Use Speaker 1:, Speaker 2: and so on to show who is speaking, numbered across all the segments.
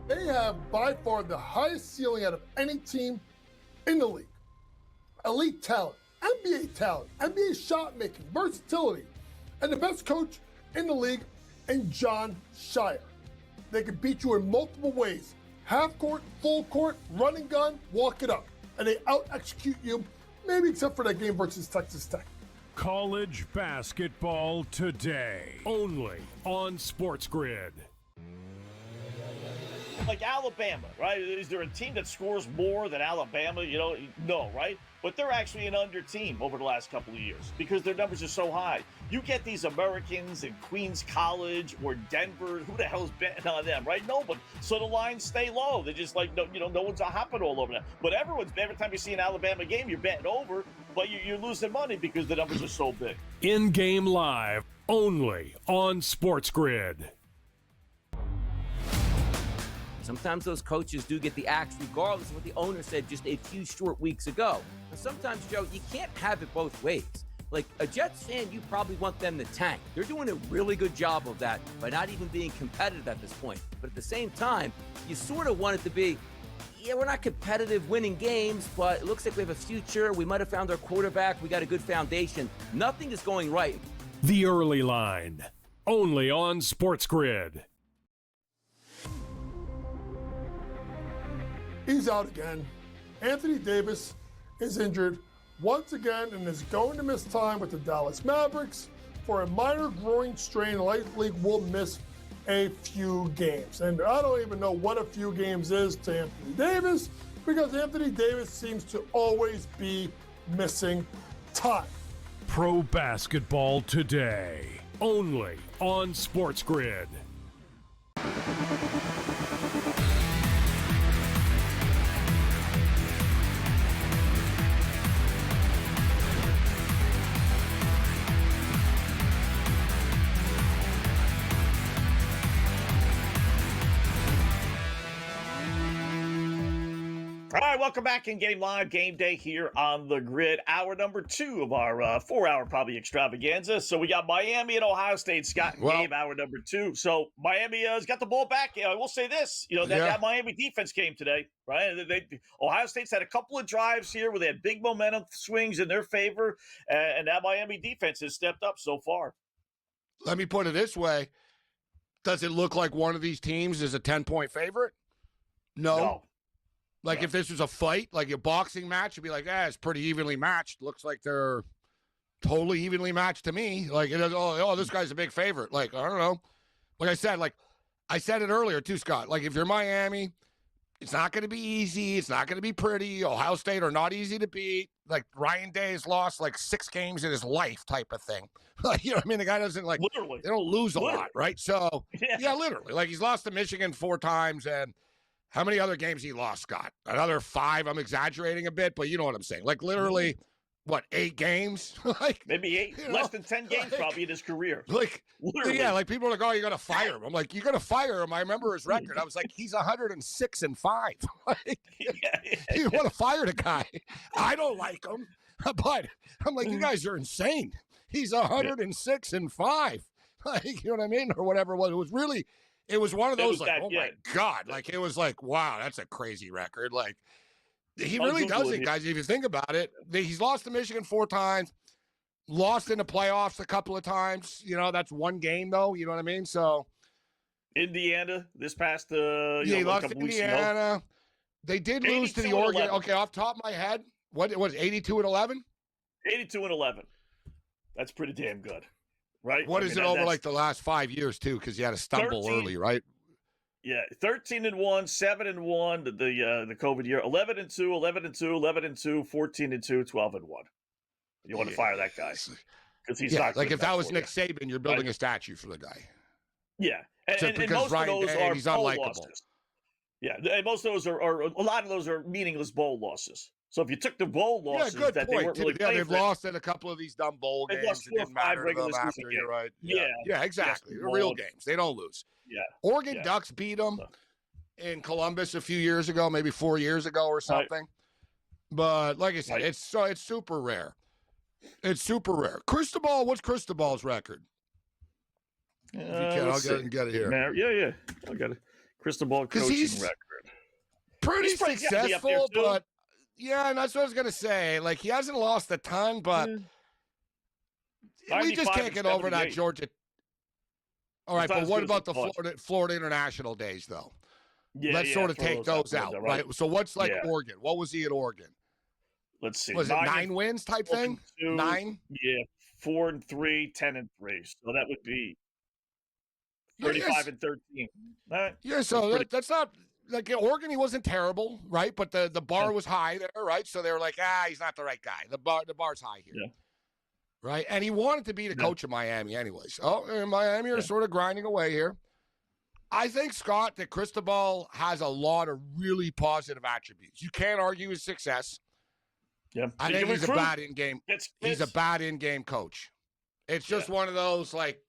Speaker 1: They have by far the highest ceiling out of any team in the league. Elite talent, NBA shot making, versatility, and the best coach in the league in John Shire. They can beat you in multiple ways: half court, full court, run and gun, walk it up. And they out-execute you, maybe except for that game versus Texas Tech.
Speaker 2: College basketball today, only on SportsGrid.
Speaker 3: Like Alabama, right? Is there a team that scores more than Alabama? No, right? But they're actually an under team over the last couple of years because their numbers are so high. You get these Americans in Queens College or Denver. Who the hell's betting on them, right? Nobody. So the lines stay low. They're just like, no one's hopping all over them. But every time you see an Alabama game, you're betting over, but you're losing money because the numbers are so big.
Speaker 2: In-game live, only on SportsGrid.
Speaker 4: Sometimes those coaches do get the axe regardless of what the owner said just a few short weeks ago. And sometimes, Joe, you can't have it both ways. Like a Jets fan, you probably want them to tank. They're doing a really good job of that by not even being competitive at this point. But at the same time, you sort of want it to be, yeah, we're not competitive winning games, but it looks like we have a future. We might have found our quarterback. We got a good foundation. Nothing is going right.
Speaker 2: The Early Line, only on SportsGrid.
Speaker 1: He's out again. Anthony Davis is injured once again and is going to miss time with the Dallas Mavericks for a minor groin strain. Likely will miss a few games. And I don't even know what a few games is to Anthony Davis because Anthony Davis seems to always be missing time.
Speaker 2: Pro basketball today, only on SportsGrid.
Speaker 3: All right, welcome back in Game Live, Game Day here on the Grid. Hour number 2 of our 4-hour probably extravaganza. So we got Miami and Ohio State. Scott and Gabe, hour number 2. So Miami has got the ball back. I will say this, that Miami defense came today, right? Ohio State's had a couple of drives here where they had big momentum swings in their favor, and that Miami defense has stepped up so far.
Speaker 5: Let me put it this way. Does it look like one of these teams is a 10-point favorite? No. Like if this was a fight, like a boxing match, you'd be like, it's pretty evenly matched. Looks like they're totally evenly matched to me. Like, this guy's a big favorite. Like, I don't know. Like I said it earlier too, Scott. Like if you're Miami, it's not going to be easy. It's not going to be pretty. Ohio State are not easy to beat. Like Ryan Day has lost like 6 games in his life type of thing. Like, you know what I mean? The guy doesn't literally. They don't lose a lot, right? So, yeah, literally. Like he's lost to Michigan 4 times and how many other games he lost, Scott? Another 5. I'm exaggerating a bit, but you know what I'm saying. Like literally, 8 games? Like
Speaker 3: maybe 8, less than 10 games probably in his carear.
Speaker 5: Like
Speaker 3: literally.
Speaker 5: Yeah, like people are like, you're gonna fire him. I'm like, you're gonna fire him. I remember his record. I was like, he's 106-5. Like, you want to fire the guy? I don't like him, but I'm like, you guys are insane. He's 106-5. Like, you know what I mean, or whatever it was. It was one of those my God. Like, it was like, wow, that's a crazy record. Like, he really does it, guys. If you think about it, he's lost to Michigan 4 times, lost in the playoffs a couple of times. That's one game, though. You know what I mean? So,
Speaker 3: Indiana this past,
Speaker 5: he lost to Indiana. They did lose to the Oregon. Okay, off the top of my head, what was 82-11?
Speaker 3: 82-11. That's pretty damn good. Right?
Speaker 5: What is it over like the last 5 years too? Because you had to stumble
Speaker 3: 13,
Speaker 5: early, right?
Speaker 3: Yeah, 13-1, 7-1. The COVID year, 11-2, 11-2, 11-2, 14-2, 12-1. You want to fire that guy because he's not
Speaker 5: like if that was Nick Saban, you're building a statue for the guy.
Speaker 3: Yeah, and most of those are
Speaker 5: he's
Speaker 3: bowl
Speaker 5: unlikable.
Speaker 3: losses. Yeah, and most of those are a lot of those are meaningless bowl losses. So if you took the bowl losses
Speaker 5: good
Speaker 3: that
Speaker 5: point.
Speaker 3: they weren't really playing
Speaker 5: they've lost in a couple of these dumb bowl games.
Speaker 3: Lost 4 or 5 regular season games.
Speaker 5: You're right.
Speaker 3: Yeah,
Speaker 5: exactly. They're real games. They don't lose.
Speaker 3: Yeah.
Speaker 5: Oregon Ducks beat them in Columbus a few years ago, maybe 4 years ago or something. Right. But like I said, it's super rare. It's super rare. Cristobal, what's Cristobal's record?
Speaker 3: I'll
Speaker 5: get it here.
Speaker 3: Yeah. I got it. Crystal ball
Speaker 5: because
Speaker 3: coaching
Speaker 5: he's
Speaker 3: record.
Speaker 5: pretty
Speaker 3: He's probably gotta be up there,
Speaker 5: successful,
Speaker 3: too.
Speaker 5: but yeah, and that's what I was gonna say. Like he hasn't lost a ton, but we just
Speaker 3: 95
Speaker 5: can't
Speaker 3: and
Speaker 5: get over that
Speaker 3: 78.
Speaker 5: Georgia. All
Speaker 3: It's
Speaker 5: right,
Speaker 3: not
Speaker 5: but
Speaker 3: as
Speaker 5: what
Speaker 3: good as
Speaker 5: about the
Speaker 3: it was.
Speaker 5: Florida International days, though?
Speaker 3: Yeah,
Speaker 5: Let's sort of
Speaker 3: throw
Speaker 5: take those out,
Speaker 3: there,
Speaker 5: right? So what's like
Speaker 3: Yeah.
Speaker 5: Oregon? What was he at Oregon?
Speaker 3: Let's see.
Speaker 5: Was it 9 wins type thing?
Speaker 3: 2,
Speaker 5: 9?
Speaker 3: Yeah, 4-3, 10-3. So that would be 35
Speaker 5: Yes.
Speaker 3: and 13. All right.
Speaker 5: Yeah, so
Speaker 3: pretty-
Speaker 5: that's not like Oregon. He wasn't terrible, right? But the bar was high there, right? So they were like, he's not the right guy. The bar's high here,
Speaker 3: Yeah.
Speaker 5: right? And he wanted to be the coach of Miami, anyways. Oh, and Miami are sort of grinding away here. I think, Scott, that Cristobal has a lot of really positive attributes. You can't argue his success.
Speaker 3: Yeah.
Speaker 5: I
Speaker 3: He
Speaker 5: think
Speaker 3: can
Speaker 5: he's a
Speaker 3: recruit.
Speaker 5: bad in-game.
Speaker 3: It's
Speaker 5: He's a bad in-game coach. It's just one of those, like,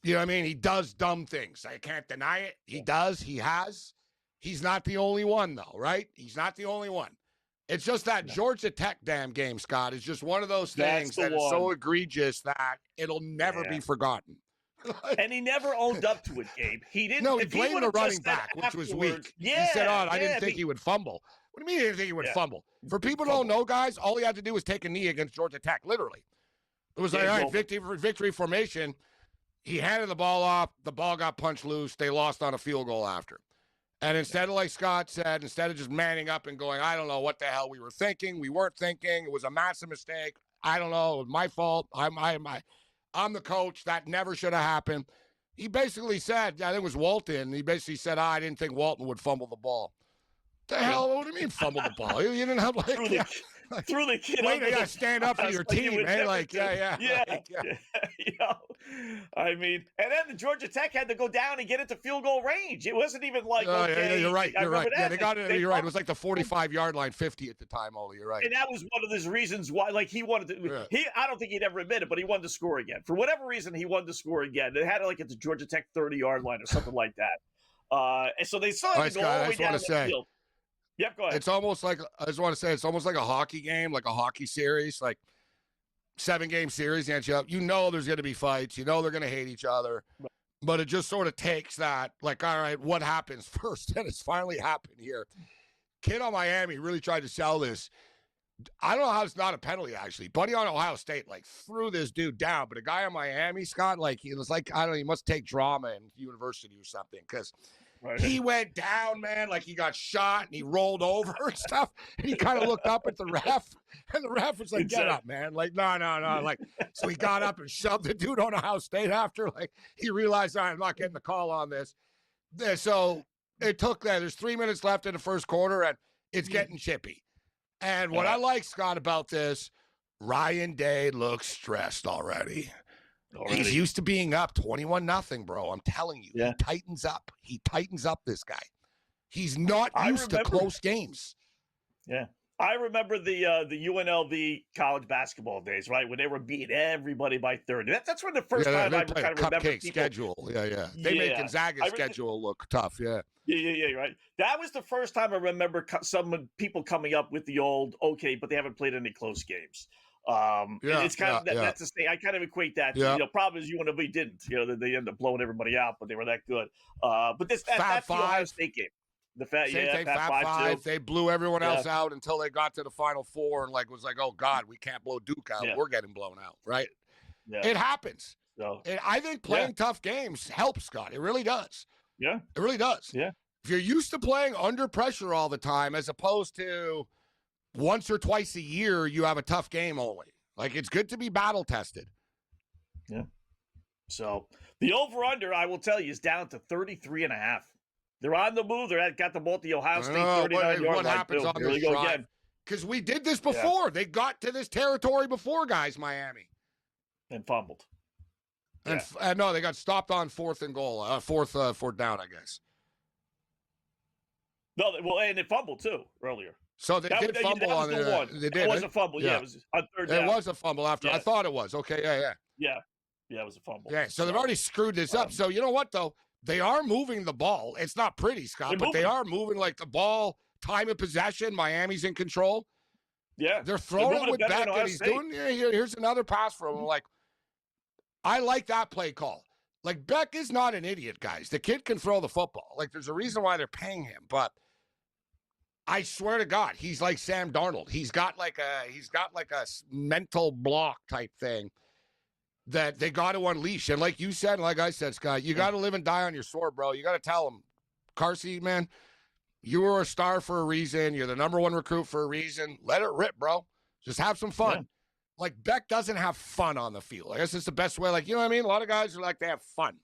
Speaker 5: you know what I mean? He does dumb things. I can't deny it. He does. He has. He's not the only one, though, right? He's not the only one. It's just that Georgia Tech damn game, Scott, is just one of those things that is so egregious that it'll never be forgotten.
Speaker 3: And he never owned up to it, Gabe. He didn't.
Speaker 5: No, he
Speaker 3: if
Speaker 5: blamed the
Speaker 3: would've
Speaker 5: running
Speaker 3: just said
Speaker 5: back, which was weak.
Speaker 3: afterwards, Yeah,
Speaker 5: he said, I
Speaker 3: yeah,
Speaker 5: didn't think he would fumble. What do you mean he didn't think he would fumble? For people who don't know, guys, all he had to do was take a knee against Georgia Tech, literally. It was like, all right, victory formation. He handed the ball off. The ball got punched loose. They lost on a field goal after. And instead of, like Scott said, instead of just manning up and going, I don't know what the hell we were thinking. We weren't thinking. It was a massive mistake. I don't know. It was my fault. I'm the coach. That never should have happened. He basically said, I think it was Walton. He basically said, I didn't think Walton would fumble the ball. The hell? What do you mean fumble the ball? You didn't have
Speaker 3: threw the kid.
Speaker 5: Wait, you got to stand up for your team, man. Like, yeah.
Speaker 3: You know, I mean, and then the Georgia Tech had to go down and get into field goal range. It wasn't even like,
Speaker 5: yeah, you're right. You're right. Yeah, they got it. You're right. It was like the 45-yard line, 50 at the time, Oli. You're right.
Speaker 3: And that was one of his reasons why, like, he wanted to. I don't think he'd ever admit it, but he wanted to score again. For whatever reason, he wanted to score again. They had it like at the Georgia Tech 30-yard line or something like that. And so they still had to go all the way down the field. Yep, go ahead.
Speaker 5: It's almost like, I just want to say, it's almost like a hockey game, like a hockey series, like 7-game series. You know there's going to be fights. You know they're going to hate each other. But it just sort of takes that, like, all right, what happens first? And it's finally happened here. Kid on Miami really tried to sell this. I don't know how it's not a penalty, actually. Buddy on Ohio State, like, threw this dude down. But a guy on Miami, Scott, like, he was like, I don't know, he must take drama in university or something, because he went down, man, like he got shot and he rolled over and stuff. And he kind of looked up at the ref, and the ref was like, get up, man. Like, no. Like, so he got up and shoved the dude on Ohio State after. Like, he realized, all right, I'm not getting the call on this. So it took that. There's 3 minutes left in the first quarter, and it's getting chippy. And what I like, Scott, about this, Ryan Day looks stressed already. He's used to being up 21-0, bro. I'm telling you. He tightens up. He tightens up, this guy. He's not used to close games.
Speaker 3: Yeah. I remember the UNLV college basketball days, right, when they were beating everybody by 30. That's when the first time I kind of remember people.
Speaker 5: Schedule. Yeah. They made Gonzaga's schedule look tough, Yeah,
Speaker 3: right. That was the first time I remember people coming up with the old, okay, but they haven't played any close games. It's kind of that's the thing. I kind of equate that to, problem is UNLV didn't. They ended up blowing everybody out, but they were that good. But that's the Ohio State game. The Fab Five.
Speaker 5: They blew everyone else out until they got to the Final Four and was like, oh God, we can't blow Duke out. We're getting blown out, right? Yeah. It happens. So I think playing tough games helps, Scott. It really does.
Speaker 3: Yeah,
Speaker 5: it really does.
Speaker 3: Yeah,
Speaker 5: if you're used to playing under pressure all the time, as opposed to once or twice a year, you have a tough game only. Like, it's good to be battle tested.
Speaker 3: Yeah. So the over-under, I will tell you, is down to 33.5. They're on the move. They're got the ball at the Ohio State 39-yard line.
Speaker 5: What happens on this drive? Because we did this before. Yeah. They got to this territory before, guys, Miami.
Speaker 3: And fumbled.
Speaker 5: And no, they got stopped on fourth and goal. Fourth down, I guess.
Speaker 3: No, well, and they fumbled, too, earlier.
Speaker 5: So they did fumble on the one. They did.
Speaker 3: It was a fumble. Yeah, it was on third down.
Speaker 5: It was a fumble after. I thought it was. Okay,
Speaker 3: Yeah, it was a fumble.
Speaker 5: Yeah, so they've already screwed this up. So you know what, though? They are moving the ball. It's not pretty, Scott, but they are moving like the ball, time of possession. Miami's in control.
Speaker 3: Yeah.
Speaker 5: They're throwing it with Beck, and he's doing, here's another pass from him. Like, I like that play call. Like, Beck is not an idiot, guys. The kid can throw the football. Like, there's a reason why they're paying him. But I swear to God, he's like Sam Darnold. He's got like a mental block type thing that they got to unleash. And like you said, and like I said, Scott, you got to live and die on your sword, bro. You got to tell him, car seat, man, you were a star for a reason. You're the number one recruit for a reason. Let it rip, bro. Just have some fun. Yeah. Like, Beck doesn't have fun on the field. I guess it's the best way. Like, you know what I mean? A lot of guys are like, they have fun.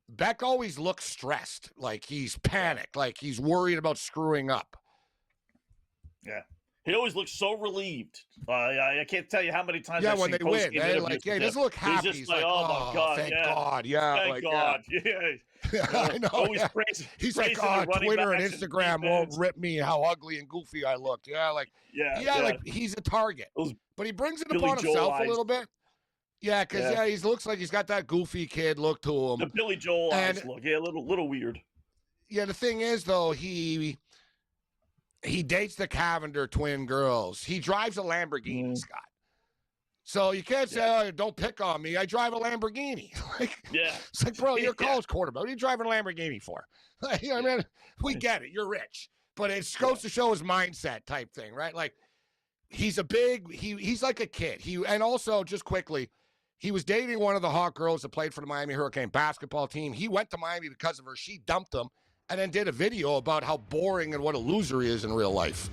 Speaker 5: Beck always looks stressed. Like, he's panicked. Like, he's worried about screwing up.
Speaker 3: Yeah. He always looks so relieved. I can't tell you how many times.
Speaker 5: Yeah,
Speaker 3: I've
Speaker 5: when
Speaker 3: seen
Speaker 5: they win, like, he doesn't look happy.
Speaker 3: He's like, oh my God,
Speaker 5: thank God, yeah,
Speaker 3: thank
Speaker 5: like,
Speaker 3: God,
Speaker 5: yeah. I know.
Speaker 3: Always
Speaker 5: yeah.
Speaker 3: praising,
Speaker 5: he's like, oh, Twitter and Instagram won't rip me how ugly and goofy I looked. Yeah, like, yeah, like he's a target, but he brings it upon himself a little bit. Yeah, because he looks like he's got that goofy kid look to him.
Speaker 3: The Billy Joel eyes look, a little weird.
Speaker 5: Yeah, the thing is though, he dates the Cavender twin girls. He drives a Lamborghini, Scott. So you can't say, oh, don't pick on me. I drive a Lamborghini. Like, it's like, bro, you're a college quarterback. What are you driving a Lamborghini for? Like, I mean, we get it. You're rich. But it goes to show his mindset type thing, right? Like, he's he's like a kid. And also, just quickly, he was dating one of the hot girls that played for the Miami Hurricane basketball team. He went to Miami because of her. She dumped him. And then did a video about how boring and what a loser he is in real life.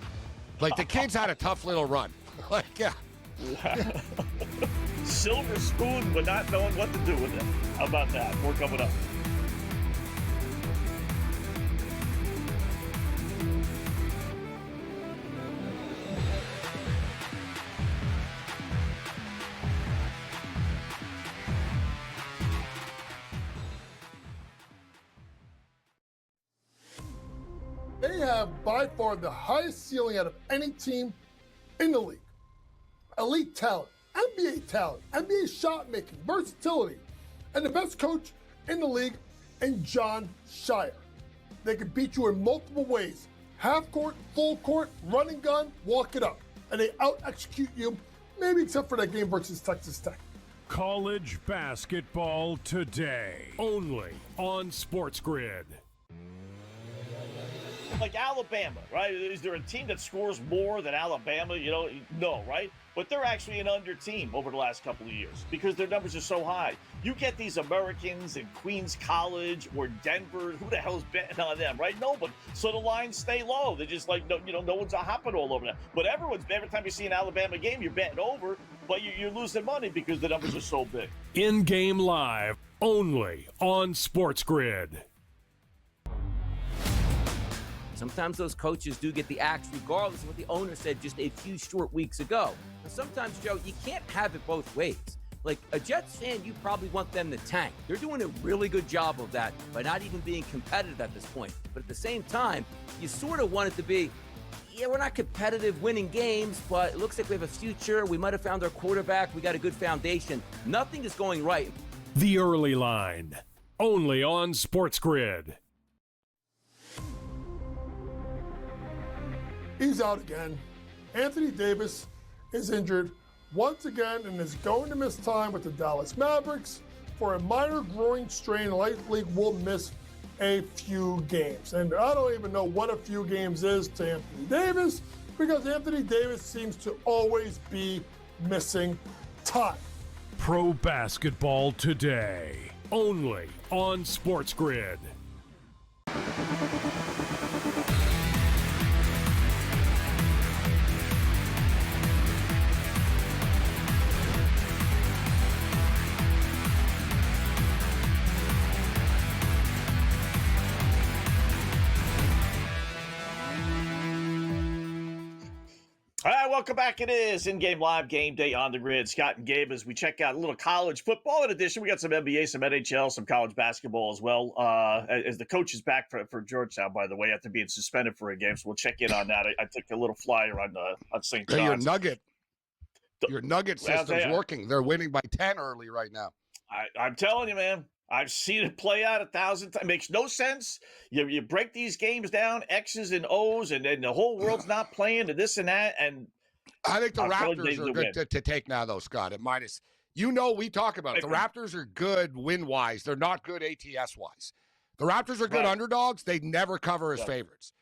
Speaker 5: Like, the kid's had a tough little run. Like, yeah.
Speaker 3: Silver spoon, but not knowing what to do with it. How about that? More coming up.
Speaker 1: They have by far the highest ceiling out of any team in the league. Elite talent, NBA shot making, versatility, and the best coach in the league in John Shire. They can beat you in multiple ways: half court, full court, running gun, walk it up. And they out-execute you, maybe except for that game versus Texas Tech.
Speaker 2: College basketball today, only on SportsGrid.
Speaker 3: Like Alabama, right? Is there a team that scores more than Alabama? No, right? But they're actually an under team over the last couple of years because their numbers are so high. You get these Americans in Queens College or Denver. Who the hell's betting on them, right? Nobody. So the lines stay low. They're just like, no one's hopping all over them. But every time you see an Alabama game, you're betting over, but you're losing money because the numbers are so big.
Speaker 2: In-game live, only on SportsGrid.
Speaker 4: Sometimes those coaches do get the axe regardless of what the owner said just a few short weeks ago. And sometimes, Joe, you can't have it both ways. Like, a Jets fan, you probably want them to tank. They're doing a really good job of that by not even being competitive at this point. But at the same time, you sort of want it to be, we're not competitive winning games, but it looks like we have a future. We might have found our quarterback. We got a good foundation. Nothing is going right.
Speaker 2: The Early Line, only on SportsGrid.
Speaker 1: He's out again. Anthony Davis is injured once again and is going to miss time with the Dallas Mavericks for a minor groin strain. Likely will miss a few games. And I don't even know what a few games is to Anthony Davis because Anthony Davis seems to always be missing time.
Speaker 2: Pro basketball today, only on SportsGrid.
Speaker 3: All right, welcome back. It is In-Game Live, Game Day on the Grid. Scott and Gabe, as we check out a little college football. In addition, we got some NBA, some NHL, some college basketball as well. As the coach is back for Georgetown, by the way, after being suspended for a game, so we'll check in on that. I took a little flyer on St. John's.
Speaker 5: Your Nugget system's working. They're winning by 10 early right now.
Speaker 3: I'm telling you, man. I've seen it play out 1,000 times. It makes no sense. You break these games down, X's and O's, and then the whole world's not playing and this and that. And
Speaker 5: I think the Raptors are good to take now, though, Scott. At minus, we talk about it. The Raptors are good win-wise. They're not good ATS-wise. The Raptors are good underdogs. They never cover as favorites.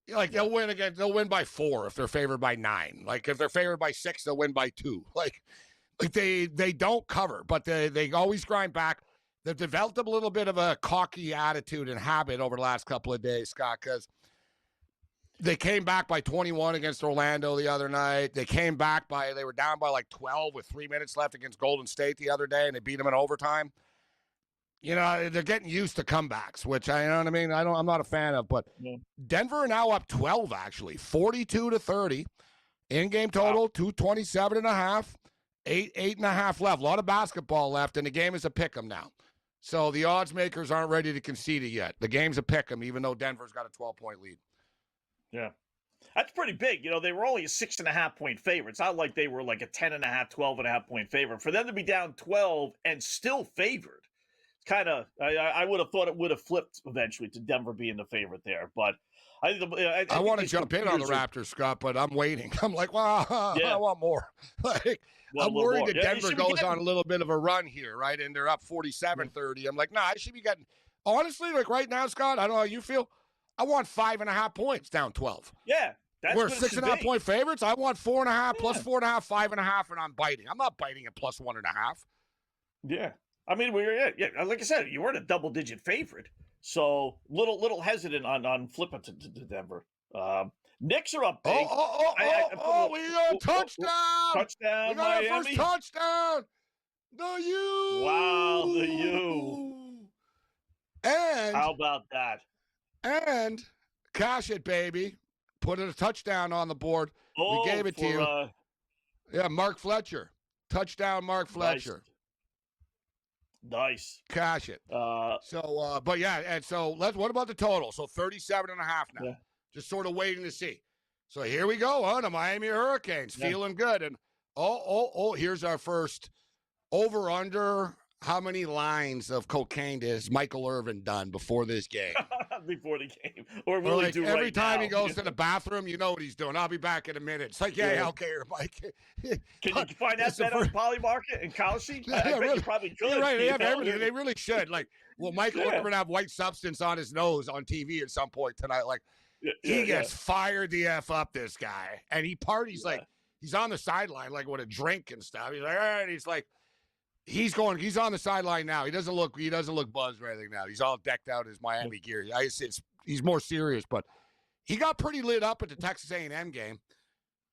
Speaker 5: Like, they'll win again. They'll win by 4 if they're favored by 9. Like, if they're favored by 6, they'll win by 2. Like they don't cover, but they always grind back. They've developed a little bit of a cocky attitude and habit over the last couple of days, Scott, because they came back by 21 against Orlando the other night. They were down by like 12 with 3 minutes left against Golden State the other day, and they beat them in overtime. You know, they're getting used to comebacks, which you know what I mean? I'm not a fan of, but Denver are now up 12, actually, 42-30. In-game total, 227.5, 8.5 left. A lot of basketball left, and the game is a pick 'em now. So the odds makers aren't ready to concede it yet. The game's a pick 'em, even though Denver's got a 12-point lead.
Speaker 3: Yeah. That's pretty big. You know, they were only a 6.5-point favorite. It's not like they were like a 10.5, 12.5-point favorite. For them to be down 12 and still favored, kind of, I would have thought it would have flipped eventually to Denver being the favorite there. But I
Speaker 5: want to jump in on the Raptors, Scott, but I'm waiting. I'm like, well, I want more. Like, I'm worried that Denver goes on a little bit of a run here, right? And they're up 47-30. I'm like, I should be getting, honestly, like right now, Scott, I don't know how you feel. I want 5.5 points down 12.
Speaker 3: Yeah.
Speaker 5: We're 6.5-point favorites. I want 4.5 plus 4.5, 5.5, and I'm biting. I'm not biting at plus 1.5.
Speaker 3: Yeah. I mean, like I said, you weren't a double-digit favorite, so little hesitant on flipping to Denver. Knicks are up big.
Speaker 5: We got a touchdown!
Speaker 3: Touchdown,
Speaker 5: we got
Speaker 3: Miami.
Speaker 5: Our first touchdown! The U!
Speaker 3: Wow, the U!
Speaker 5: And
Speaker 3: how about that?
Speaker 5: And cash it, baby. Put a touchdown on the board. We gave it to you. Yeah, Mark Fletcher. Touchdown, Mark Fletcher.
Speaker 3: Nice.
Speaker 5: Cash it. But yeah, and so what about the total? So 37.5 now. Yeah. Just sort of waiting to see. So here we go, the Miami Hurricanes feeling good. And here's our first over-under. How many lines of cocaine has Michael Irvin done before this game?
Speaker 3: Before the game. Or will he do
Speaker 5: every
Speaker 3: right
Speaker 5: time
Speaker 3: now?
Speaker 5: he goes to the bathroom, you know what he's doing. I'll be back in a minute. It's like, okay, Mike.
Speaker 3: Can you find that bet on Poly Market and Kalshi? I bet
Speaker 5: really,
Speaker 3: you probably could.
Speaker 5: You're right. They have everything. They really should. Like, will Michael Irvin have white substance on his nose on TV at some point tonight? Like, he gets fired the F up, this guy. And he parties like, he's on the sideline, like with a drink and stuff. He's like, all right. He's like, he's on the sideline now. He doesn't look buzzed or anything now. He's all decked out in his Miami gear. He's more serious, but he got pretty lit up at the Texas A&M game.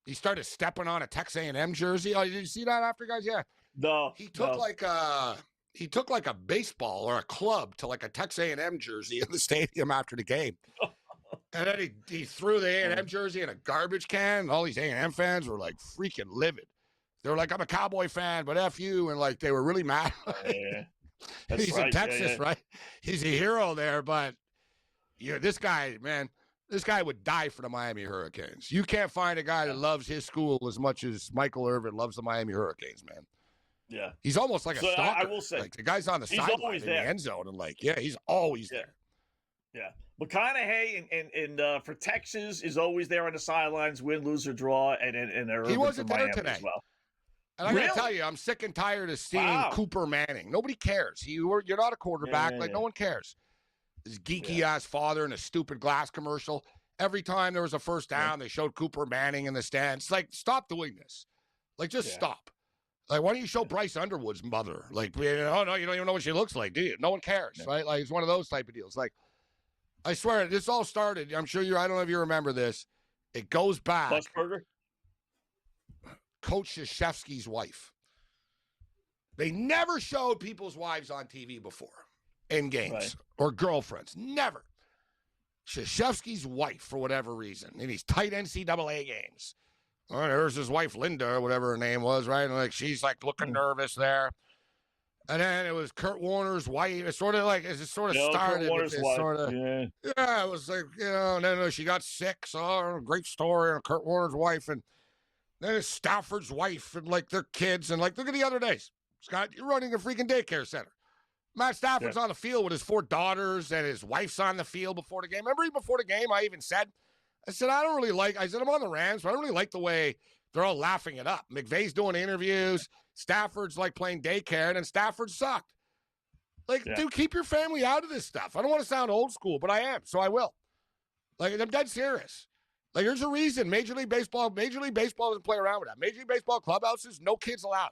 Speaker 5: He started stepping on a Texas A&M jersey. Oh, did you see that after, guys? Yeah.
Speaker 3: No.
Speaker 5: He took like a baseball or a club to like a Texas A&M jersey in the stadium after the game. And then he threw the A&M jersey in a garbage can. And all these A&M fans were like freaking livid. They were like, I'm a Cowboy fan, but F you. And like, they were really mad. He's in Texas, right? He's a hero there. But this guy, man, this guy would die for the Miami Hurricanes. You can't find a guy that loves his school as much as Michael Irvin loves the Miami Hurricanes, man.
Speaker 3: Yeah.
Speaker 5: He's almost like a stalker.
Speaker 3: I will say,
Speaker 5: like the guy's on the sideline in the end zone. And like, he's always there.
Speaker 3: Yeah. McConaughey and for Texas is always there on the sidelines, win, lose, or draw. And
Speaker 5: he wasn't there today.
Speaker 3: As well.
Speaker 5: And I got to tell you, I'm sick and tired of seeing Cooper Manning. Nobody cares. You're not a quarterback. No one cares. His geeky-ass father in a stupid glass commercial. Every time there was a first down, they showed Cooper Manning in the stands. Like, stop doing this. Like, just stop. Like, why don't you show Bryce Underwood's mother? Like, no, you don't even know what she looks like, do you? No one cares, right? Like, it's one of those type of deals. Like, I swear, this all started. I'm sure I don't know if you remember this. It goes back.
Speaker 3: Busburger?
Speaker 5: Coach Krzyzewski's wife. They never showed people's wives on TV before in games or girlfriends. Never. Krzyzewski's wife, for whatever reason, in these tight NCAA games. All right, there's his wife, Linda, or whatever her name was, right? And like she's like looking nervous there. And then it was Kurt Warner's wife. It sort of started with this sort of, it was like, and then she got sick. So great story on Kurt Warner's wife. And then it's Stafford's wife and like their kids. And like, look at the other days. Scott, you're running a freaking daycare center. Matt Stafford's on the field with his 4 daughters and his wife's on the field before the game. Remember before the game, I said, I'm on the Rams, but I don't really like the way they're all laughing it up. McVay's doing interviews. Stafford's like playing daycare, and then Stafford sucked. Like, dude, keep your family out of this stuff. I don't want to sound old school, but I am, so I will. Like, I'm dead serious. Like, there's a reason Major League Baseball doesn't play around with that. Major League Baseball clubhouses, no kids allowed.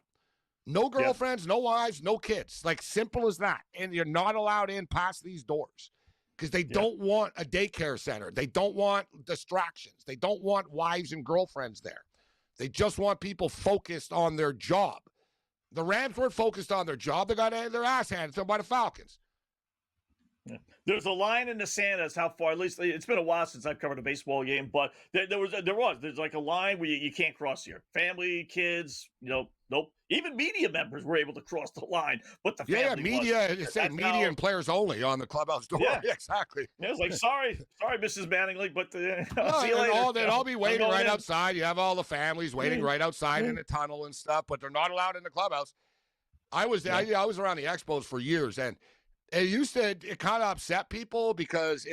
Speaker 5: No girlfriends, no wives, no kids. Like, simple as that. And you're not allowed in past these doors because they don't want a daycare center. They don't want distractions. They don't want wives and girlfriends there. They just want people focused on their job. The Rams weren't focused on their job. They got their ass handed to them by the Falcons.
Speaker 3: Yeah. There's a line in the sand as how far, at least it's been a while since I've covered a baseball game, but there's like a line where you can't cross here. Family, kids, nope. Even media members were able to cross the line, but the family
Speaker 5: media, it said media and players only on the clubhouse door. Yeah, exactly.
Speaker 3: Yeah, it's like, sorry, Mrs. Manningley, but I'll see you
Speaker 5: later.
Speaker 3: They'd
Speaker 5: all be waiting right outside. You have all the families waiting right outside in the tunnel and stuff, but they're not allowed in the clubhouse. I was around the Expos for years, and it kind of upset people because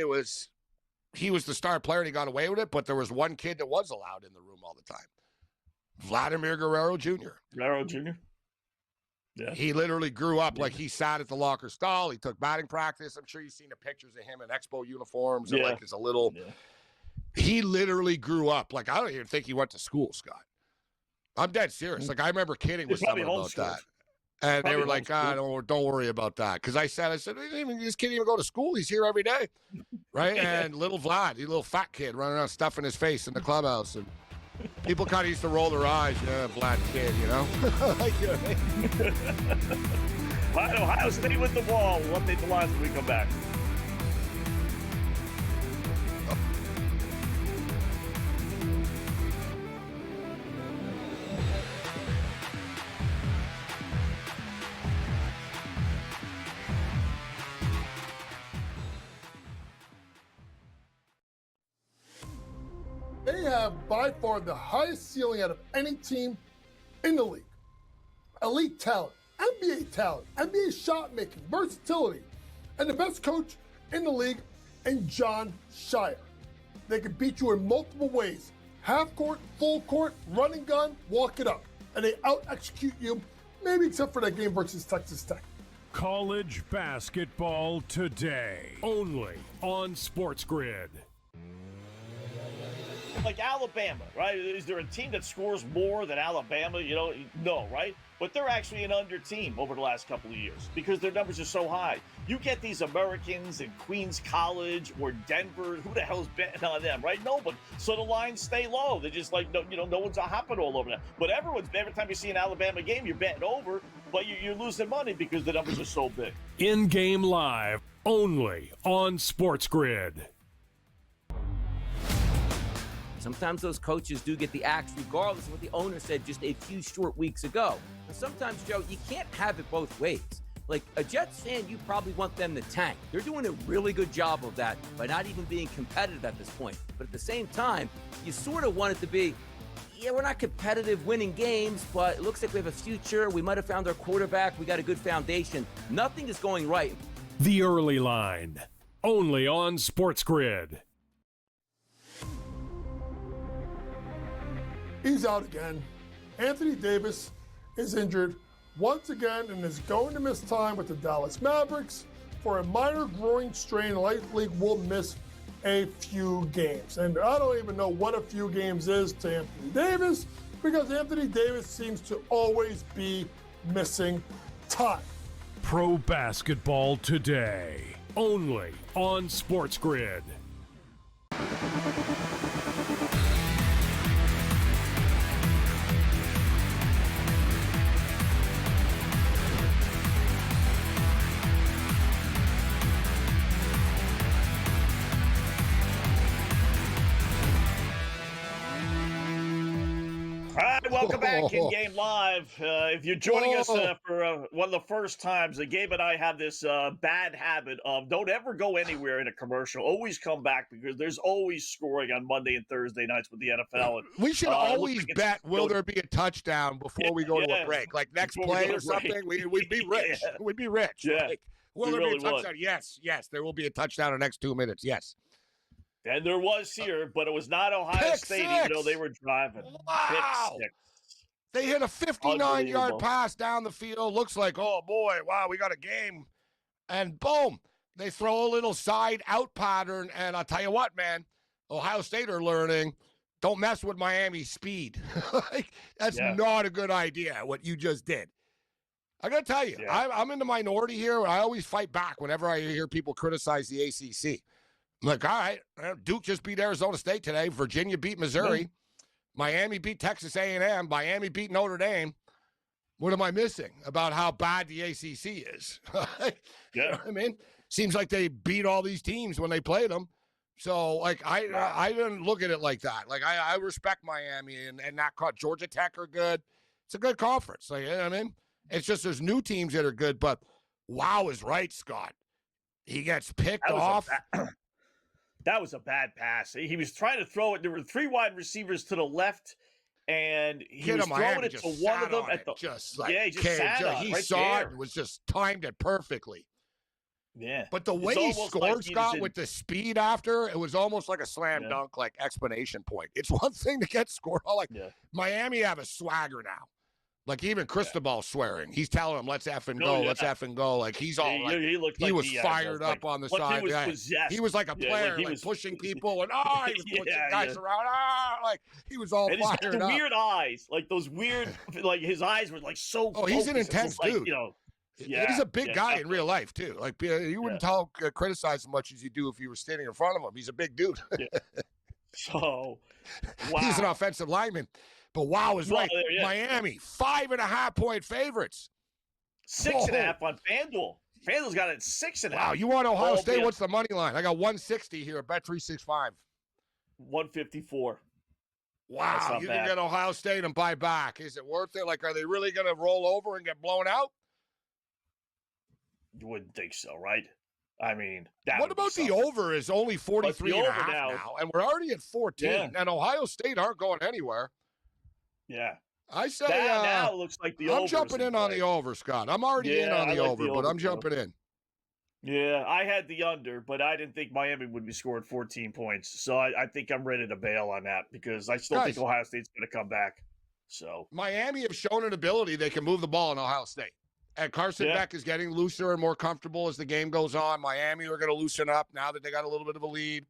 Speaker 5: he was the star player and he got away with it, but there was one kid that was allowed in the room all the time. Vladimir Guerrero Jr. Yeah. He literally grew up like he sat at the locker stall. He took batting practice. I'm sure you've seen the pictures of him in Expo uniforms. And like it's a little. Yeah. He literally grew up like I don't even think he went to school, Scott. I'm dead serious. Like I remember kidding with someone about that. And they were like, don't worry about that. Because I said, this kid didn't even go to school. He's here every day. Right? And little Vlad, he's a little fat kid running around stuffing his face in the clubhouse. And people kind of used to roll their eyes. Yeah, Vlad kid, you know?
Speaker 3: Ohio State with the ball. We'll update the lines when we come back.
Speaker 1: They have by far the highest ceiling out of any team in the league. Elite talent, NBA shot making, versatility, and the best coach in the league in John Shire. They can beat you in multiple ways. Half court, full court, running gun, walk it up. And they out-execute you, maybe except for that game versus Texas Tech.
Speaker 2: College basketball today, only on SportsGrid.
Speaker 3: Like Alabama, right? Is there a team that scores more than Alabama? No, right? But they're actually an under team over the last couple of years because their numbers are so high. You get these Americans in Queens College or Denver. Who the hell's betting on them, right? Nobody. So the lines stay low. They're just like, no one's hopping all over them. But every time you see an Alabama game, you're betting over, but you're losing money because the numbers are so big.
Speaker 2: In-game live, only on SportsGrid.
Speaker 4: Sometimes those coaches do get the axe regardless of what the owner said just a few short weeks ago. And sometimes, Joe, you can't have it both ways. Like a Jets fan, you probably want them to tank. They're doing a really good job of that by not even being competitive at this point. But at the same time, you sort of want it to be, we're not competitive winning games, but it looks like we have a future. We might have found our quarterback. We got a good foundation. Nothing is going right.
Speaker 2: The Early Line, only on SportsGrid.
Speaker 1: He's out again. Anthony Davis is injured once again and is going to miss time with the Dallas Mavericks for a minor groin strain. Likely will miss a few games. And I don't even know what a few games is to Anthony Davis because Anthony Davis seems to always be missing time.
Speaker 2: Pro basketball today, only on SportsGrid.
Speaker 3: Welcome back in Game Live. If you're joining us for one of the first times, Gabe and I have this bad habit of don't ever go anywhere in a commercial. Always come back because there's always scoring on Monday and Thursday nights with the NFL. And,
Speaker 5: we should always bet, will there be a touchdown before we go to a break? Like next play or something, we'd be rich. Yeah. We'd be rich.
Speaker 3: Yeah.
Speaker 5: Like, will there be a touchdown? Yes, there will be a touchdown in the next 2 minutes. Yes.
Speaker 3: And there was here, but it was not Ohio State, even though they were driving.
Speaker 5: Wow.
Speaker 3: Pick six.
Speaker 5: They hit a 59-yard pass down the field. Looks like, oh, boy, wow, we got a game. And boom, they throw a little side out pattern. And I'll tell you what, man, Ohio State are learning, don't mess with Miami's speed. That's not a good idea, what you just did. I got to tell you, I'm in the minority here. I always fight back whenever I hear people criticize the ACC. I'm like, all right, Duke just beat Arizona State today. Virginia beat Missouri. Miami beat Texas A&M. Miami beat Notre Dame. What am I missing about how bad the ACC is? You know what I mean? Seems like they beat all these teams when they played them. So, like, I didn't look at it like that. Like, I respect Miami, and that Georgia Tech are good. It's a good conference. Like, you know what I mean? It's just there's new teams that are good, but wow is right, Scott. He gets picked off.
Speaker 3: That was a bad pass. He was trying to throw it. There were 3 wide receivers to the left, and he was throwing it to one of them at the he just sat on it.
Speaker 5: He saw it and was just timed it perfectly.
Speaker 3: Yeah.
Speaker 5: But the way he scored, Scott, with the speed after, it was almost like a slam dunk, like explanation point. It's one thing to get scored. Miami have a swagger now. Like, even Cristobal swearing. He's telling him, let's effing go, let's effing go. Like, he's all he was fired up on the side. He was like a player, he was pushing people, and he was pushing guys around. Like, he was all fired up.
Speaker 3: He's got the weird eyes. Like, those weird, like, his eyes were, like, so focused.
Speaker 5: He's an intense dude.
Speaker 3: Like,
Speaker 5: he's a big guy in real life, too. Like, you wouldn't criticize as much as you do if you were standing in front of him. He's a big dude.
Speaker 3: So, wow.
Speaker 5: He's an offensive lineman. But wow is right. Miami, 5.5-point favorites.
Speaker 3: 6.5 on FanDuel. FanDuel's got it at 6.5.
Speaker 5: Wow, you want Ohio State? What's the money line? I got 160 here at Bet365.
Speaker 3: 154.
Speaker 5: Wow, you can get Ohio State and buy back. Is it worth it? Like, are they really going to roll over and get blown out?
Speaker 3: You wouldn't think so, right? I mean,
Speaker 5: what about the over is only 43.5 now, and we're already at 14, and Ohio State aren't going anywhere.
Speaker 3: Yeah.
Speaker 5: I say
Speaker 3: now it looks like the over.
Speaker 5: I'm jumping in on the over, Scott. I'm already in on the over, but I'm jumping in.
Speaker 3: Yeah, I had the under, but I didn't think Miami would be scoring 14 points. So I think I'm ready to bail on that because I still think Ohio State's going to come back. So
Speaker 5: Miami have shown an ability they can move the ball in Ohio State. And Carson Beck is getting looser and more comfortable as the game goes on. Miami are going to loosen up now that they got a little bit of a lead.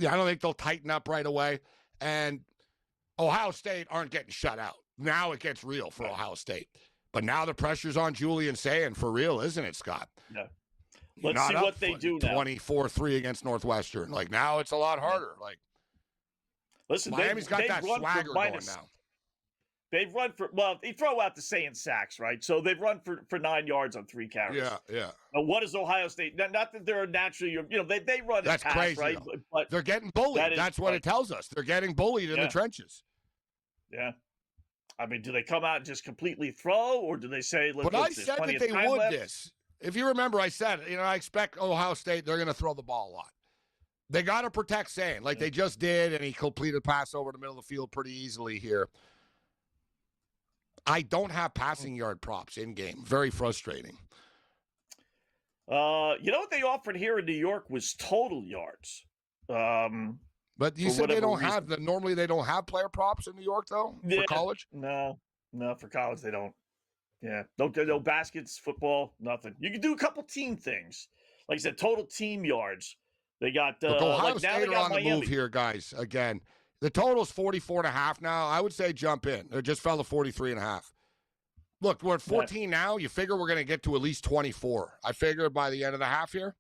Speaker 5: I don't think they'll tighten up right away. And Ohio State aren't getting shut out. Now it gets real for Ohio State. But now the pressure's on Julian Sayin for real, isn't it, Scott?
Speaker 3: Yeah. Let's see what they do now.
Speaker 5: 24-3 against Northwestern. Like, now it's a lot harder. Like,
Speaker 3: listen,
Speaker 5: Miami's got that swagger going now.
Speaker 3: They've run for, they throw out the Sayin sacks, right? So they've run for 9 yards on 3 carries.
Speaker 5: Yeah.
Speaker 3: Now, what is Ohio State? Not that they're naturally, they run
Speaker 5: That's
Speaker 3: pass,
Speaker 5: crazy,
Speaker 3: right? But
Speaker 5: they're getting bullied. That's what it tells us. They're getting bullied in the trenches.
Speaker 3: Yeah. I mean, do they come out and just completely throw, or do they say,
Speaker 5: but I said that they would this. If you remember, I said, I expect Ohio State, they're going to throw the ball a lot. They got to protect Sayin, like they just did, and he completed a pass over the middle of the field pretty easily here. I don't have passing yard props in game. Very frustrating.
Speaker 3: You know what they offered here in New York was total yards.
Speaker 5: But you said they don't have normally they don't have player props in New York though for college.
Speaker 3: No, for college they don't. Yeah, no baskets, football, nothing. You can do a couple team things, like I said, total team yards. They got
Speaker 5: Ohio State are on the move here, guys. Again, the total's 44.5 now. I would say jump in. It just fell to 43.5. Look, we're at 14 now. You figure we're going to get to at least 24. I figure by the end of the half here.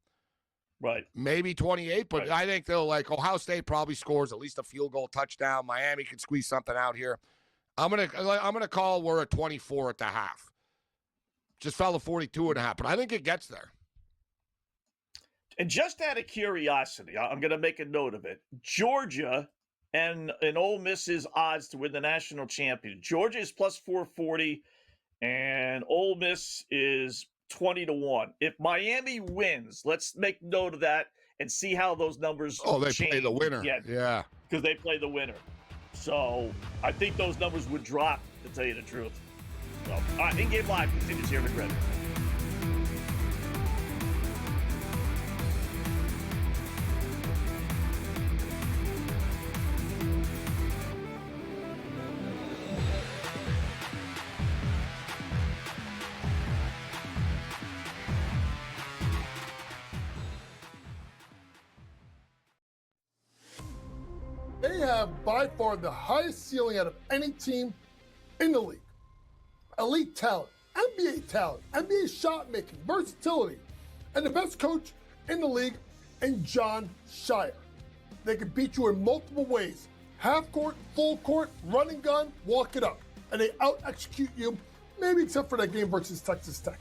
Speaker 3: Right.
Speaker 5: Maybe 28, but I think they'll Ohio State probably scores at least a field goal touchdown. Miami can squeeze something out here. I'm gonna call we're at 24 at the half. Just fell to 42.5, but I think it gets there.
Speaker 3: And just out of curiosity, I'm gonna make a note of it. Georgia and Ole Miss's odds to win the national championship. Georgia is plus 440, and Ole Miss is 20-1. If Miami wins, let's make note of that and see how those numbers change.
Speaker 5: Play the winner. Yeah.
Speaker 3: Because they play the winner. So I think those numbers would drop, to tell you the truth. So, all right, In-Game Live continues here in the grid.
Speaker 1: They have by far the highest ceiling out of any team in the league. Elite talent, NBA talent, NBA shot making, versatility, and the best coach in the league in John Shire. They can beat you in multiple ways. Half court, full court, running gun, walk it up. And they out-execute you, maybe except for that game versus Texas Tech.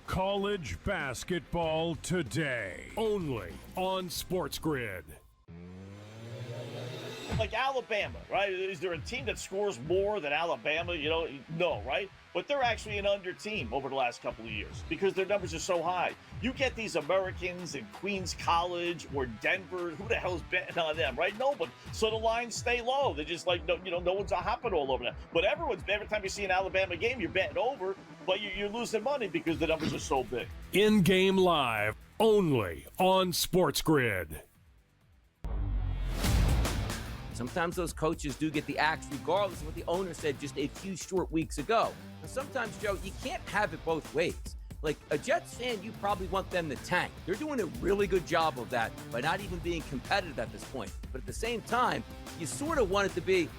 Speaker 2: College basketball today, only on SportsGrid.
Speaker 3: Like Alabama, right? Is there a team that scores more than Alabama? No, right? But they're actually an under team over the last couple of years because their numbers are so high. You get these Americans in Queens College or Denver. Who the hell's betting on them, right? No, but so the lines stay low. They're just like, no one's hopping all over them. But every time you see an Alabama game, you're betting over, but you're losing money because the numbers are so big.
Speaker 2: In-game live, only on SportsGrid.
Speaker 4: Sometimes those coaches do get the axe regardless of what the owner said just a few short weeks ago. And sometimes, Joe, you can't have it both ways. Like a Jets fan, you probably want them to tank. They're doing a really good job of that by not even being competitive at this point. But at the same time, you sort of want it to be,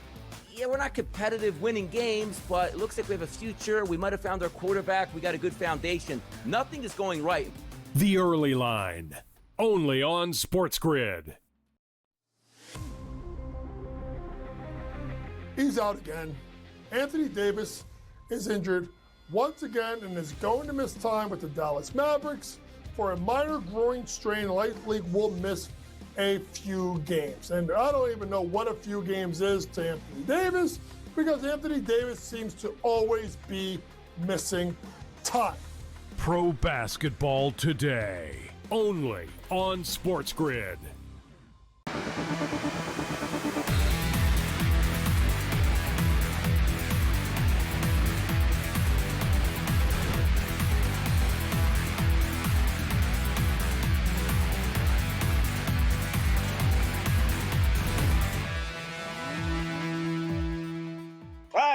Speaker 4: yeah, we're not competitive winning games, but it looks like we have a future. We might have found our quarterback. We got a good foundation. Nothing is going right.
Speaker 2: The Early Line, only on SportsGrid.
Speaker 1: He's out again. Anthony Davis is injured once again and is going to miss time with the Dallas Mavericks for a minor groin strain. Likely will miss a few games. And I don't even know what a few games is to Anthony Davis because Anthony Davis seems to always be missing time.
Speaker 2: Pro basketball today, only on SportsGrid.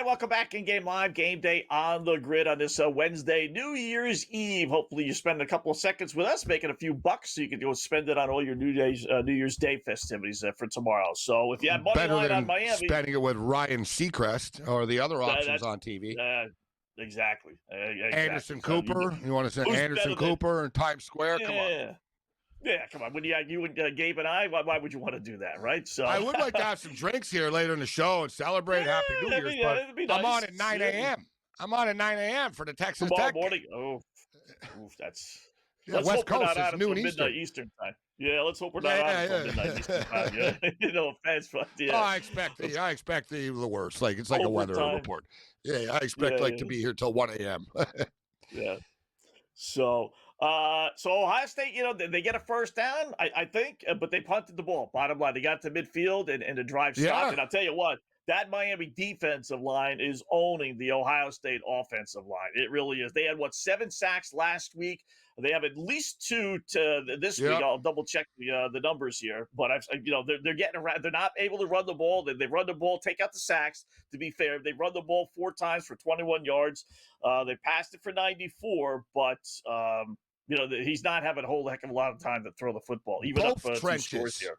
Speaker 3: Welcome back in Game Live, Game Day on the Grid on this Wednesday, New Year's Eve. Hopefully you spend a couple of seconds with us, making a few bucks so you can go spend it on all your New Year's Day festivities for tomorrow. So if you have money line on Miami,
Speaker 5: spending it with Ryan Seacrest or the other options on TV.
Speaker 3: Exactly.
Speaker 5: Anderson Cooper. You want to say Anderson Cooper in Times Square? Come on.
Speaker 3: Yeah, come on. When you and Gabe and I, why would you want to do that, right? So
Speaker 5: I would like to have some drinks here later in the show and celebrate Happy New Year's, but
Speaker 3: be nice.
Speaker 5: I'm on at 9 a.m. I'm on at 9 a.m. for the Texas
Speaker 3: Tomorrow
Speaker 5: Tech.
Speaker 3: Morning. Oh, that's
Speaker 5: let's West Coast is noon
Speaker 3: midnight Eastern time. Yeah, let's hope we're not on until midnight Eastern time. Yeah, no offense, but yeah.
Speaker 5: Oh, I expect the worst. Like it's like a weather report. Yeah, I expect to be here till 1 a.m.
Speaker 3: Yeah. So Ohio State, they get a first down, I think, but they punted the ball. Bottom line, they got to midfield and the drive stopped.
Speaker 5: Yeah.
Speaker 3: And I'll tell you what, that Miami defensive line is owning the Ohio State offensive line. It really is. They had 7 sacks last week. They have at least 2 this week. I'll double check the numbers here, but they're getting around. They're not able to run the ball. They run the ball, take out the sacks. To be fair, they run the ball 4 times for 21 yards. They passed it for 94, but he's not having a whole heck of a lot of time to throw the football. Even
Speaker 5: both
Speaker 3: up
Speaker 5: trenches.
Speaker 3: 2 scores here.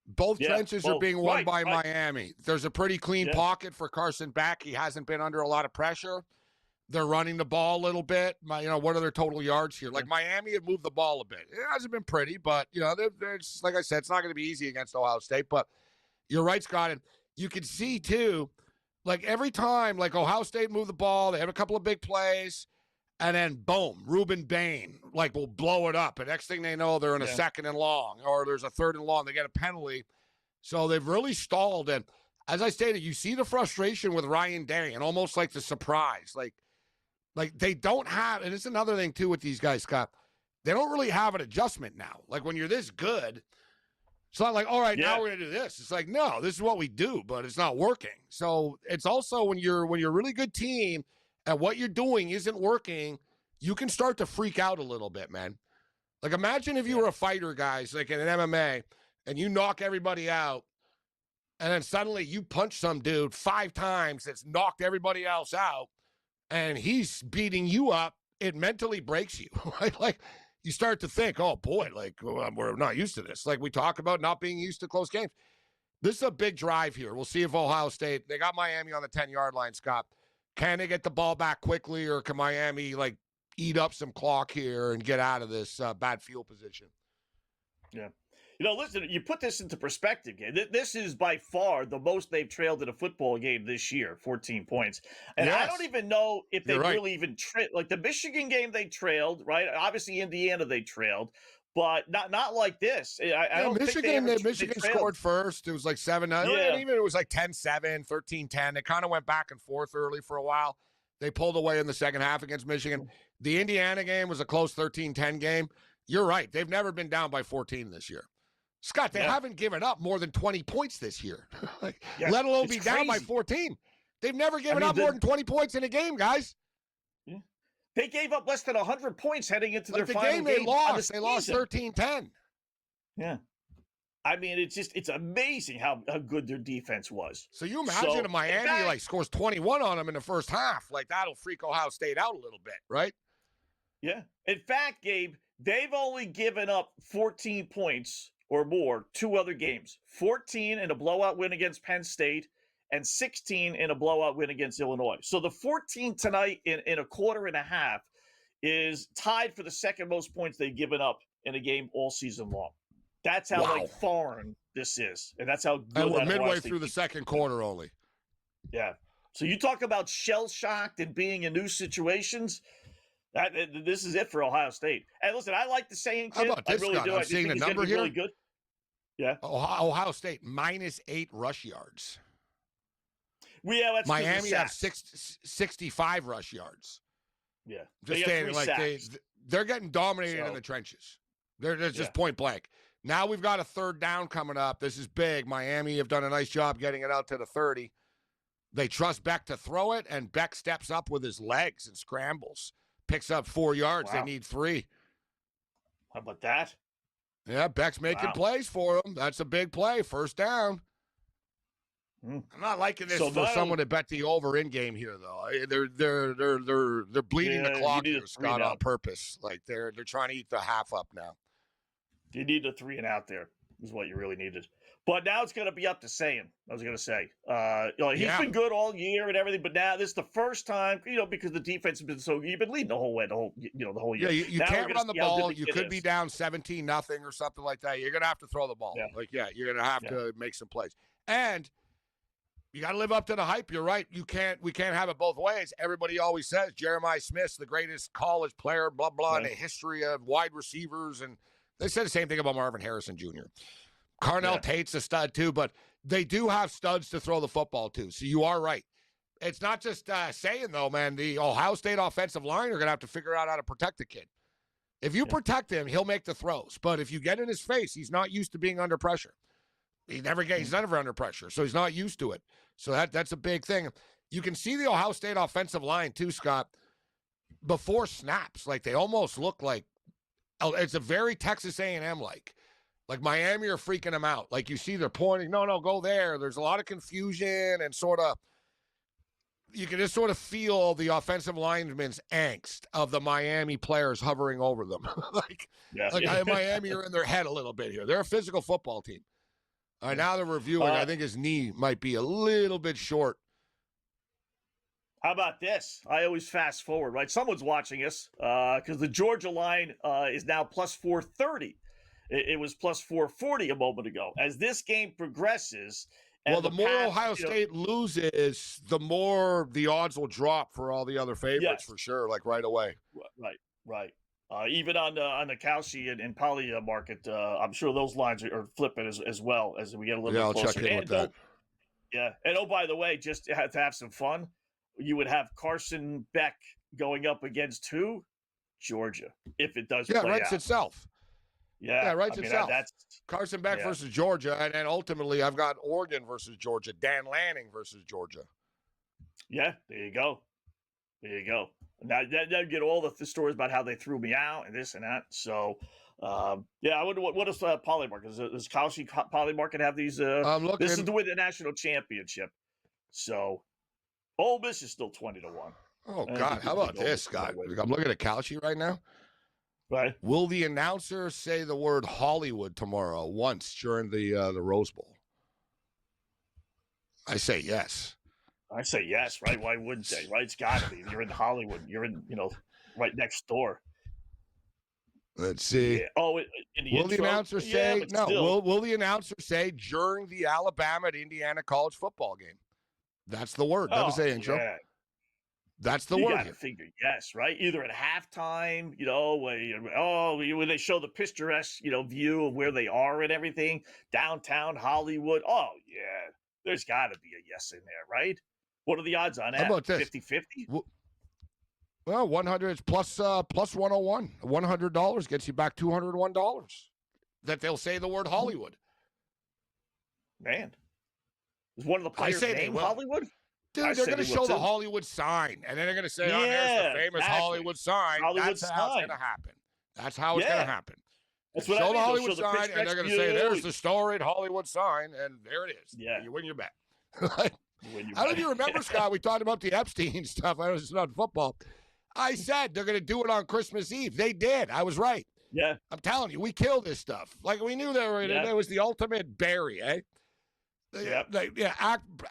Speaker 5: Both trenches are being won by
Speaker 3: right.
Speaker 5: Miami. There's a pretty clean pocket for Carson Beck. He hasn't been under a lot of pressure. They're running the ball a little bit. What are their total yards here? Like Miami had moved the ball a bit. It hasn't been pretty, but there's like I said, it's not going to be easy against Ohio State. But you're right, Scott, and you can see too, like every time, like Ohio State moved the ball, they have a couple of big plays, and then boom, Reuben Bain will blow it up. And next thing they know, they're in a second and long, or there's a third and long. They get a penalty, so they've really stalled. And as I stated, you see the frustration with Ryan Day, and almost like the surprise, like they don't have, and it's another thing too with these guys, Scott. They don't really have an adjustment now. Like when you're this good, it's not like, all right, now we're gonna do this. It's like, no, this is what we do, but it's not working. So it's also when you're a really good team and what you're doing isn't working, you can start to freak out a little bit, man. Like imagine if you were a fighter, guys, like in an MMA, and you knock everybody out, and then suddenly you punch some dude 5 times that's knocked everybody else out. And he's beating you up, it mentally breaks you, right? Like you start to think, oh boy, we're not used to this. Like we talk about not being used to close games. This is a big drive here. We'll see if Ohio State, they got Miami on the 10-yard line, Scott. Can they get the ball back quickly, or can Miami, like, eat up some clock here and get out of this bad field position?
Speaker 3: Yeah. Listen, you put this into perspective, Gabe. This is by far the most they've trailed in a football game this year, 14 points. And
Speaker 5: yes.
Speaker 3: I don't even know if they
Speaker 5: right.
Speaker 3: really even trailed. Like the Michigan game, they trailed, right? Obviously, Indiana, they trailed, but not like this. I don't
Speaker 5: Michigan,
Speaker 3: think
Speaker 5: Michigan scored first. It was like 7-9. And even it was like 10-7, 13-10. They kind of went back and forth early for a while. They pulled away in the second half against Michigan. The Indiana game was a close 13-10 game. You're right. They've never been down by 14 this year. Scott, they haven't given up more than 20 points this year, let alone be down by 14. They've never given up more than 20 points in a game, guys.
Speaker 3: Yeah. They gave up less than 100 points heading into their final game.
Speaker 5: They lost 13-10.
Speaker 3: Yeah. I mean, it's amazing how good their defense was.
Speaker 5: So you imagine if Miami scores 21 on them in the first half. Like, that'll freak Ohio State out a little bit, right?
Speaker 3: Yeah. In fact, Gabe, they've only given up 14 points or more 2 other games. 14 in a blowout win against Penn State and 16 in a blowout win against Illinois. So the 14 tonight in a quarter and a half is tied for the second most points they've given up in a game all season long. That's how foreign this is. And that's how good.
Speaker 5: And we're midway through the second quarter only.
Speaker 3: Yeah. So you talk about shell-shocked and being in new situations. This is it for Ohio State. And listen, I like the saying, kid.
Speaker 5: How about this,
Speaker 3: I really
Speaker 5: Scott?
Speaker 3: do.
Speaker 5: I'm seeing the number here.
Speaker 3: Really good. Yeah.
Speaker 5: Ohio State -8 rush yards.
Speaker 3: That's
Speaker 5: Miami has 65 rush yards.
Speaker 3: Yeah.
Speaker 5: Just saying, they're getting dominated in the trenches. They're just point blank. Now we've got a third down coming up. This is big. Miami have done a nice job getting it out to the 30. They trust Beck to throw it, and Beck steps up with his legs and scrambles. Picks up 4 yards. Wow. They need 3.
Speaker 3: How about that?
Speaker 5: Yeah, Beck's making plays for them. That's a big play. First down. I'm not liking this for someone to bet the over in game here, though. They're bleeding the clock here, Scott, on purpose. Like they're trying to eat the half up now.
Speaker 3: You need a 3 and out there is what you really needed. But now it's going to be up to Sayan. I was going to say, he's been good all year and everything, but now this is the first time, because the defense has been so. You've been leading the whole way, the whole year.
Speaker 5: Yeah, you can't run the ball. You could be down 17-0 or something like that. You're going to have to throw the ball. Yeah. You're going to have to make some plays, and you got to live up to the hype. You're right. We can't have it both ways. Everybody always says Jeremiah Smith's the greatest college player, blah blah, in the history of wide receivers, and they said the same thing about Marvin Harrison Jr. Carnell Tate's a stud too, but they do have studs to throw the football to. So you are right. It's not just saying, though, man, the Ohio State offensive line are going to have to figure out how to protect the kid. If you protect him, he'll make the throws. But if you get in his face, he's not used to being under pressure. He's never under pressure, so he's not used to it. So that's a big thing. You can see the Ohio State offensive line too, Scott, before snaps. Like they almost look like it's a very Texas A&M like Miami are freaking them out. Like you see they're pointing, no, go there. There's a lot of confusion and you can just sort of feel the offensive linemen's angst of the Miami players hovering over them. Miami are in their head a little bit here. They're a physical football team. All right, now they're reviewing. I think his knee might be a little bit short.
Speaker 3: How about this? I always fast forward, right? Someone's watching us because the Georgia line is now plus 430. It was plus 440 a moment ago. As this game progresses,
Speaker 5: the more Ohio State loses, the more the odds will drop for all the other favorites for sure, like right away.
Speaker 3: Right. Even on the Kalshi and Poly market, I'm sure those lines are flipping as well as we get a little bit closer.
Speaker 5: I'll check in with that.
Speaker 3: And by the way, just to have some fun, you would have Carson Beck going up against who? Georgia, if it does play out.
Speaker 5: Itself.
Speaker 3: Yeah,
Speaker 5: writes itself. That's Carson Beck versus Georgia, and then ultimately I've got Oregon versus Georgia, Dan Lanning versus Georgia.
Speaker 3: Yeah, there you go. Now you get all the stories about how they threw me out and this and that. So, I wonder what does Polymarket? Does Kalshi Polymarket have these?
Speaker 5: I'm looking.
Speaker 3: This is to win the national championship. So, Ole Miss is still 20-1.
Speaker 5: Oh God, how about this, Scott? I'm looking at Kalshi right now.
Speaker 3: Right.
Speaker 5: Will the announcer say the word Hollywood tomorrow once during the Rose Bowl? I say yes.
Speaker 3: I say yes, right? Why wouldn't they, right? It's got to be. You're in Hollywood. You're in, right next door.
Speaker 5: Let's see.
Speaker 3: Yeah. Oh, in the
Speaker 5: will the
Speaker 3: intro?
Speaker 5: announcer
Speaker 3: Yeah,
Speaker 5: say
Speaker 3: but
Speaker 5: no?
Speaker 3: still.
Speaker 5: Will the announcer say during the Alabama to Indiana college football game? That's the word. Doesn't say intro.
Speaker 3: Yeah.
Speaker 5: That's the
Speaker 3: You
Speaker 5: word
Speaker 3: got to
Speaker 5: here.
Speaker 3: figure yes, right? Either at halftime, when they show the picturesque, view of where they are and everything, downtown Hollywood. Oh, yeah. There's got to be a yes in there, right? What are the odds on that?
Speaker 5: How about this?
Speaker 3: 50-50?
Speaker 5: Well, 100 is plus 101. $100 gets you back $201. That they'll say the word Hollywood.
Speaker 3: Man. Is one of the players named Hollywood?
Speaker 5: Dude, they're going to show the Hollywood sign, and then they're going to say, there's the famous Hollywood sign. That's how it's going to happen. That's how it's going to happen.
Speaker 3: That's
Speaker 5: what
Speaker 3: show
Speaker 5: the Hollywood
Speaker 3: show
Speaker 5: sign, and they're going to say, there's the storied Hollywood sign, and there it is.
Speaker 3: Yeah.
Speaker 5: You win your bet. I don't know if you remember, Scott, we talked about the Epstein stuff. I know it's not football. I said they're going to do it on Christmas Eve. They did. I was right.
Speaker 3: Yeah.
Speaker 5: I'm telling you, we killed this stuff. Like, we knew it was the ultimate bury, eh?
Speaker 3: Yeah.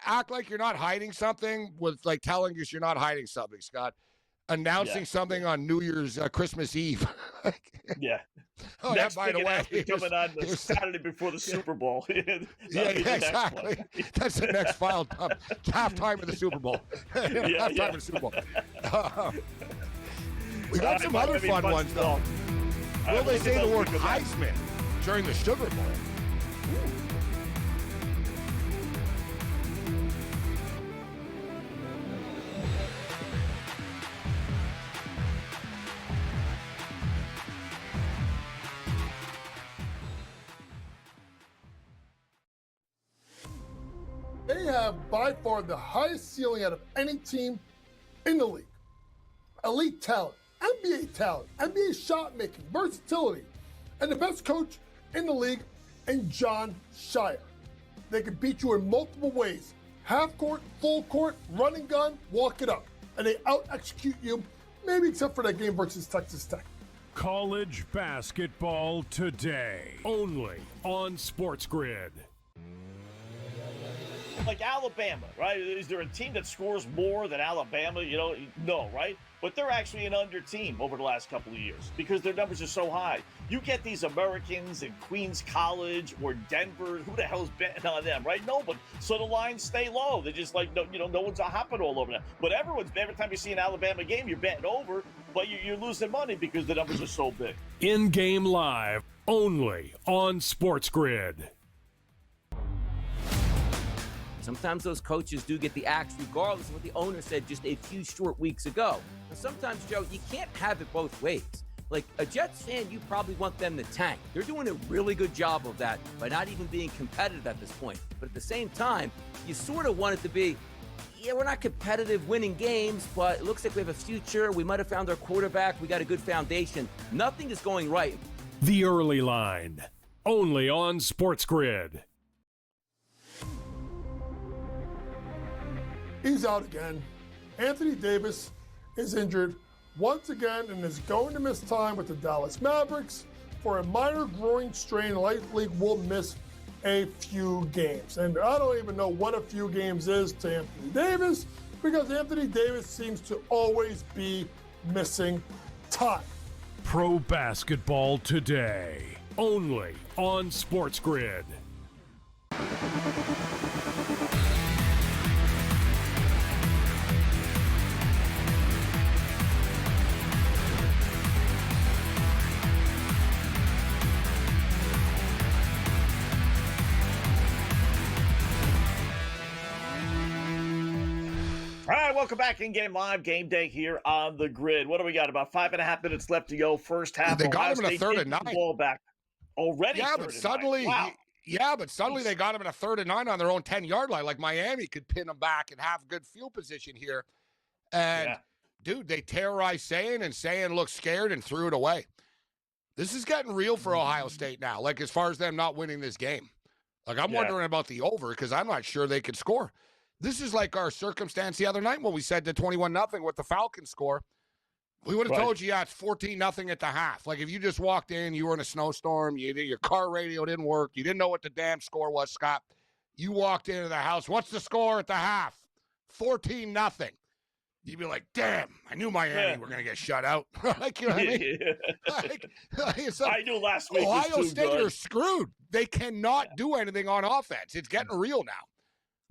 Speaker 5: Act like you're not hiding something with like telling us you're not hiding something, Scott. Announcing something on New Year's Christmas Eve.
Speaker 3: Yeah.
Speaker 5: Oh,
Speaker 3: next
Speaker 5: by the way,
Speaker 3: coming on the Saturday before the Super Bowl.
Speaker 5: Exactly. That's the next file. Halftime of the Super Bowl. Halftime of the Super Bowl. We got some other fun ones though. Will they say the word Heisman during the Sugar Bowl?
Speaker 1: They have by far the highest ceiling out of any team in the league. Elite talent, NBA shot making, versatility, and the best coach in the league in John Shire. They can beat you in multiple ways: half court, full court, running gun, walk it up, and they out execute you, maybe except for that game versus Texas Tech.
Speaker 2: College basketball today, only on SportsGrid.
Speaker 3: Like Alabama, right? Is there a team that scores more than Alabama? No, right? But they're actually an under team over the last couple of years because their numbers are so high. You get these Americans in Queens College or Denver. Who the hell's betting on them, right? Nobody. So the lines stay low. They're just like, no one's hopping all over them. But every time you see an Alabama game, you're betting over, but you're losing money because the numbers are so big.
Speaker 2: In-game live, only on SportsGrid.
Speaker 4: Sometimes those coaches do get the axe regardless of what the owner said just a few short weeks ago. And sometimes, Joe, you can't have it both ways. Like a Jets fan, you probably want them to tank. They're doing a really good job of that by not even being competitive at this point. But at the same time, you sort of want it to be, we're not competitive winning games, but it looks like we have a future. We might have found our quarterback. We got a good foundation. Nothing is going right.
Speaker 2: The Early Line, only on SportsGrid.
Speaker 1: He's out again. Anthony Davis is injured once again and is going to miss time with the Dallas Mavericks for a minor groin strain. Likely will miss a few games. And I don't even know what a few games is to Anthony Davis because Anthony Davis seems to always be missing time.
Speaker 2: Pro basketball today, only on SportsGrid.
Speaker 3: All right, welcome back in Game Live, Game Day here on the Grid. What do we got? About 5.5 minutes left to go. First half.
Speaker 5: They got him in a third and 9.
Speaker 3: Ball back already.
Speaker 5: Yeah, but suddenly, they got him in a 3rd and 9 on their own 10-yard line. Like Miami could pin them back and have good field position here. And dude, they terrorized Sayin, and Sayin looked scared and threw it away. This is getting real for Ohio State now. Like as far as them not winning this game, like I'm wondering about the over because I'm not sure they could score. This is like our circumstance the other night when we said the 21-0 with the Falcons score. We would have told you, it's 14-0 at the half. Like if you just walked in, you were in a snowstorm, your car radio didn't work, you didn't know what the damn score was, Scott. You walked into the house. What's the score at the half? 14-0. You'd be like, damn, I knew Miami were going to get shut out. Like, you know what I mean? It's like,
Speaker 3: I knew last week
Speaker 5: Ohio
Speaker 3: was too
Speaker 5: State
Speaker 3: good.
Speaker 5: are screwed. They cannot do anything on offense. It's getting real now.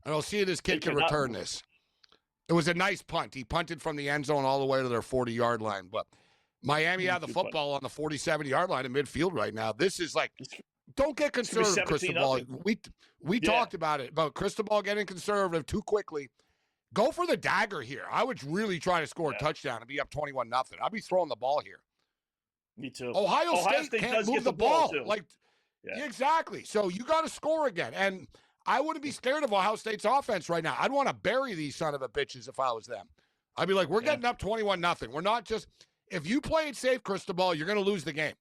Speaker 5: And I'll see if this kid can return this. It was a nice punt. He punted from the end zone all the way to their 40-yard line. But Miami had the football on the 47-yard line in midfield right now. This is like, don't get conservative, Cristobal. We talked about it, about Cristobal getting conservative too quickly. Go for the dagger here. I would really try to score a touchdown and be up 21-0. I'd be throwing the ball here.
Speaker 3: Me too.
Speaker 5: Ohio State can't move the ball.
Speaker 3: Too.
Speaker 5: Exactly. So you got to score again. And I wouldn't be scared of Ohio State's offense right now. I'd want to bury these son of a bitches if I was them. I'd be like, we're getting up 21-0. We're not just – if you play it safe, Cristobal, you're going to lose the game.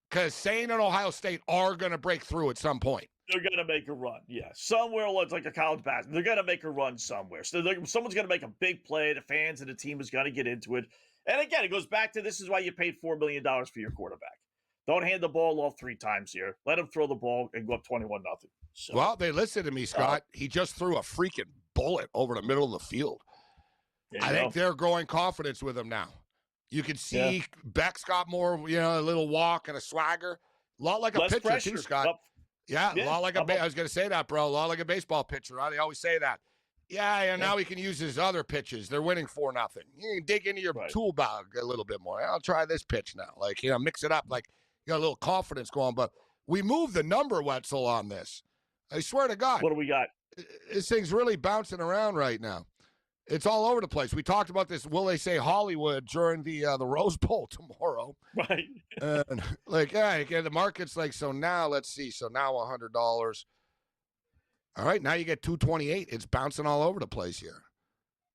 Speaker 5: Because Saint and Ohio State are going to break through at some point.
Speaker 3: They're going to make a run, somewhere. It's like a college basketball. They're going to make a run somewhere. So someone's going to make a big play. The fans and the team is going to get into it. And again, it goes back to this is why you paid $4 million for your quarterback. Don't hand the ball off 3 times here. Let him throw the ball and go up 21-0. So,
Speaker 5: well, they listened to me, Scott. He just threw a freaking bullet over the middle of the field. I think they're growing confidence with him now. You can see Beck's got more, a little walk and a swagger. A lot like a pitcher,
Speaker 3: pressure.
Speaker 5: too, Scott. A lot like I was going to say that, bro. A lot like a baseball pitcher. Right? They always say that. Now he can use his other pitches. They're winning 4-0. You can dig into your tool bag a little bit more. I'll try this pitch now. Like, mix it up. Like, you got a little confidence going. But we moved the number, Wetzel, on this. I swear to God.
Speaker 3: What do we got?
Speaker 5: This thing's really bouncing around right now. It's all over the place. We talked about this. Will they say Hollywood during the Rose Bowl tomorrow?
Speaker 3: Right.
Speaker 5: And the market's like, so now let's see. So now $100. All right, now you get 228. It's bouncing all over the place here.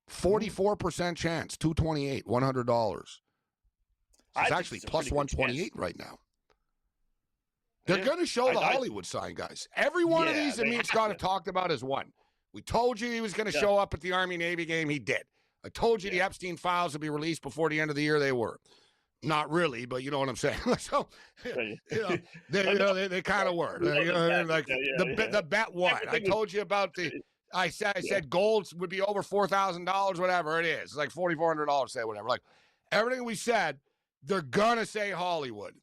Speaker 5: 44% chance, 228, $100. It's actually plus 128 right now. They're going to show the Hollywood sign, guys. Every one of these that me and Scott have talked about is one. We told you he was going to show up at the Army-Navy game. He did. I told you the Epstein files would be released before the end of the year. They were. Not really, but you know what I'm saying. So, they kind of were. The bet won. I told you about the. I said gold would be over $4,000, whatever it is. It's like $4,400. Say whatever. Like everything we said, they're gonna say Hollywood.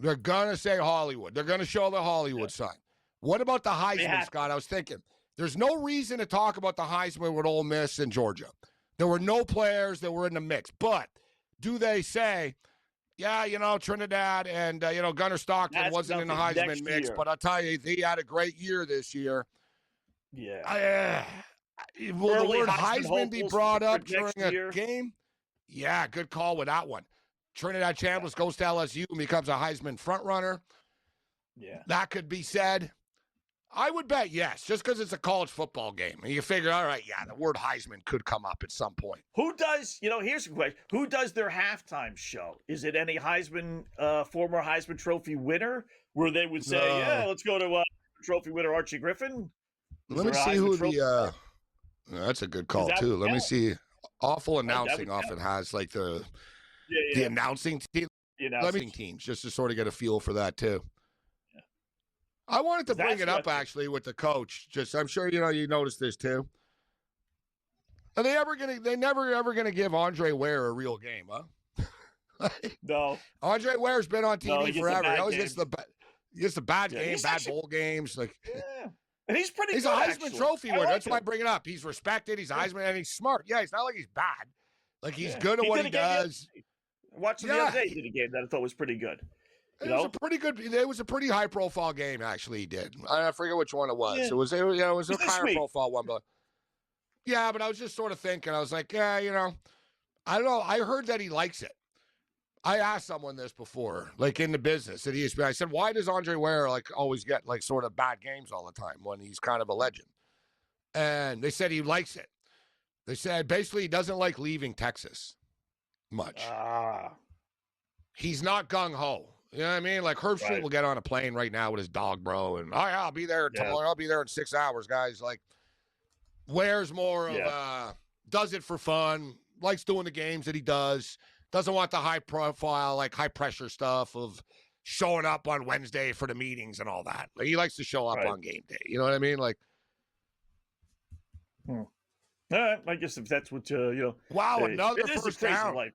Speaker 5: They're gonna say Hollywood. They're gonna show the Hollywood sign. What about the Heisman, Scott? I was thinking. There's no reason to talk about the Heisman with Ole Miss and Georgia. There were no players that were in the mix. But do they say, Trinidad and, Gunnar Stockton wasn't in the Heisman mix, but I'll tell you, he had a great year this year.
Speaker 3: Yeah.
Speaker 5: Will the word Heisman be brought up during a game? Yeah, good call with that one. Trinidad Chambliss goes to LSU and becomes a Heisman frontrunner.
Speaker 3: Yeah. That
Speaker 5: could be said. I would bet yes, just because it's a college football game. And you figure, all right, the word Heisman could come up at some point.
Speaker 3: Who does, here's a question. Who does their halftime show? Is it any Heisman, former Heisman Trophy winner where they would say, let's go to Trophy winner Archie Griffin?
Speaker 5: Let me see who the that's a good call, too. Let me see. Awful announcing often has, like, the announcing team. Let me teams, just to sort of get a feel for that, too. I wanted to bring it up, actually, with the coach. I'm sure, you noticed this, too. Are they never ever going to give Andre Ware a real game, huh?
Speaker 3: No.
Speaker 5: Andre Ware's been on TV forever. He always gets the bad games, bad bowl games. Like,
Speaker 3: and he's pretty
Speaker 5: good, He's a Heisman Trophy winner. That's why I bring it up. He's respected. He's a Heisman, and he's smart. Yeah, it's not like he's bad. Like, he's good at what he does.
Speaker 3: Watching the other day, he did a game that I thought was pretty good.
Speaker 5: It was a pretty high-profile game, actually, he did. I forget which one it was. Yeah. It was a higher-profile one. But I was just sort of thinking. I was like, I don't know. I heard that he likes it. I asked someone this before, like in the business at ESPN. I said, why does Andre Ware, like, always get, like, sort of bad games all the time when he's kind of a legend? And they said he likes it. They said, basically, he doesn't like leaving Texas much. He's not gung-ho. You know what I mean? Like, Herb Street will get on a plane right now with his dog, bro, and, I'll be there tomorrow. I'll be there in 6 hours, guys. Like, Ware's more of does it for fun, likes doing the games that he does, doesn't want the high-profile, like, high-pressure stuff of showing up on Wednesday for the meetings and all that. Like, he likes to show up on game day. You know what I mean? Like,
Speaker 3: All right, I guess if that's what
Speaker 5: Wow, another
Speaker 3: it is a
Speaker 5: first
Speaker 3: crazy
Speaker 5: down
Speaker 3: life.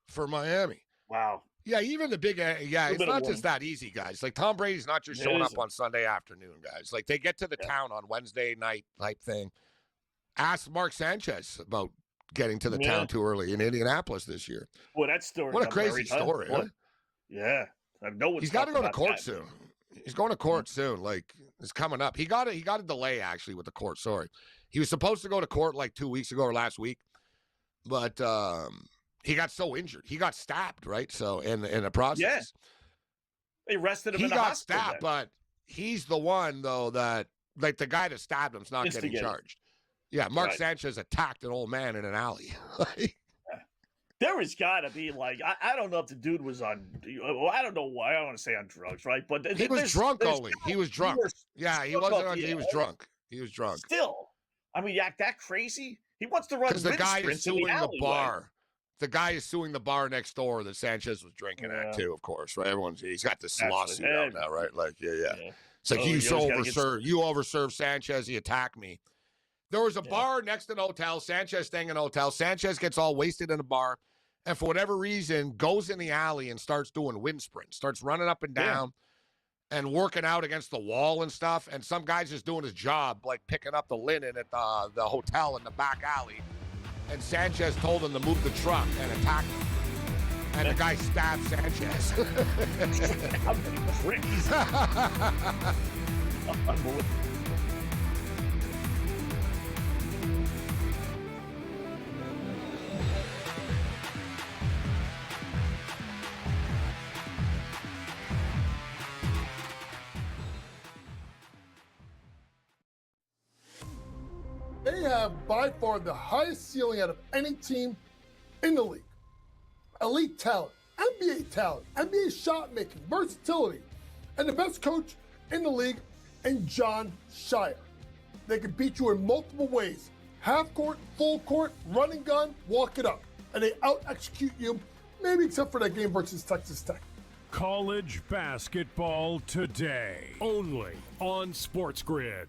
Speaker 5: for Miami.
Speaker 3: Wow.
Speaker 5: Yeah, even the big, it's not just that easy, guys. Like, Tom Brady's not just showing up on Sunday afternoon, guys. Like, they get to the town on Wednesday night type thing. Ask Mark Sanchez about getting to the town too early in Indianapolis this year.
Speaker 3: Well, that story.
Speaker 5: What a crazy story. Huh?
Speaker 3: Yeah. I know
Speaker 5: he's got to go to court soon. He's going to court soon. Like, it's coming up. He got a delay, actually, with the court. Sorry. He was supposed to go to court like 2 weeks ago or last week. But, he got so injured. He got stabbed, right? So in the process,
Speaker 3: yeah, they arrested him. He
Speaker 5: got stabbed, but he's the one though that like the guy that stabbed him's not getting charged. Yeah, Mark Sanchez attacked an old man in an alley.
Speaker 3: There has got to be like I don't know if the dude was on. I don't know why. I don't want to say on drugs, right? But
Speaker 5: he was drunk only. He was drunk. Yeah, he wasn't on. He was drunk. He was drunk.
Speaker 3: Still, I mean, you act that crazy. He wants to run.
Speaker 5: Because the guy is suing the bar. The guy is suing the bar next door that Sanchez was drinking at too, of course, right? He's got this lawsuit out now, right? Like, yeah. It's like you overserved Sanchez, he attacked me. There was a bar next to the hotel, Sanchez staying in a hotel. Sanchez gets all wasted in a bar, and for whatever reason, goes in the alley and starts doing wind sprints, starts running up and down and working out against the wall and stuff. And some guy's just doing his job, like picking up the linen at the hotel in the back alley. And Sanchez told him to move the truck and attack him. And the guy stabbed Sanchez.
Speaker 1: They have by far the highest ceiling out of any team in the league. Elite talent, NBA shot making, versatility, and the best coach in the league in John Shire. They can beat you in multiple ways. Half court, full court, running gun, walk it up. And they out-execute you, maybe except for that game versus Texas Tech.
Speaker 2: College basketball today, only on SportsGrid.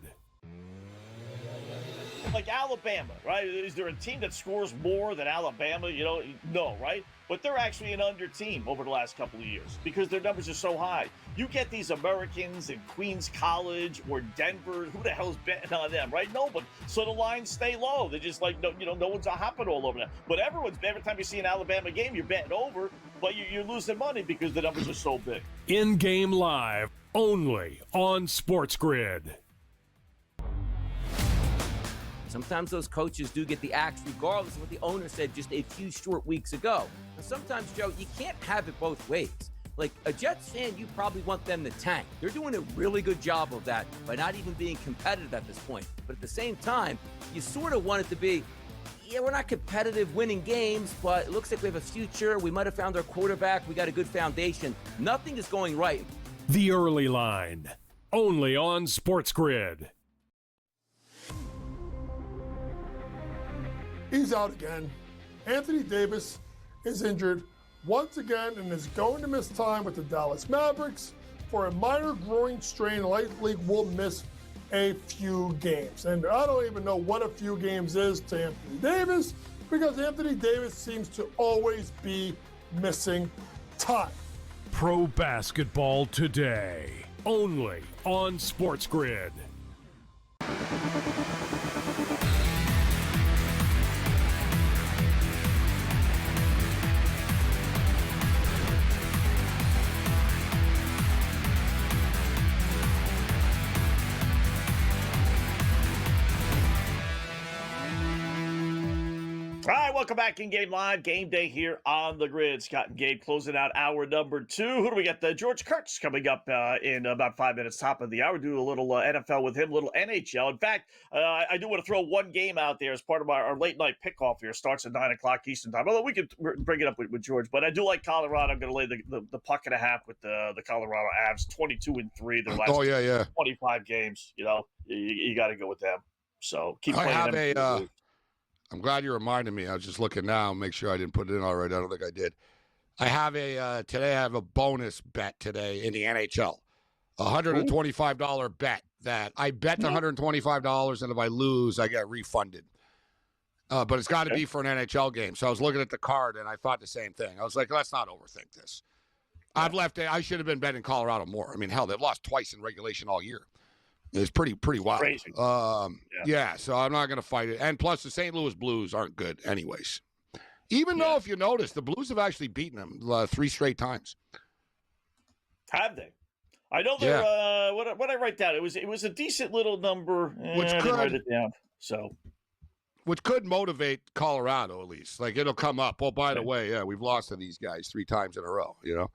Speaker 3: Like Alabama, right? Is there a team that scores more than Alabama? No, right? But they're actually an under team over the last couple of years because their numbers are so high. You get these Americans in Queens College or Denver. Who the hell's betting on them, right? Nobody. So the lines stay low. They're just like, no one's hopping all over them. But every time you see an Alabama game, you're betting over, but you're losing money because the numbers are so big.
Speaker 2: In-game live, only on SportsGrid.
Speaker 4: Sometimes those coaches do get the axe regardless of what the owner said just a few short weeks ago. And sometimes, Joe, you can't have it both ways. Like a Jets fan, you probably want them to tank. They're doing a really good job of that by not even being competitive at this point. But at the same time, you sort of want it to be, we're not competitive winning games, but it looks like we have a future. We might have found our quarterback. We got a good foundation. Nothing is going right.
Speaker 2: The Early Line, only on SportsGrid.
Speaker 1: He's out again. Anthony Davis is injured once again and is going to miss time with the Dallas Mavericks for a minor groin strain. Likely will miss a few games. And I don't even know what a few games is to Anthony Davis because Anthony Davis seems to always be missing time.
Speaker 2: Pro basketball today, only on SportsGrid.
Speaker 3: All right, welcome back in Game Live. Game Day here on the grid. Scott and Gabe closing out hour number 2. Who do we got? George Kurtz coming up in about 5 minutes, top of the hour. Do a little NFL with him, a little NHL. In fact, I do want to throw one game out there as part of our late night pickoff here. Starts at 9 o'clock Eastern time. Although we could bring it up with George, but I do like Colorado. I'm going to lay the puck and a half with the Colorado Avs, 22-3 their last 25 games. You got to go with them. So keep playing them.
Speaker 5: I'm glad you reminded me. I was just looking now, make sure I didn't put it in already. I don't think I did. I have today I have a bonus bet today in the NHL. $125 bet. that I bet $125, and if I lose, I get refunded. But it's got to be for an NHL game. So I was looking at the card, and I thought the same thing. I was like, let's not overthink this. I've left it. I should have been betting Colorado more. I mean, hell, they've lost twice in regulation all year. It's pretty wild.
Speaker 3: Crazy.
Speaker 5: Yeah, so I'm not going to fight it. And plus, the St. Louis Blues aren't good anyways. Even though, if you notice, the Blues have actually beaten them 3 straight times.
Speaker 3: Have they? I know they're what I write down. It was a decent little number.
Speaker 5: Which
Speaker 3: I
Speaker 5: could
Speaker 3: didn't write it down. So,
Speaker 5: which could motivate Colorado at least. Like it'll come up. Oh, by the way, we've lost to these guys 3 times in a row. You know,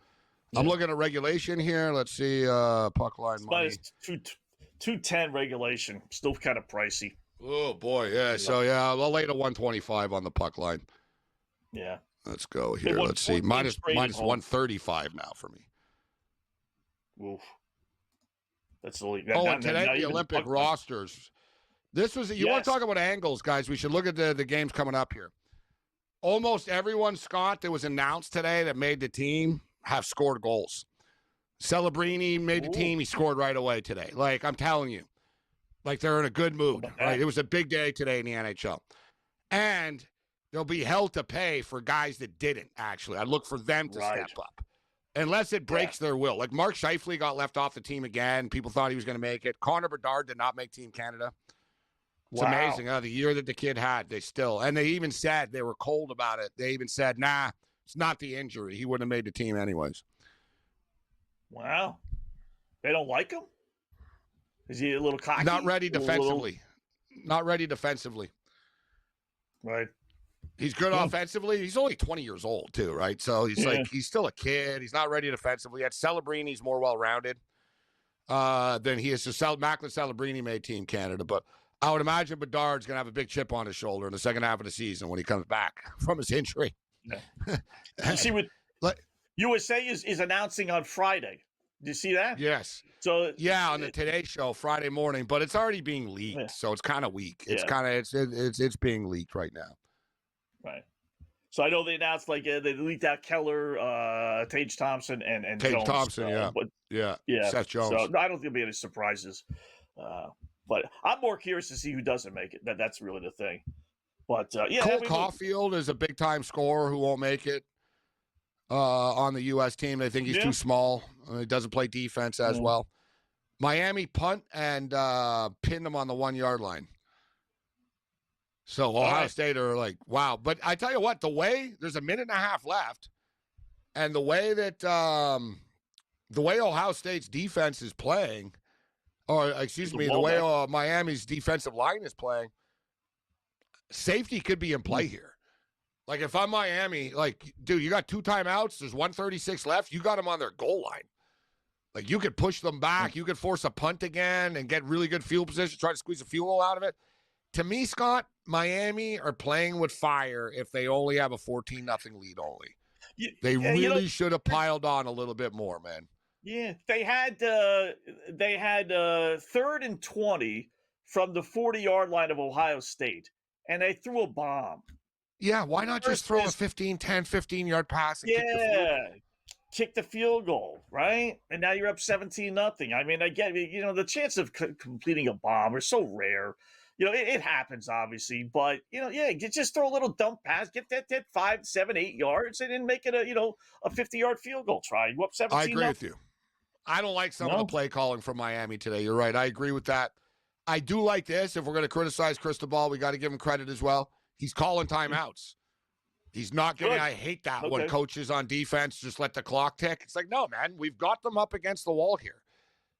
Speaker 5: I'm looking at regulation here. Let's see, puck line money.
Speaker 3: Minus 210 regulation. Still kind of pricey.
Speaker 5: Oh boy, yeah. So I'll lay to 125 on the puck line.
Speaker 3: Yeah.
Speaker 5: Let's go here. Let's see, minus 135 now for me.
Speaker 3: Oof. That's the league.
Speaker 5: And today the Olympic rosters. This was you want to talk about angles, guys? We should look at the games coming up here. Almost everyone, Scott, that was announced today that made the team have scored goals. Celebrini made the team. He scored right away today. Like I'm telling you, like they're in a good mood. Right? It was a big day today in the NHL, and there'll be hell to pay for guys that didn't actually. I look for them to step up. Unless it breaks their will. Like Mark Scheifele got left off the team again. People thought he was going to make it. Connor Bedard did not make Team Canada. It's amazing. The year that the kid had, and they even said they were cold about it. They even said, nah, it's not the injury. He wouldn't have made the team anyways.
Speaker 3: Wow. They don't like him? Is he a little cocky?
Speaker 5: Not ready defensively. Not ready defensively.
Speaker 3: Right.
Speaker 5: He's good offensively. He's only 20 years old, too, right? So he's he's still a kid. He's not ready defensively. At Celebrini's more well-rounded than he is. So Macklin Celebrini made Team Canada. But I would imagine Bedard's going to have a big chip on his shoulder in the second half of the season when he comes back from his injury.
Speaker 3: Yeah. You see what USA is announcing on Friday. Do you see that?
Speaker 5: Yes.
Speaker 3: So
Speaker 5: on the Today Show Friday morning, but it's already being leaked, so it's kind of weak. It's kind of it's being leaked right now.
Speaker 3: Right. So I know they announced they leaked out Keller, Tage Thompson, and
Speaker 5: Tage
Speaker 3: Jones.
Speaker 5: Thompson, Seth Jones.
Speaker 3: So I don't think there'll be any surprises. But I'm more curious to see who doesn't make it. That's really the thing. But
Speaker 5: Cole Caulfield is a big time scorer who won't make it on the U.S. team. They think he's too small. He doesn't play defense as well. Miami punt and pinned him on the 1 yard line. So Ohio State are like, wow. But I tell you what, there's a minute and a half left, and the way that Ohio State's defense is playing, or excuse me, the way Miami's defensive line is playing, safety could be in play here. Like if I'm Miami, like, dude, you got 2 timeouts. There's 1:36 left. You got them on their goal line. Like you could push them back. You could force a punt again and get really good field position, try to squeeze a field goal out of it. To me, Scott, Miami are playing with fire if they only have a 14-0 lead only. They really should have piled on a little bit more, man.
Speaker 3: Yeah, they had 3rd and 20 from the 40-yard line of Ohio State, and they threw a bomb.
Speaker 5: Yeah, why not just throw a 15-yard pass and kick the field goal?
Speaker 3: Kick the field goal, right? And now you're up 17-0. I mean, I get the chance of completing a bomb are so rare. It happens, obviously, but, just throw a little dump pass, get that 5, 7, 8 yards, and then make it a 50-yard field goal try. You up 17.
Speaker 5: I agree with you. I don't like some of the play calling from Miami today. You're right. I agree with that. I do like this. If we're going to criticize Cristobal, we got to give him credit as well. He's calling timeouts. He's not giving. I hate that when coaches on defense just let the clock tick. It's like, no, man, we've got them up against the wall here.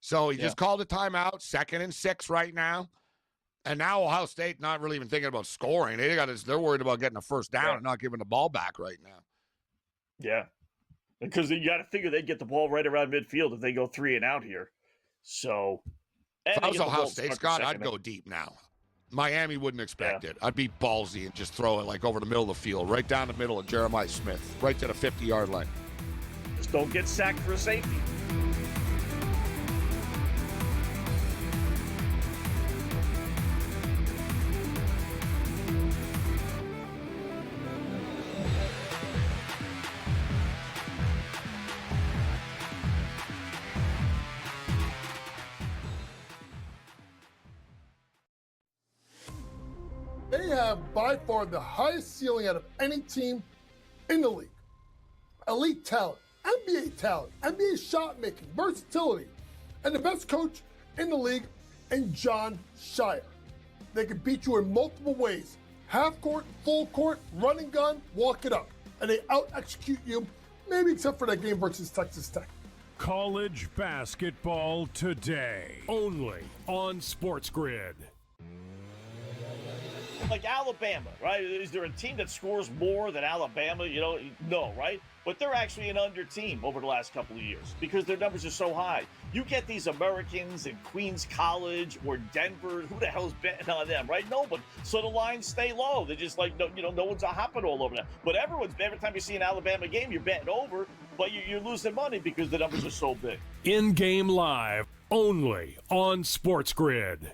Speaker 5: So he just called a timeout, 2nd and 6 right now. And now Ohio State not really even thinking about scoring. They're worried about getting a first down and not giving the ball back right now.
Speaker 3: Yeah. Because you got to figure they get the ball right around midfield if they go 3 and out here. So,
Speaker 5: if I was Ohio State, Scott, I'd go deep now. Miami wouldn't expect it. I'd be ballsy and just throw it over the middle of the field, right down the middle of Jeremiah Smith, right to the 50-yard line.
Speaker 3: Just don't get sacked for a safety.
Speaker 1: They have by far the highest ceiling out of any team in the league. Elite talent, NBA shot making, versatility, and the best coach in the league in John Shire. They can beat you in multiple ways. Half court, full court, running gun, walk it up. And they out-execute you, maybe except for that game versus Texas Tech.
Speaker 2: College basketball today, only on SportsGrid.
Speaker 3: Like Alabama, right? Is there a team that scores more than Alabama? No, right? But they're actually an under team over the last couple of years because their numbers are so high. You get these Americans in Queens College or Denver. Who the hell's betting on them, right? No, but so the lines stay low. They're just like, no one's hopping all over them. But every time you see an Alabama game, you're betting over, but you're losing money because the numbers are so big.
Speaker 2: In-game live, only on SportsGrid.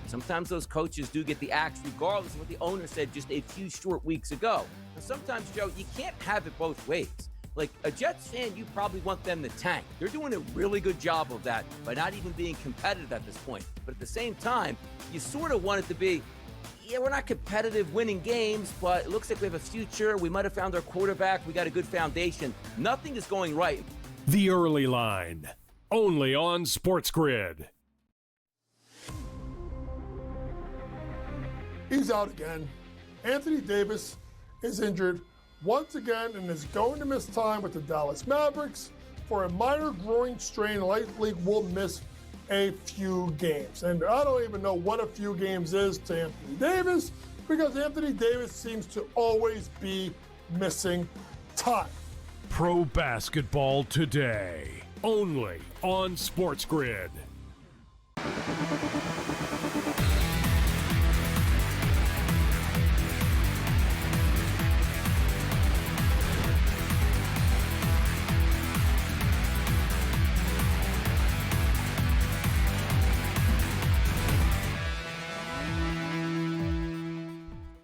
Speaker 4: Sometimes those coaches do get the axe regardless of what the owner said just a few short weeks ago. And sometimes, Joe, you can't have it both ways. Like a Jets fan, you probably want them to tank. They're doing a really good job of that by not even being competitive at this point. But at the same time, you sort of want it to be, yeah, we're not competitive winning games, but it looks like we have a future. We might have found our quarterback. We got a good foundation. Nothing is going right.
Speaker 2: The Early Line, only on SportsGrid.
Speaker 1: He's out again. Anthony Davis is injured once again and is going to miss time with the Dallas Mavericks for a minor groin strain. Likely will miss a few games. And I don't even know what a few games is to Anthony Davis because Anthony Davis seems to always be missing time.
Speaker 2: Pro basketball today, only on SportsGrid.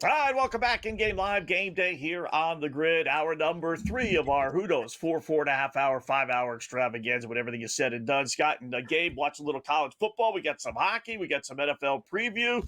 Speaker 3: All right, welcome back. In-game live game day here on the grid. Hour number 3 of our who knows 4.5 hour, 5 hour extravaganza with everything is said and done. Scott and Gabe watch a little college football. We got some hockey. We got some NFL preview,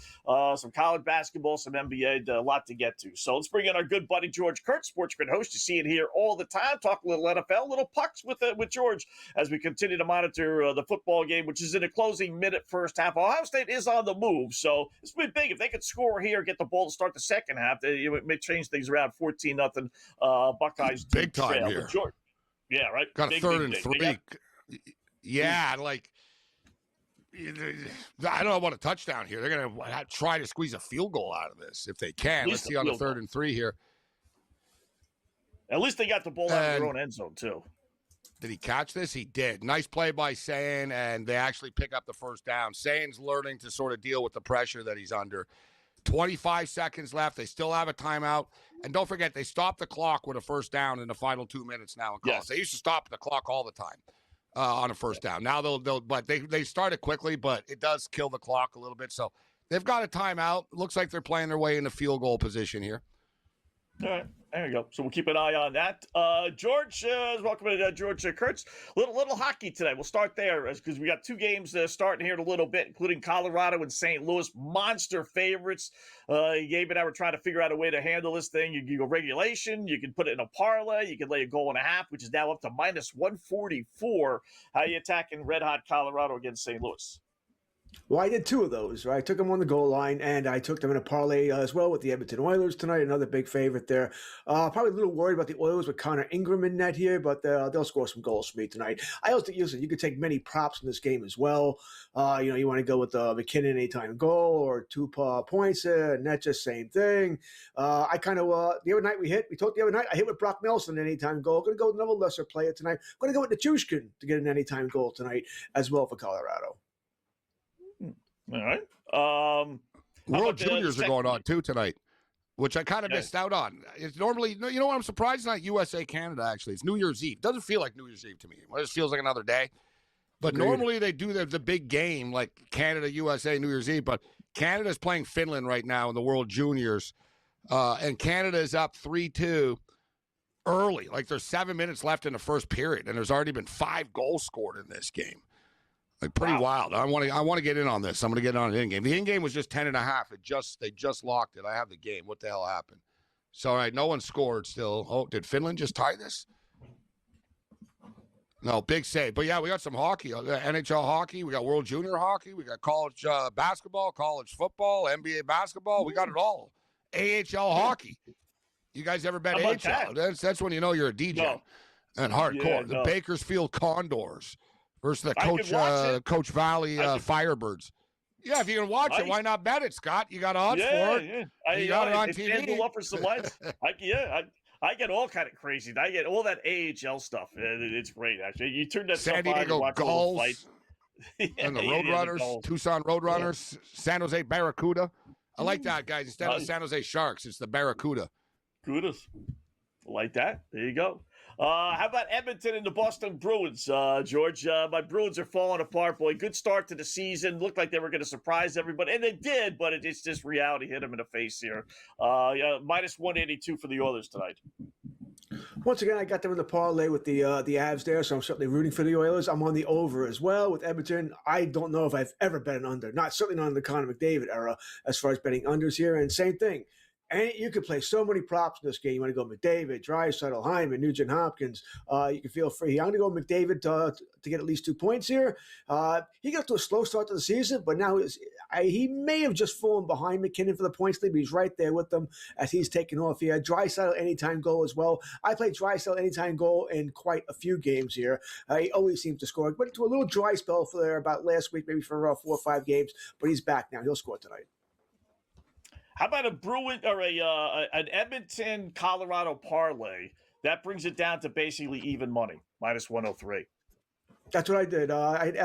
Speaker 3: some college basketball, some NBA, a lot to get to. So let's bring in our good buddy George Kurtz, SportsGrid host. You see it here all the time. Talk a little NFL, little pucks with George as we continue to monitor the football game, which is in the closing minute first half. Ohio State is on the move, so it's been big. If they could score here, get the ball to start the second half, it may change things around 14-0. Buckeyes
Speaker 5: big time
Speaker 3: trail.
Speaker 5: here.
Speaker 3: Yeah, right.
Speaker 5: Got a third and 3. Yeah, like I don't know what a touchdown here. They're going to try to squeeze a field goal out of this if they can. Let's see on the 3rd and 3 here.
Speaker 3: At least they got the ball out of their own end zone too.
Speaker 5: Did he catch this? He did. Nice play by Sayin, and they actually pick up the first down. Sayin's learning to sort of deal with the pressure that he's under. 25 seconds left. They still have a timeout. And don't forget, they stop the clock with a first down in the final 2 minutes now in college.
Speaker 3: Yes.
Speaker 5: They used to stop the clock all the time on a first down. Now but they started quickly, but it does kill the clock a little bit. So they've got a timeout. Looks like they're playing their way into field goal position here.
Speaker 3: All right, there you go. So we'll keep an eye on that. George, welcome to George Kurtz. Little hockey today. We'll start there because we got 2 games starting here in a little bit, including Colorado and St. Louis. Monster favorites. Gabe and I were trying to figure out a way to handle this thing. You go regulation. You can put it in a parlay. You can lay a goal and a half, which is now up to -144. How you attacking red-hot Colorado against St. Louis?
Speaker 6: Well, I did 2 of those. Right? I took them on the goal line, and I took them in a parlay as well with the Edmonton Oilers tonight. Another big favorite there. Probably a little worried about the Oilers with Connor Ingram in net here, but they'll score some goals for me tonight. I also think you could take many props in this game as well. You want to go with McKinnon anytime goal or 2 points net, just same thing. I kind of the other night we talked the other night. I hit with Brock Nelson anytime goal. Going to go with another lesser player tonight. Going to go with Nichushkin to get an anytime goal tonight as well for Colorado.
Speaker 3: All right.
Speaker 5: World Juniors are going on too tonight, which I kind of missed out on. It's normally, you know what? I'm surprised it's not USA Canada. Actually, it's New Year's Eve. Doesn't feel like New Year's Eve to me. It just feels like another day. But normally they do the big game like Canada USA New Year's Eve. But Canada's playing Finland right now in the World Juniors, and Canada is up 3-2 early. Like there's 7 minutes left in the first period, and there's already been 5 goals scored in this game. Like pretty wild. I want to get in on this. I'm going to get on an in game. The in game was just 10.5. They just locked it. I have the game. What the hell happened? So all right, no one scored still. Oh, did Finland just tie this? No, big save. But yeah, we got some hockey. NHL hockey. We got World Junior hockey. We got college basketball, college football, NBA basketball. We got it all. AHL hockey. You guys ever bet AHL? That's when you know you're a DJ.
Speaker 3: No.
Speaker 5: And hardcore.
Speaker 3: Yeah,
Speaker 5: the Bakersfield Condors versus the Coach Valley Firebirds. Yeah, if you can watch it, why not bet it, Scott? You got odds for it.
Speaker 3: Yeah.
Speaker 5: You got it on TV.
Speaker 3: Up for some lights. I get all kind of crazy. I get all that AHL stuff. It's great, actually. You turn that
Speaker 5: San
Speaker 3: stuff on,
Speaker 5: Diego
Speaker 3: watch
Speaker 5: Gulls
Speaker 3: and
Speaker 5: the Roadrunners, Tucson Roadrunners, San Jose Barracuda. I like that, guys. Instead of the San Jose Sharks, it's the Barracuda.
Speaker 3: Kudos. Like that. There you go. How about Edmonton and the Boston Bruins, George? My Bruins are falling apart, boy. Good start to the season. Looked like they were going to surprise everybody, and they did, but it's just reality hit them in the face here. Minus 182 for the Oilers tonight.
Speaker 6: Once again, I got them in the parlay with the Avs there, so I'm certainly rooting for the Oilers. I'm on the over as well with Edmonton. I don't know if I've ever bet an under. Certainly not in the Connor McDavid era as far as betting unders here. And same thing. And you could play so many props in this game. You want to go McDavid, Draisaitl, Hyman, Nugent Hopkins. You can feel free. I'm going to go McDavid to get at least 2 points here. He got to a slow start to the season, but now he may have just fallen behind McKinnon for the points lead, but he's right there with them as he's taking off here. Draisaitl anytime goal as well. I played Draisaitl anytime goal in quite a few games here. He always seems to score. Went to a little dry spell for there about last week, maybe for 4 or 5 games, but he's back now. He'll score tonight.
Speaker 3: How about a Bruin or an Edmonton Colorado parlay? That brings it down to basically even money, minus 103.
Speaker 6: That's what I did. I had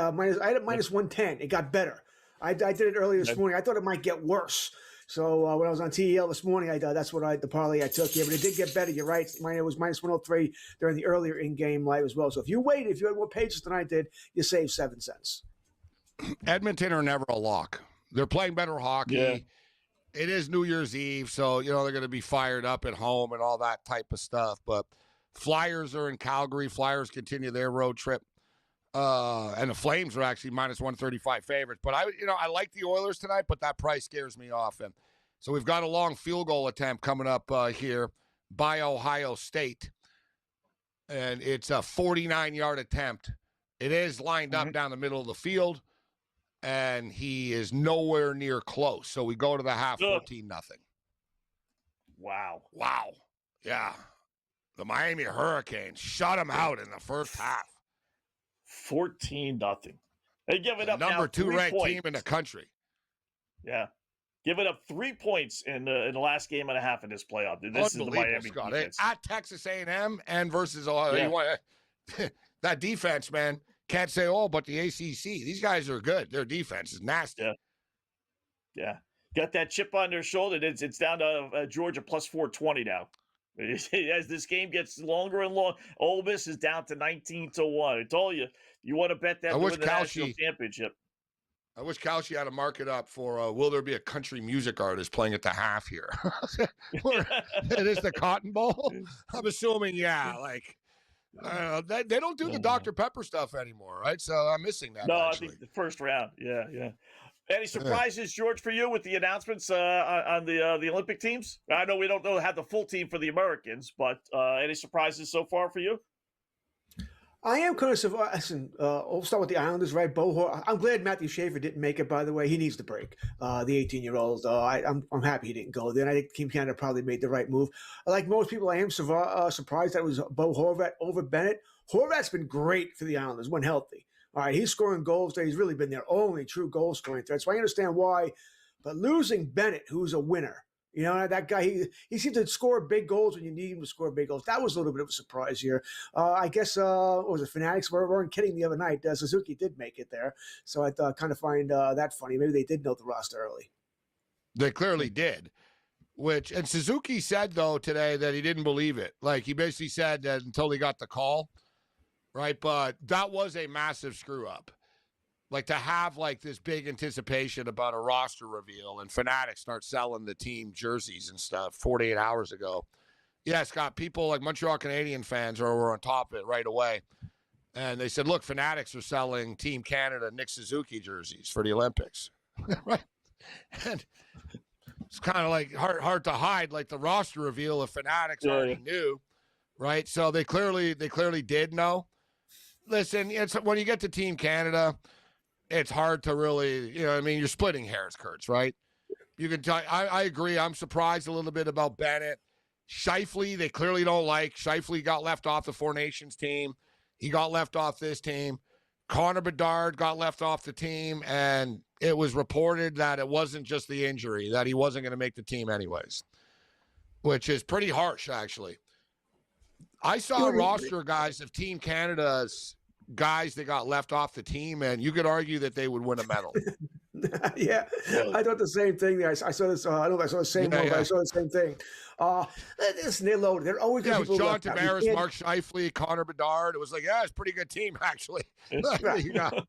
Speaker 6: it minus 110. It got better. I did it earlier this morning. I thought it might get worse. So when I was on TEL this morning, that's what the parlay I took here. But it did get better. You're right. It was minus 103 during the earlier in-game live as well. So if you had more pages than I did, you save 7 cents.
Speaker 5: Edmonton are never a lock. They're playing better hockey. Yeah. It is New Year's Eve, so, they're going to be fired up at home and all that type of stuff. But Flyers are in Calgary. Flyers continue their road trip. And the Flames are actually minus 135 favorites. But, I like the Oilers tonight, but that price scares me off. And so we've got a long field goal attempt coming up here by Ohio State. And it's a 49-yard attempt. It is lined up down the middle of the field. And he is nowhere near close. So we go to the half 14-0.
Speaker 3: Wow.
Speaker 5: Yeah. The Miami Hurricanes shut them out in the first half.
Speaker 3: 14-0. They give it up
Speaker 5: number
Speaker 3: now
Speaker 5: 2 ranked
Speaker 3: points.
Speaker 5: team in the country.
Speaker 3: Yeah. Give it up 3 points in the last game and a half in this playoff. This is the Miami defense.
Speaker 5: At Texas A&M and versus Ohio. Yeah. That defense, man. Can't say, but the ACC. These guys are good. Their defense is nasty.
Speaker 3: Yeah. Got that chip on their shoulder. It's down to Georgia plus 420 now. As this game gets longer and longer, Ole Miss is down to 19-1. I told you, you want to bet that during the national championship.
Speaker 5: I wish Kalshi had to mark it up for will there be a country music artist playing at the half here? It is the Cotton Bowl? I'm assuming, they don't do the Dr. Pepper stuff anymore, right? So I'm missing that.
Speaker 3: No,
Speaker 5: actually.
Speaker 3: I think the first round. Yeah. Any surprises, George, for you with the announcements on the Olympic teams? I know we don't have the full team for the Americans, but any surprises so far for you?
Speaker 6: I am kind of surprised. Listen, we'll start with the Islanders, right? I'm glad Matthew Schaefer didn't make it, by the way. He needs to break. The 18-year-old. I'm happy he didn't go there. And I think Team Canada probably made the right move. Like most people, I am surprised that it was Bo Horvat over Bennett. Horvat's been great for the Islanders when healthy. All right, he's scoring goals there. He's really been their only true goal-scoring threat. So I understand why. But losing Bennett, who's a winner, that guy, he seemed to score big goals when you need him to score big goals. That was a little bit of a surprise here. I guess, what was it, Fanatics weren't kidding the other night. Suzuki did make it there. So I kind of find that funny. Maybe they did know the roster early.
Speaker 5: They clearly did. And Suzuki said, though, today that he didn't believe it. Like, he basically said that until he got the call, right? But that was a massive screw-up. Like, to have, this big anticipation about a roster reveal and Fanatics start selling the team jerseys and stuff 48 hours ago. Yeah, Scott, people like Montreal Canadian fans were on top of it right away. And they said, look, Fanatics are selling Team Canada Nick Suzuki jerseys for the Olympics. Right? And it's kind of like hard to hide, like the roster reveal if Fanatics already knew, right? So they clearly did know. Listen, it's when you get to Team Canada, it's hard to really, you're splitting hairs, Kurtz, right? You can tell. I agree. I'm surprised a little bit about Bennett. Scheifele, they clearly don't like. Scheifele got left off the Four Nations team. He got left off this team. Connor Bedard got left off the team, and it was reported that it wasn't just the injury, that he wasn't going to make the team anyways, which is pretty harsh, actually. I saw a roster, guys, of Team Canada's guys that got left off the team, and you could argue that they would win a medal.
Speaker 6: Yeah, I thought the same thing. I saw this. I don't know if I saw the same one, but I saw the same thing. Listen, they're loaded. They're always
Speaker 5: it was
Speaker 6: people
Speaker 5: John
Speaker 6: left out.
Speaker 5: Tavares, Mark Scheifele, Connor Bedard. It was like, it's a pretty good team, actually.
Speaker 6: A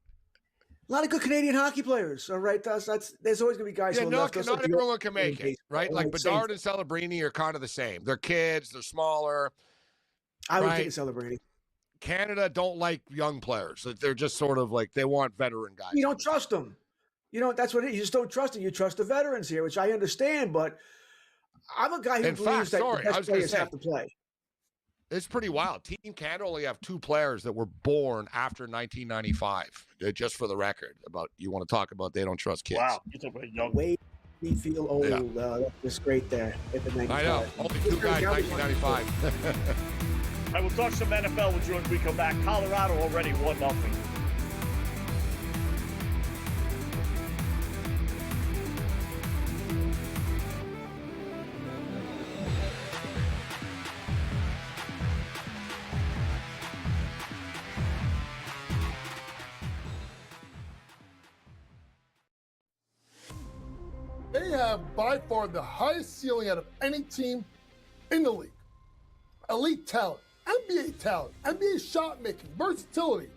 Speaker 6: lot of good Canadian hockey players. All right, there's always going to be guys who are left.
Speaker 5: Not everyone can make it, right? Like Bedard and Celebrini are kind of the same. They're kids. They're smaller.
Speaker 6: I would take Celebrini.
Speaker 5: Canada don't like young players. They're just sort of like they want veteran guys.
Speaker 6: You don't trust them. That's what it is. You just don't trust them. You trust the veterans here, which I understand, but I'm a guy who believes that the best players have to play.
Speaker 5: It's pretty wild. Team Canada only have 2 players that were born after 1995. Just for the record, you want to talk about they don't trust kids.
Speaker 3: Wow, you talk about young.
Speaker 6: Way we feel old.
Speaker 5: Yeah.
Speaker 6: That's great there.
Speaker 5: I know. Only 2 guys, 1995.
Speaker 3: I will talk some NFL with you when we come back. Colorado already 1-0.
Speaker 1: They have by far the highest ceiling out of any team in the league. Elite talent, NBA shot making, versatility,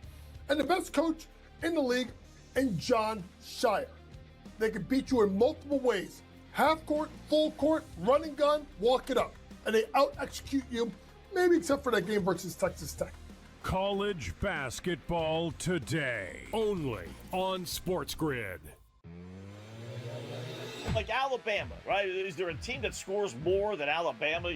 Speaker 1: and the best coach in the league in John Shire. They can beat you in multiple ways: half court, full court, running gun, walk it up, and they out execute you, maybe except for that game versus Texas Tech.
Speaker 2: College basketball today, only on SportsGrid.
Speaker 3: Like Alabama, right? Is there a team that scores more than Alabama?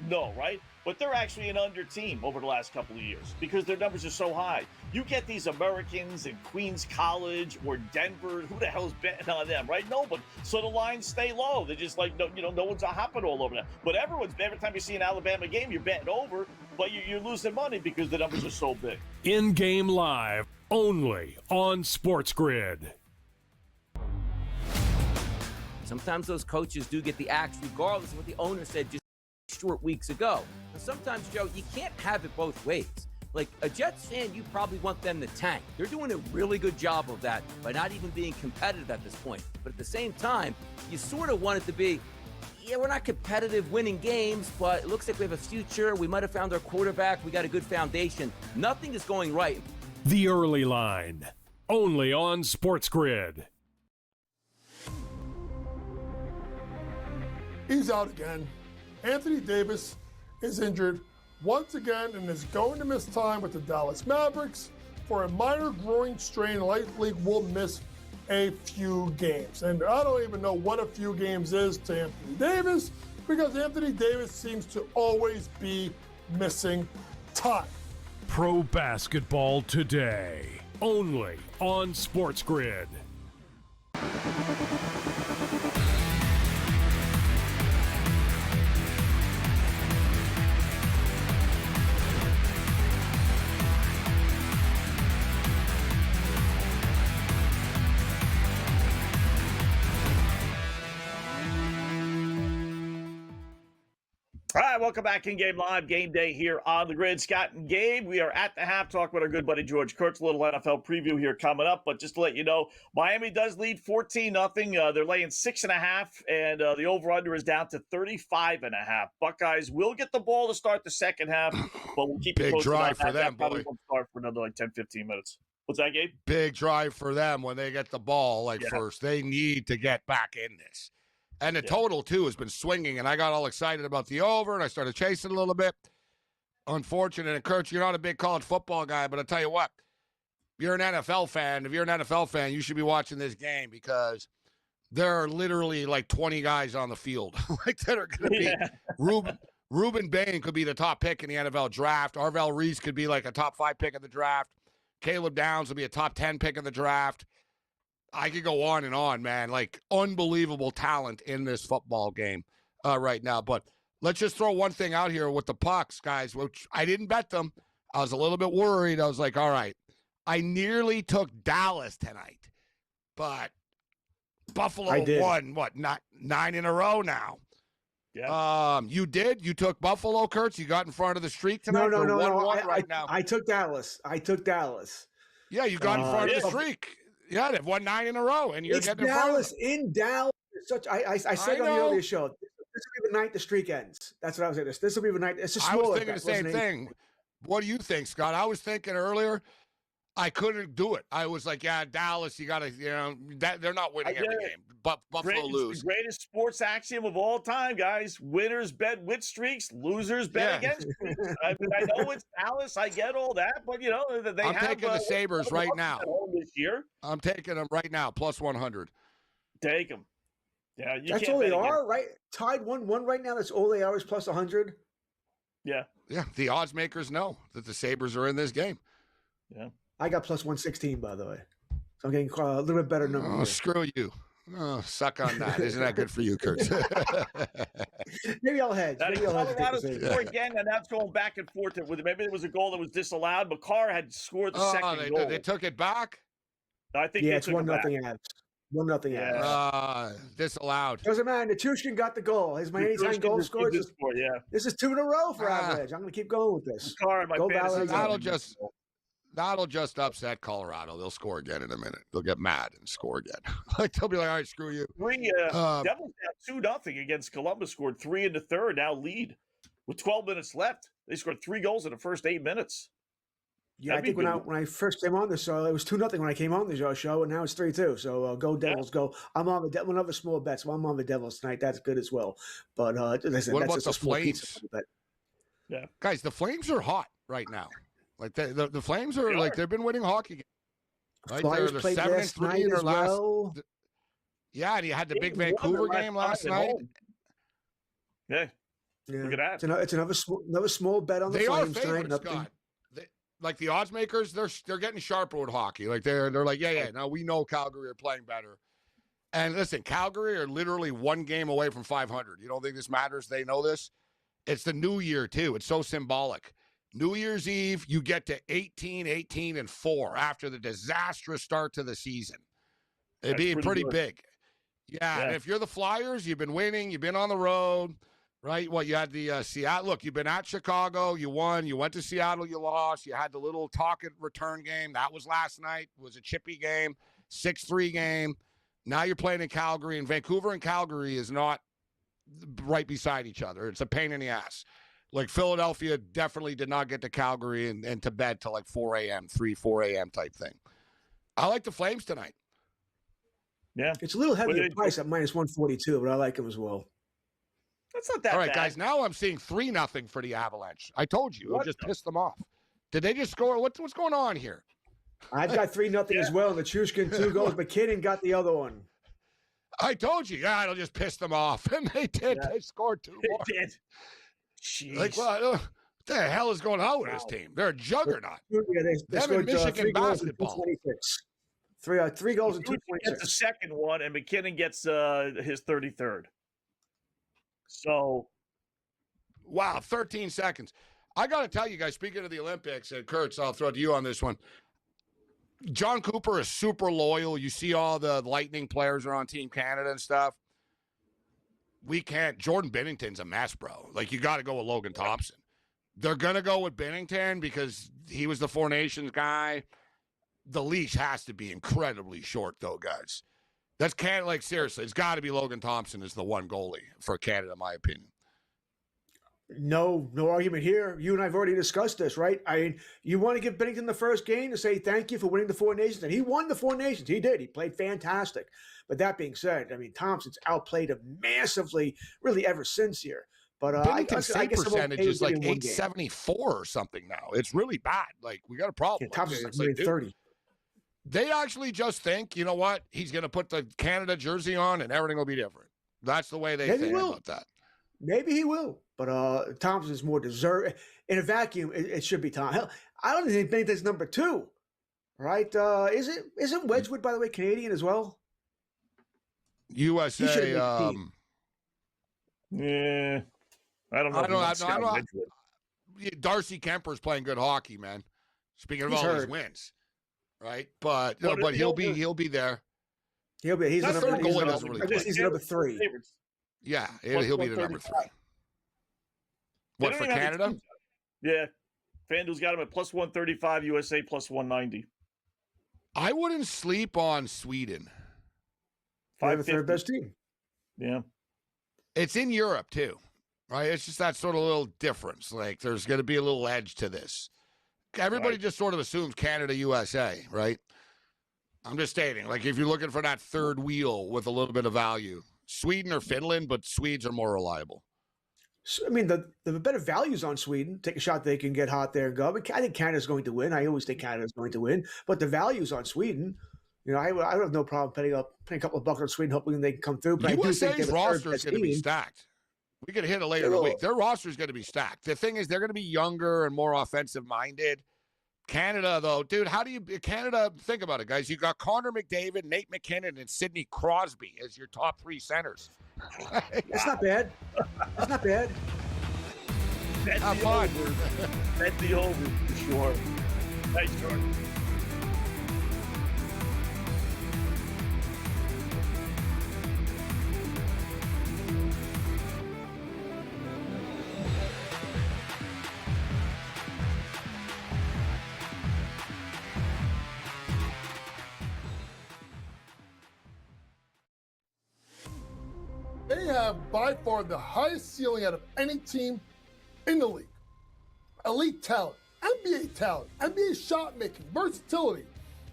Speaker 3: No, right? But they're actually an under team over the last couple of years because their numbers are so high. You get these Americans in Queens College or Denver. Who the hell's betting on them, right? No, but so the lines stay low. They're just like, no one's hopping all over them. But every time you see an Alabama game, you're betting over, but you're losing money because the numbers are so big.
Speaker 2: In-game live, only on SportsGrid.
Speaker 4: Sometimes those coaches do get the axe regardless of what the owner said just short weeks ago. And sometimes, Joe, you can't have it both ways. Like a Jets fan, you probably want them to tank. They're doing a really good job of that by not even being competitive at this point. But at the same time, you sort of want it to be, we're not competitive winning games, but it looks like we have a future. We might have found our quarterback. We got a good foundation. Nothing is going right.
Speaker 2: The Early Line, only on SportsGrid.
Speaker 1: He's out again. Anthony Davis is injured once again and is going to miss time with the Dallas Mavericks for a minor groin strain. Likely will miss a few games. And I don't even know what a few games is to Anthony Davis because Anthony Davis seems to always be missing time.
Speaker 2: Pro basketball today, only on SportsGrid.
Speaker 3: All right, welcome back in Game Live, Game Day here on the grid. Scott and Gabe, we are at the half talk with our good buddy George Kurtz. A little NFL preview here coming up, but just to let you know, Miami does lead 14-0. They're laying 6.5, and the over-under is down to 35.5. Buckeyes will get the ball to start the second half, but we'll keep you posted.
Speaker 5: Big drive for them,
Speaker 3: probably
Speaker 5: boy.
Speaker 3: won't start for another 10-15 minutes. What's that, Gabe?
Speaker 5: Big drive for them when they get the ball first. They need to get back in this. And the total, too, has been swinging, and I got all excited about the over, and I started chasing a little bit. unfortunate. And Kurt, you're not a big college football guy, but I'll tell you what, you're an NFL fan. If you're an NFL fan, you should be watching this game because there are literally like 20 guys on the field like that are going to be. Ruben Bain could be the top pick in the NFL draft. Arvell Reese could be like a top 5 pick in the draft. Caleb Downs will be a top 10 pick in the draft. I could go on and on, man. Like unbelievable talent in this football game right now. But let's just throw one thing out here with the pucks, guys, which I didn't bet them. I was a little bit worried. I was like, all right, I nearly took Dallas tonight, but Buffalo won, what, 9 in a row now.
Speaker 3: Yeah.
Speaker 5: You did? You took Buffalo, Kurtz? You got in front of the streak tonight?
Speaker 6: No.
Speaker 5: Now.
Speaker 6: I took Dallas.
Speaker 5: Yeah, you got in front of the streak. Yeah, they've won 9 in a row, and you're getting
Speaker 6: Dallas in Dallas. I said on the earlier show, this will be the night the streak ends. That's what I was saying. This will be the night. It's a
Speaker 5: I was thinking the same thing. What do you think, Scott? I was thinking earlier, I couldn't do it. I was like, yeah, Dallas, you got to, they're not winning every game. But Buffalo lose.
Speaker 3: The greatest sports axiom of all time, guys. Winners bet with streaks, losers bet against streaks. I know it's Dallas. I get all that, but, I'm
Speaker 5: taking the Sabres right now.
Speaker 3: This year.
Speaker 5: I'm taking them right now, plus 100.
Speaker 3: Take them. Yeah,
Speaker 6: that's all they are, right? Tied 1-1 right now. That's all they are is plus 100.
Speaker 3: Yeah.
Speaker 5: Yeah, the odds makers know that the Sabres are in this game.
Speaker 3: Yeah.
Speaker 6: I got plus 116, by the way. So I'm getting a little bit better number.
Speaker 5: Oh, screw you. Oh, suck on that. Isn't that good for you, Kurt?
Speaker 6: Maybe I'll hedge.
Speaker 3: Colorado scored again, and that's going back and forth. Maybe there was a goal that was disallowed, but Carr had scored the second goal.
Speaker 5: They took it back?
Speaker 3: I think
Speaker 6: it's 1-0 Avs. 1-0 Avs.
Speaker 5: Disallowed.
Speaker 6: Doesn't matter. Nichushkin got the goal. He's my anytime goal scorer. This is 2 in a row for average. I'm going to keep going with this.
Speaker 3: Carr,
Speaker 5: That'll just upset Colorado. They'll score again in a minute. They'll get mad and score again. They'll be like, all right, screw you.
Speaker 3: Devils down 2-0 against Columbus. Scored 3 in the third. Now lead with 12 minutes left. They scored 3 goals in the first 8 minutes.
Speaker 6: Yeah, I think when I first came on this show, it was 2-0 when I came on the show, and now it's 3-2. So go Devils, go! I'm on the another small bet, so I'm on the Devils tonight. That's good as well. But listen,
Speaker 5: what
Speaker 6: that's
Speaker 5: about the Flames?
Speaker 3: Yeah,
Speaker 5: guys, the Flames are hot right now. Like the Flames are like they've been winning hockey games. Right?
Speaker 6: Flyers
Speaker 5: they're
Speaker 6: played
Speaker 5: 7-3 in their last.
Speaker 6: Well.
Speaker 5: Yeah, and you had the big Vancouver game last night.
Speaker 3: Yeah. Look at that.
Speaker 6: It's another small bet on the Flames
Speaker 5: tonight. They are favorites, Scott. Like the odds makers, they're getting sharper with hockey. Like they're like, yeah. Now we know Calgary are playing better. And listen, Calgary are literally 1 game away from 500. You don't think this matters? They know this. It's the new year too. It's so symbolic. New Year's Eve, you get to 18-4 after the disastrous start to the season. It'd be pretty big. Yeah, and if you're the Flyers, you've been winning, you've been on the road, right? Well, you had the Seattle. Look, you've been at Chicago, you won. You went to Seattle, you lost. You had the little talk-it return game. That was last night. It was a chippy game, 6-3 game. Now you're playing in Calgary, and Vancouver and Calgary is not right beside each other. It's a pain in the ass. Like Philadelphia definitely did not get to Calgary and to bed till like 4 a.m., 4 a.m. type thing. I like the Flames tonight.
Speaker 3: Yeah.
Speaker 6: It's a little heavy in price at minus 142, but I like them as well.
Speaker 3: That's not that bad.
Speaker 5: All right, guys, now I'm seeing 3-0 for the Avalanche. I told you. It just pissed them off. Did they just score? What's going on here?
Speaker 6: I've got 3-0 as well. And Nichushkin 2 goals. McKinnon got the other one.
Speaker 5: I told you. Yeah, it'll just piss them off. And they did. Yeah. They scored 2 more.
Speaker 3: They did. Jeez.
Speaker 5: Like, what the hell is going on with this team? They're a juggernaut.
Speaker 6: Yeah, they
Speaker 5: scored Michigan basketball.
Speaker 6: 3 goals in 2:26.
Speaker 3: Gets the second one, and McKinnon gets his 33rd. So,
Speaker 5: wow, 13 seconds. I got to tell you guys, speaking of the Olympics, and Kurtz, I'll throw it to you on this one. John Cooper is super loyal. You see all the Lightning players are on Team Canada and stuff. We can't. Jordan Binnington's a mess, bro. Like, you got to go with Logan Thompson. They're going to go with Binnington because he was the Four Nations guy. The leash has to be incredibly short, though, guys. That's Canada. Like, seriously, it's got to be Logan Thompson is the one goalie for Canada, in my opinion.
Speaker 6: No argument here. You and I have already discussed this, right? I mean, you want to give Binnington the first game to say thank you for winning the Four Nations, and he won the Four Nations. He did. He played fantastic. But that being said, I mean, Thompson's outplayed him massively, really ever since here. But
Speaker 5: Bennington's save
Speaker 6: guess I'm okay
Speaker 5: percentage
Speaker 6: with
Speaker 5: is like
Speaker 6: giving one game.
Speaker 5: 874 or something now. It's really bad. Like, we got a problem.
Speaker 6: Yeah, Thompson's
Speaker 5: It's
Speaker 6: like
Speaker 5: dude,
Speaker 6: 30.
Speaker 5: they actually just think, you know what? He's going to put the Canada jersey on and everything will be different. That's the way they
Speaker 6: Maybe
Speaker 5: think
Speaker 6: he will.
Speaker 5: about that.
Speaker 6: Maybe he will. But Thompson's more deserved. In a vacuum, it should be Tom. Hell, I don't even think that's number 2. Right? Isn't Wedgwood, by the way, Canadian as well?
Speaker 5: USA.
Speaker 3: Yeah. I don't know.
Speaker 5: I don't. Darcy Kemper's playing good hockey, man. Speaking of
Speaker 6: He's
Speaker 5: all his
Speaker 6: hurt.
Speaker 5: wins, right? But
Speaker 3: But
Speaker 5: he'll be there.
Speaker 6: He'll be. He's
Speaker 5: That
Speaker 6: the number.
Speaker 5: third goalie doesn't really
Speaker 6: I guess
Speaker 5: play.
Speaker 6: he's the number 3.
Speaker 5: Yeah,
Speaker 3: Plus
Speaker 5: he'll be the number 3.
Speaker 3: 135.
Speaker 5: What,
Speaker 3: They
Speaker 5: for
Speaker 3: don't even have the
Speaker 5: Canada?
Speaker 3: teams. Yeah. FanDuel's got him at plus 135, USA plus 190.
Speaker 5: I wouldn't sleep on Sweden.
Speaker 6: They're the
Speaker 3: 550.
Speaker 6: third best team.
Speaker 3: Yeah.
Speaker 5: It's in Europe too, right? It's just that sort of little difference. Like, there's going to be a little edge to this. Everybody
Speaker 3: Right.
Speaker 5: just sort of assumes Canada, USA, right? I'm just stating, like, if you're looking for that third wheel with a little bit of value, Sweden or Finland, but Swedes are more reliable.
Speaker 6: I mean, the better values on Sweden. Take a shot, they can get hot there and go. I think Canada's going to win. I always think Canada's going to win. But the values on Sweden, you know, I have no problem paying a couple of bucks on Sweden, hoping they can come through. But I do think
Speaker 5: USA's
Speaker 6: they're the
Speaker 5: roster
Speaker 6: third
Speaker 5: is
Speaker 6: best
Speaker 5: going to be
Speaker 6: team.
Speaker 5: stacked. We could hit it later in the week. Their roster is going to be stacked. The thing is, they're going to be younger and more offensive-minded. Canada, though, dude, Canada, think about it, guys. You got Connor McDavid, Nate McKinnon, and Sidney Crosby as your top 3 centers.
Speaker 6: It's not bad. It's not bad.
Speaker 3: Bet
Speaker 5: Have
Speaker 3: the
Speaker 5: fun.
Speaker 3: over. Bet the over for sure. Thanks, Jordan.
Speaker 1: They have by far the highest ceiling out of any team in the league. Elite talent, NBA shot making, versatility,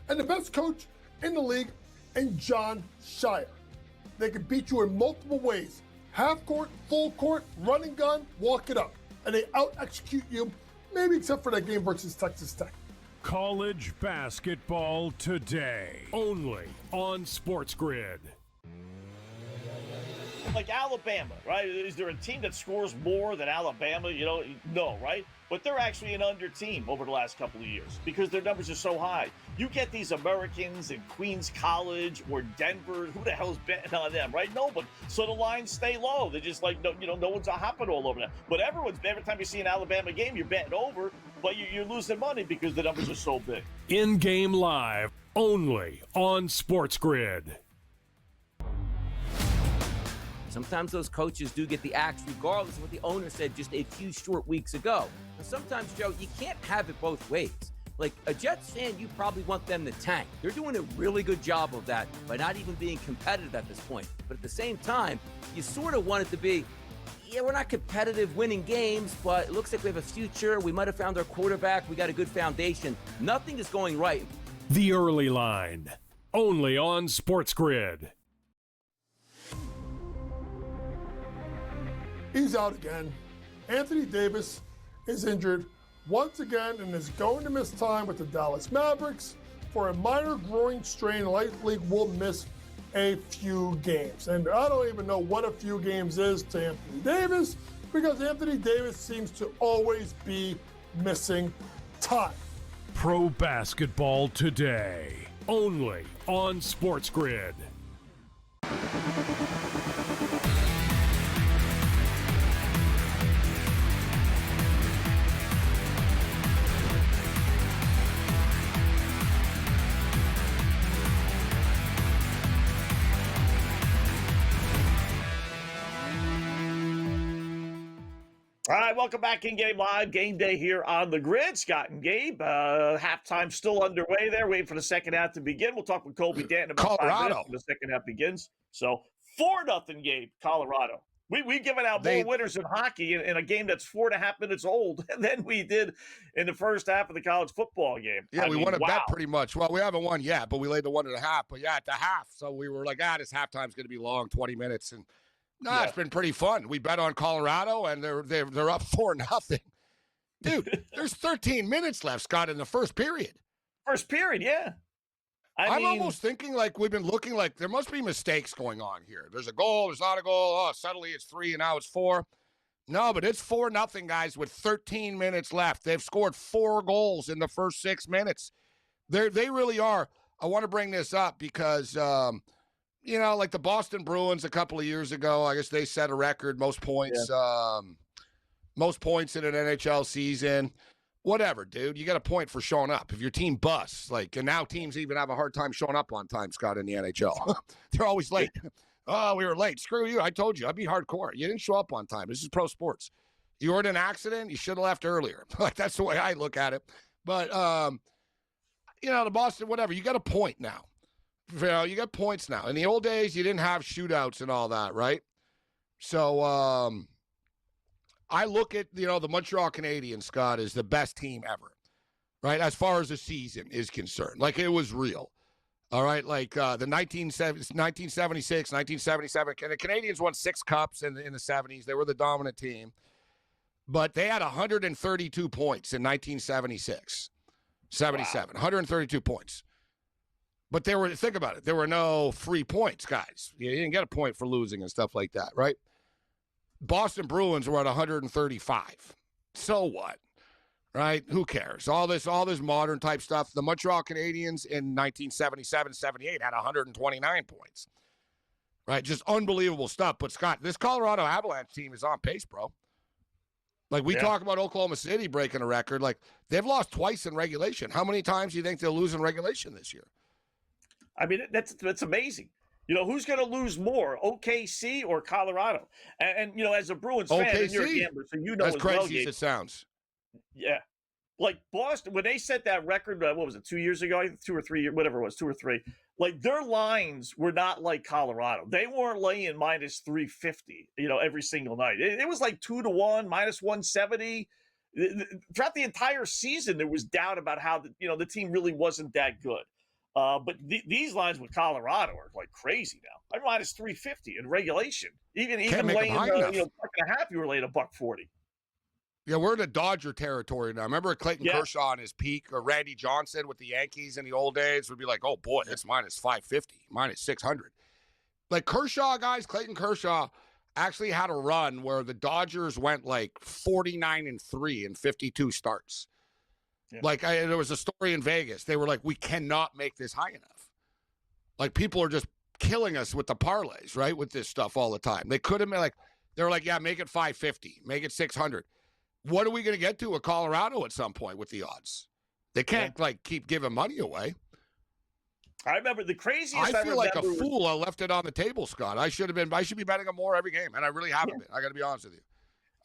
Speaker 1: and the best coach in the league in John Shire. They can beat you in multiple ways: half court, full court, running gun, walk it up. And they out execute you, maybe except for that game versus Texas Tech.
Speaker 2: College basketball today, only on SportsGrid.
Speaker 3: Like Alabama, right? Is there a team that scores more than Alabama? No, right? But they're actually an under team over the last couple of years because their numbers are so high. You get these Americans in Queens College or Denver. Who the hell's betting on them, right? No, but so the lines stay low. They're just like, no one's hopping all over them. But every time you see an Alabama game, you're betting over, but you're losing money because the numbers are so big.
Speaker 2: In-game live, only on SportsGrid.
Speaker 4: Sometimes those coaches do get the axe, regardless of what the owner said just a few short weeks ago. And sometimes, Joe, you can't have it both ways. Like a Jets fan, you probably want them to tank. They're doing a really good job of that by not even being competitive at this point. But at the same time, you sort of want it to be, yeah, we're not competitive winning games, but it looks like we have a future. We might have found our quarterback. We got a good foundation. Nothing is going right.
Speaker 2: The Early Line, only on SportsGrid.
Speaker 1: He's out again. Anthony Davis is injured once again and is going to miss time with the Dallas Mavericks for a minor groin strain. Likely will miss a few games. And I don't even know what a few games is to Anthony Davis because Anthony Davis seems to always be missing time.
Speaker 2: Pro basketball today, only on SportsGrid.
Speaker 3: All right, welcome back in Game Live. Game Day here on the grid. Scott and Gabe. Halftime still underway there. Waiting for the second half to begin. We'll talk with Kobe Danton about 5 minutes when the second half begins. So 4-0 Gabe, Colorado. We've given out more winners in hockey in a game that's 4.5 minutes old than we did in the first half of the college football game.
Speaker 5: Yeah, we won a bet pretty much. Well, we haven't won yet, but we laid the 1.5. But yeah, at the half. So we were like, this halftime's going to be long, 20 minutes. And No, it's been pretty fun. We bet on Colorado, and they're up 4-0. Dude, there's 13 minutes left, Scott, in the first period.
Speaker 3: First period, yeah.
Speaker 5: I'm almost thinking like we've been looking like there must be mistakes going on here. There's a goal, there's not a goal. Oh, suddenly it's 3 and now it's 4. No, but it's 4-0, guys, with 13 minutes left. They've scored 4 goals in the first 6 minutes. They really are. I want to bring this up because, like the Boston Bruins a couple of years ago, I guess they set a record, most points in an NHL season. Whatever, dude. You got a point for showing up. If your team busts, and now teams even have a hard time showing up on time, Scott, in the NHL. They're always late. Oh, we were late. Screw you. I told you. I'd be hardcore. You didn't show up on time. This is pro sports. You were in an accident. You should have left earlier. That's the way I look at it. But, the Boston, whatever. You got a point now. You got points now. In the old days, you didn't have shootouts and all that, right? So, I look at, the Montreal Canadiens, Scott, as the best team ever, right? As far as the season is concerned. It was real. All right, the 1976, 1977, the Canadiens won 6 cups in the 70s. They were the dominant team. But they had 132 points in 1976, 77, 132 points. But think about it, there were no free points, guys. You didn't get a point for losing and stuff like that, right? Boston Bruins were at 135. So what? Right? Who cares? All this modern type stuff. The Montreal Canadiens in 1977-78 had 129 points. Right? Just unbelievable stuff. But Scott, this Colorado Avalanche team is on pace, bro. We talk about Oklahoma City breaking a record. They've lost twice in regulation. How many times do you think they'll lose in regulation this year?
Speaker 3: I mean, that's amazing. Who's going to lose more, OKC or Colorado? And as a Bruins fan, and you're a gambler, so
Speaker 5: as crazy as it sounds.
Speaker 3: Yeah. Boston, when they set that record, what was it, 2 years ago? 2 or 3 years, whatever it was, 2 or 3. Their lines were not like Colorado. They weren't laying minus 350, every single night. It was 2-1, minus 170. Throughout the entire season, there was doubt about how the team really wasn't that good. But these lines with Colorado are crazy now. I'm minus 350 in regulation. Even laying buck and a half, you were laying $1.40.
Speaker 5: Yeah, we're in the Dodger territory now. Remember Clayton Kershaw on his peak, or Randy Johnson with the Yankees in the old days would be like, oh boy, it's minus 550, minus 600. Kershaw, guys, Clayton Kershaw actually had a run where the Dodgers went 49-3 in 52 starts. Yeah. There was a story in Vegas. They were like, we cannot make this high enough. People are just killing us with the parlays, right? With this stuff all the time. They could have been they were like, yeah, make it 550, make it 600. What are we going to get to with Colorado at some point with the odds? They can't keep giving money away.
Speaker 3: I remember the craziest.
Speaker 5: I feel like a fool. I left it on the table, Scott. I should be betting them more every game, and I really haven't been. I got to be honest with you.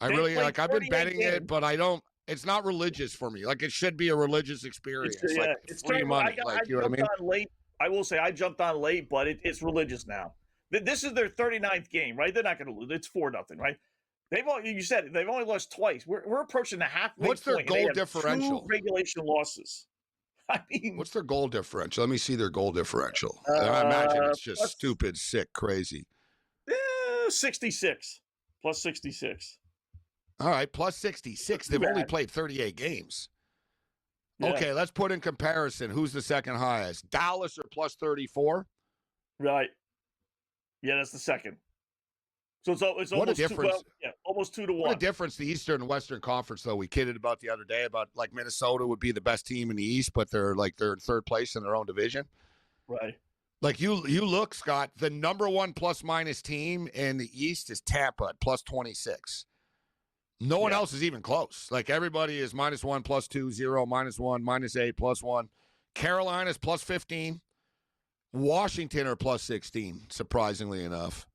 Speaker 5: I really I've been betting it, but I don't. It's not religious for me. It should be a religious experience. It's free money. You know what I mean?
Speaker 3: I will say I jumped on late, but it's religious now. This is their 39th game, right? They're not going to lose. It's 4-0, right? They've only lost twice. We're approaching the halfway point.
Speaker 5: What's their goal differential?
Speaker 3: 2 regulation losses. I mean,
Speaker 5: what's their goal differential? Let me see their goal differential. I imagine it's just stupid, sick, crazy.
Speaker 3: 66 plus 66.
Speaker 5: All right, plus 66. They've only played 38 games. Yeah. Okay, let's put in comparison. Who's the second highest? Dallas or plus 34?
Speaker 3: Right. Yeah, that's the second. So it's
Speaker 5: what
Speaker 3: almost
Speaker 5: a difference.
Speaker 3: Almost 2-1.
Speaker 5: What a difference the Eastern and Western Conference, though. We kidded about the other day about Minnesota would be the best team in the East, but they're in third place in their own division.
Speaker 3: Right.
Speaker 5: You look, Scott, the number 1 plus-minus team in the East is Tampa at plus 26. No one else is even close. Everybody is -1, +2, 0, -1, -8, +1. Carolina's plus 15. Washington are plus 16, surprisingly enough.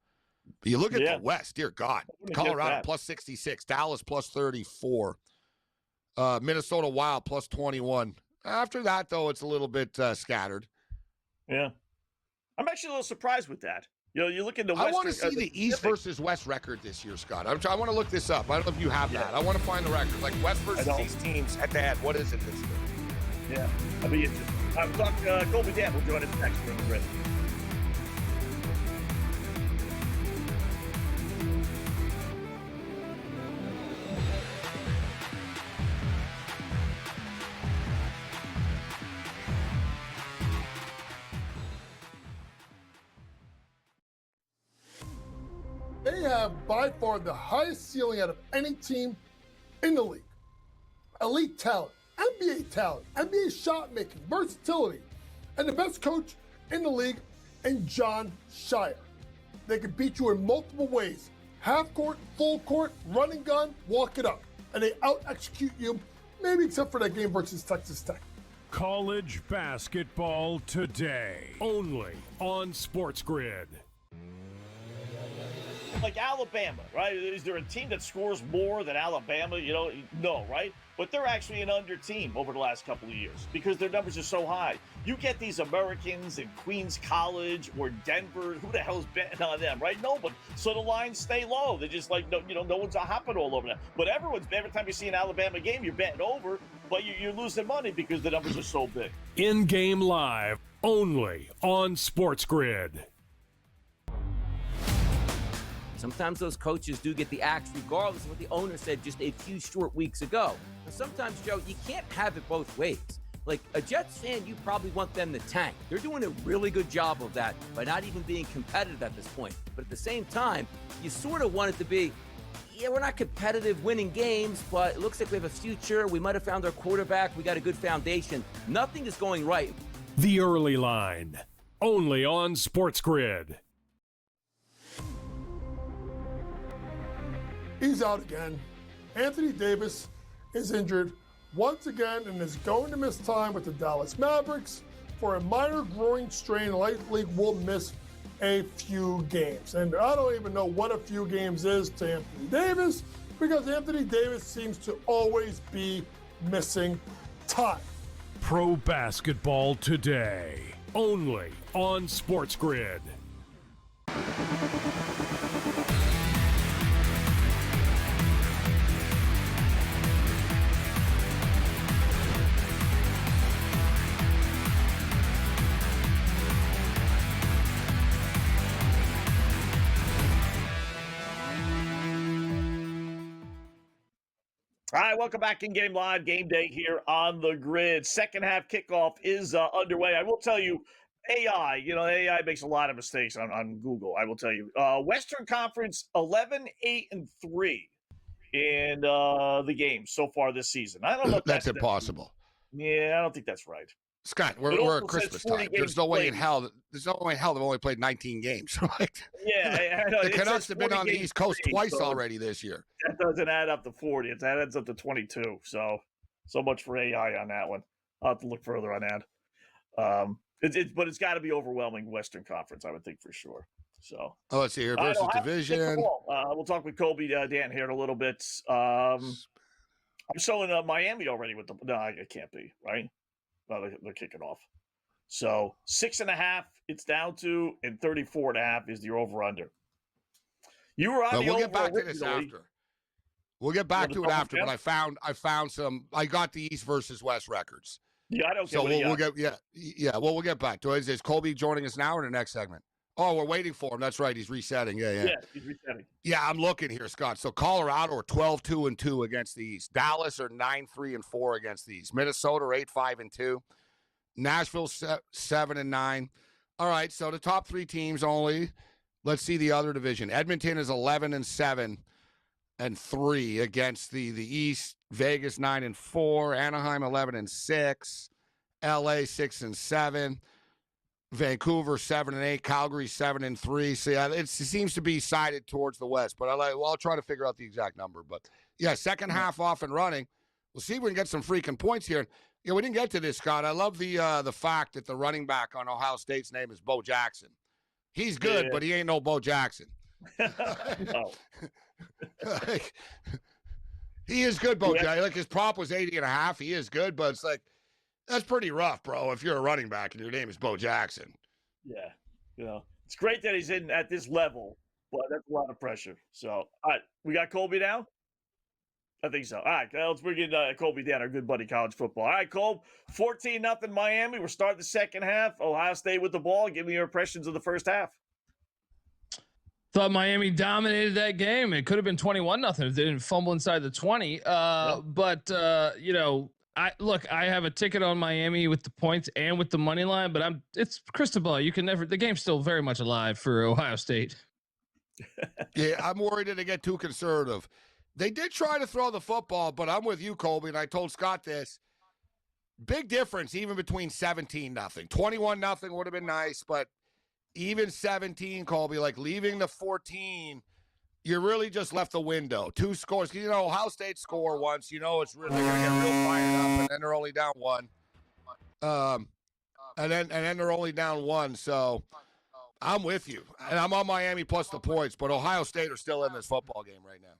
Speaker 5: But you look at the West, dear God. Colorado plus 66. Dallas plus 34. Minnesota Wild plus 21. After that, though, it's a little bit scattered.
Speaker 3: Yeah. I'm actually a little surprised with that. You look at the Western,
Speaker 5: I want to see the East versus West record this year, Scott. I want to look this up. I don't know if you have that. I want to find the record. West versus East teams head-to-head. What is it this year?
Speaker 3: Yeah. I mean, I'm talking Colby Dan will join us next from the grid.
Speaker 1: They have by far the highest ceiling out of any team in the league. Elite talent, NBA shot making, versatility, and the best coach in the league in John Shire. They can beat you in multiple ways: half court, full court, running gun, walk it up. And they out-execute you, maybe except for that game versus Texas Tech.
Speaker 2: College basketball today, only on SportsGrid.
Speaker 3: Like Alabama, right? Is there a team that scores more than Alabama? No, right? But they're actually an under team over the last couple of years because their numbers are so high. You get these Americans in Queens College or Denver. Who the hell's betting on them, right? Nobody. So the lines stay low. They're just like, no one's hopping all over them. But every time you see an Alabama game, you're betting over, but you're losing money because the numbers are so big.
Speaker 2: In-game live, only on SportsGrid.
Speaker 4: Sometimes those coaches do get the axe regardless of what the owner said just a few short weeks ago. And sometimes, Joe, you can't have it both ways. Like a Jets fan, you probably want them to tank. They're doing a really good job of that by not even being competitive at this point. But at the same time, you sort of want it to be, yeah, we're not competitive winning games, but it looks like we have a future. We might have found our quarterback. We got a good foundation. Nothing is going right.
Speaker 2: The Early Line, only on SportsGrid.
Speaker 1: He's out again. Anthony Davis is injured once again and is going to miss time with the Dallas Mavericks for a minor groin strain. Likely will miss a few games. And I don't even know what a few games is to Anthony Davis because Anthony Davis seems to always be missing time.
Speaker 2: Pro basketball today, only on SportsGrid.
Speaker 3: All right, welcome back in Game Live, Game Day here on the grid. Second half kickoff is underway. I will tell you, AI makes a lot of mistakes on Google, I will tell you. Western Conference 11-8-3 in the games so far this season. I don't know if
Speaker 5: that's impossible.
Speaker 3: Yeah, I don't think that's right.
Speaker 5: Scott, we're at Christmas time. There's no way in hell they've only played 19 games.
Speaker 3: Yeah, I know.
Speaker 5: The Canucks have been on the East Coast twice already this year.
Speaker 3: That doesn't add up to 40. That adds up to 22. So much for AI on that one. I'll have to look further on that. But it's got to be overwhelming Western Conference, I would think for sure. So
Speaker 5: let's see here versus division.
Speaker 3: We'll talk with Kobe Dan here in a little bit. I'm showing Miami already with the. No, it can't be right. No, they're kicking off. So 6.5, it's down to, and 34.5 is your over/under. You were on the
Speaker 5: we'll
Speaker 3: over.
Speaker 5: Get back to this after. We'll get back to it after. But I found some. I got the East versus West records.
Speaker 3: Yeah, I don't.
Speaker 5: So we'll get we'll get back to it. Is Colby joining us now or the next segment? Oh, we're waiting for him. That's right. He's resetting. Yeah,
Speaker 3: he's resetting.
Speaker 5: Yeah, I'm looking here, Scott. So Colorado are 12-2-2 against the East. Dallas are 9-3-4 against the East. Minnesota are 8-5-2. Nashville 7-9. All right, so the top three teams only. Let's see the other division. Edmonton is 11-7-3 against the East. Vegas 9-4. Anaheim 11-6. LA 6-7. Vancouver 7-8, Calgary 7-3. So yeah, it seems to be sided towards the West, but I'll try to figure out the exact number. But yeah, second half off and running. We'll see if we can get some freaking points here. Yeah, we didn't get to this, Scott. I love the fact that the running back on Ohio State's name is Bo Jackson. He's good, but he ain't no Bo Jackson.
Speaker 3: No.
Speaker 5: He is good, Bo Jackson. Like his prop was 80.5. He is good, but it's like, that's pretty rough, bro, if you're a running back and your name is Bo Jackson.
Speaker 3: Yeah. It's great that he's in at this level, but that's a lot of pressure. So, all right, we got Colby now? I think so. All right, let's bring in Colby down, our good buddy, college football. All right, Colby, 14-0 Miami. We're starting the second half. Ohio State with the ball. Give me your impressions of the first half.
Speaker 7: Thought Miami dominated that game. It could have been 21-0 if they didn't fumble inside the 20. But I have a ticket on Miami with the points and with the money line, but it's crystal ball. You can never. The game's still very much alive for Ohio State.
Speaker 5: Yeah, I'm worried that they get too conservative. They did try to throw the football, but I'm with you, Colby, and I told Scott this. Big difference even between 17-0. 21-0 would have been nice, but even 17, Colby, like leaving the 14, you really just left the window. 2 scores. You know, Ohio State score once, it's really going to get real fired up, and then they're only down 1. And then they're only down 1, so I'm with you. And I'm on Miami plus the points, but Ohio State are still in this football game right now.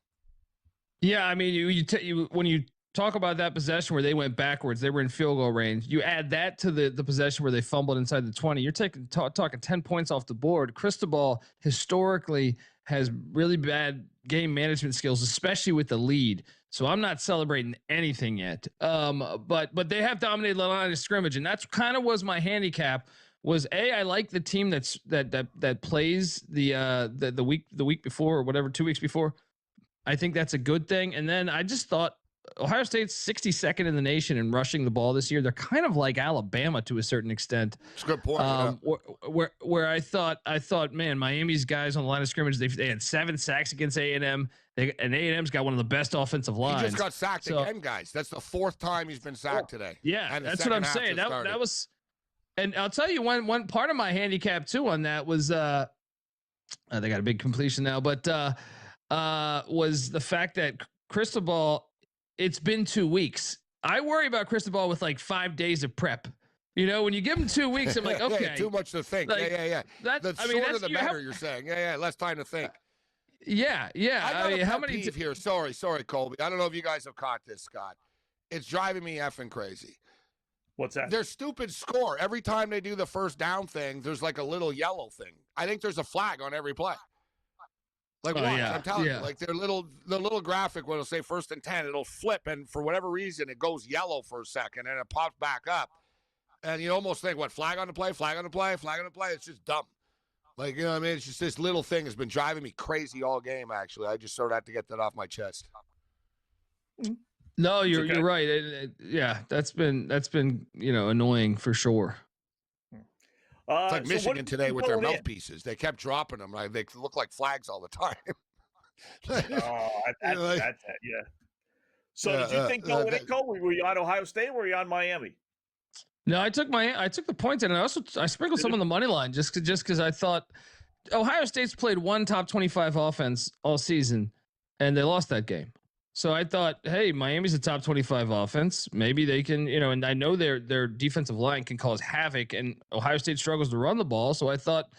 Speaker 7: Yeah, I mean, when you talk about that possession where they went backwards, they were in field goal range. You add that to the possession where they fumbled inside the 20. You're talking 10 points off the board. Cristobal historically has really bad game management skills, especially with the lead. So I'm not celebrating anything yet. But they have dominated the line of scrimmage, and that's kind of was my handicap. Was I like the team that plays the week before or whatever, 2 weeks before. I think that's a good thing. And then I just thought Ohio State's 62nd in the nation in rushing the ball this year. They're kind of like Alabama to a certain extent.
Speaker 5: That's a good point.
Speaker 7: Where I thought, man, Miami's guys on the line of scrimmage, they had 7 sacks against A&M. And A&M's got one of the best offensive lines.
Speaker 5: He just got sacked again, guys. That's the 4th time he's been sacked today.
Speaker 7: Yeah, that's what I'm saying. That was, and I'll tell you one part of my handicap too on that was they got a big completion now, but was the fact that Cristobal, it's been 2 weeks. I worry about Cristobal with like 5 days of prep. When you give him 2 weeks, I'm like, okay,
Speaker 5: too much to think.
Speaker 7: Like,
Speaker 5: yeah. The shorter the better. You're saying, less time to think.
Speaker 7: Yeah.
Speaker 5: I mean, how many here? Sorry, Colby. I don't know if you guys have caught this, Scott. It's driving me effing crazy.
Speaker 3: What's that?
Speaker 5: Their stupid score. Every time they do the first down thing, there's like a little yellow thing. I think there's a flag on every play. Like what?
Speaker 7: Yeah,
Speaker 5: I'm telling you, like the little graphic where it'll say 1st and 10, it'll flip, and for whatever reason, it goes yellow for a second, and it pops back up, and you almost think, what? Flag on the play? It's just dumb. Like, you know what I mean? It's just this little thing has been driving me crazy all game. Actually, I just sort of had to get that off my chest.
Speaker 7: No, you're right. Yeah, that's been annoying for sure.
Speaker 5: It's like Michigan today with their mouthpieces. They kept dropping them. Right? They look like flags all the time.
Speaker 3: That's it. Yeah. So did you think going in, Cole? Were you on Ohio State or were you on Miami?
Speaker 7: No, I took the points, and I sprinkled some on the money line just because I thought Ohio State's played one top 25 offense all season, and they lost that game. So I thought, hey, Miami's a top 25 offense. Maybe they can, and I know their defensive line can cause havoc, and Ohio State struggles to run the ball. So I thought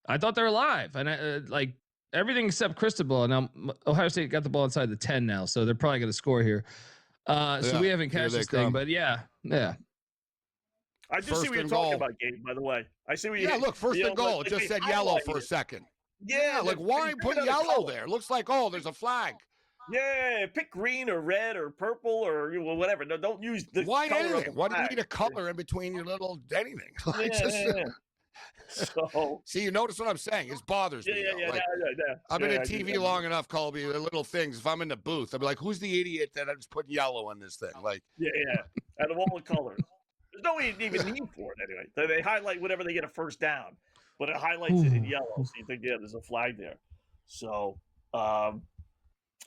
Speaker 7: they're alive, and like everything except Cristobal. Now Ohio State got the ball inside the 10 now, so they're probably going to score here. So we haven't cashed this thing, but yeah.
Speaker 3: I just see what you're talking about, Gabe, by the way. I see what you
Speaker 5: look, first and goal. It just said yellow for a second.
Speaker 3: Yeah,
Speaker 5: like why put yellow there? It looks like, there's a flag.
Speaker 3: Yeah, pick green or red or purple or whatever. No, don't use the
Speaker 5: why
Speaker 3: color
Speaker 5: anything.
Speaker 3: of the
Speaker 5: Why do you
Speaker 3: flag.
Speaker 5: need a color in between your little anything?
Speaker 3: So
Speaker 5: see, you notice what I'm saying? It bothers me. I've been in TV long enough, Colby. The little things. If I'm in the booth, I'll be like, "Who's the idiot that I just put yellow on this thing?" Like,
Speaker 3: out of all the colors. There's no even need for it anyway. They highlight whatever they get a first down, but it highlights it in yellow. So you think, there's a flag there. So, all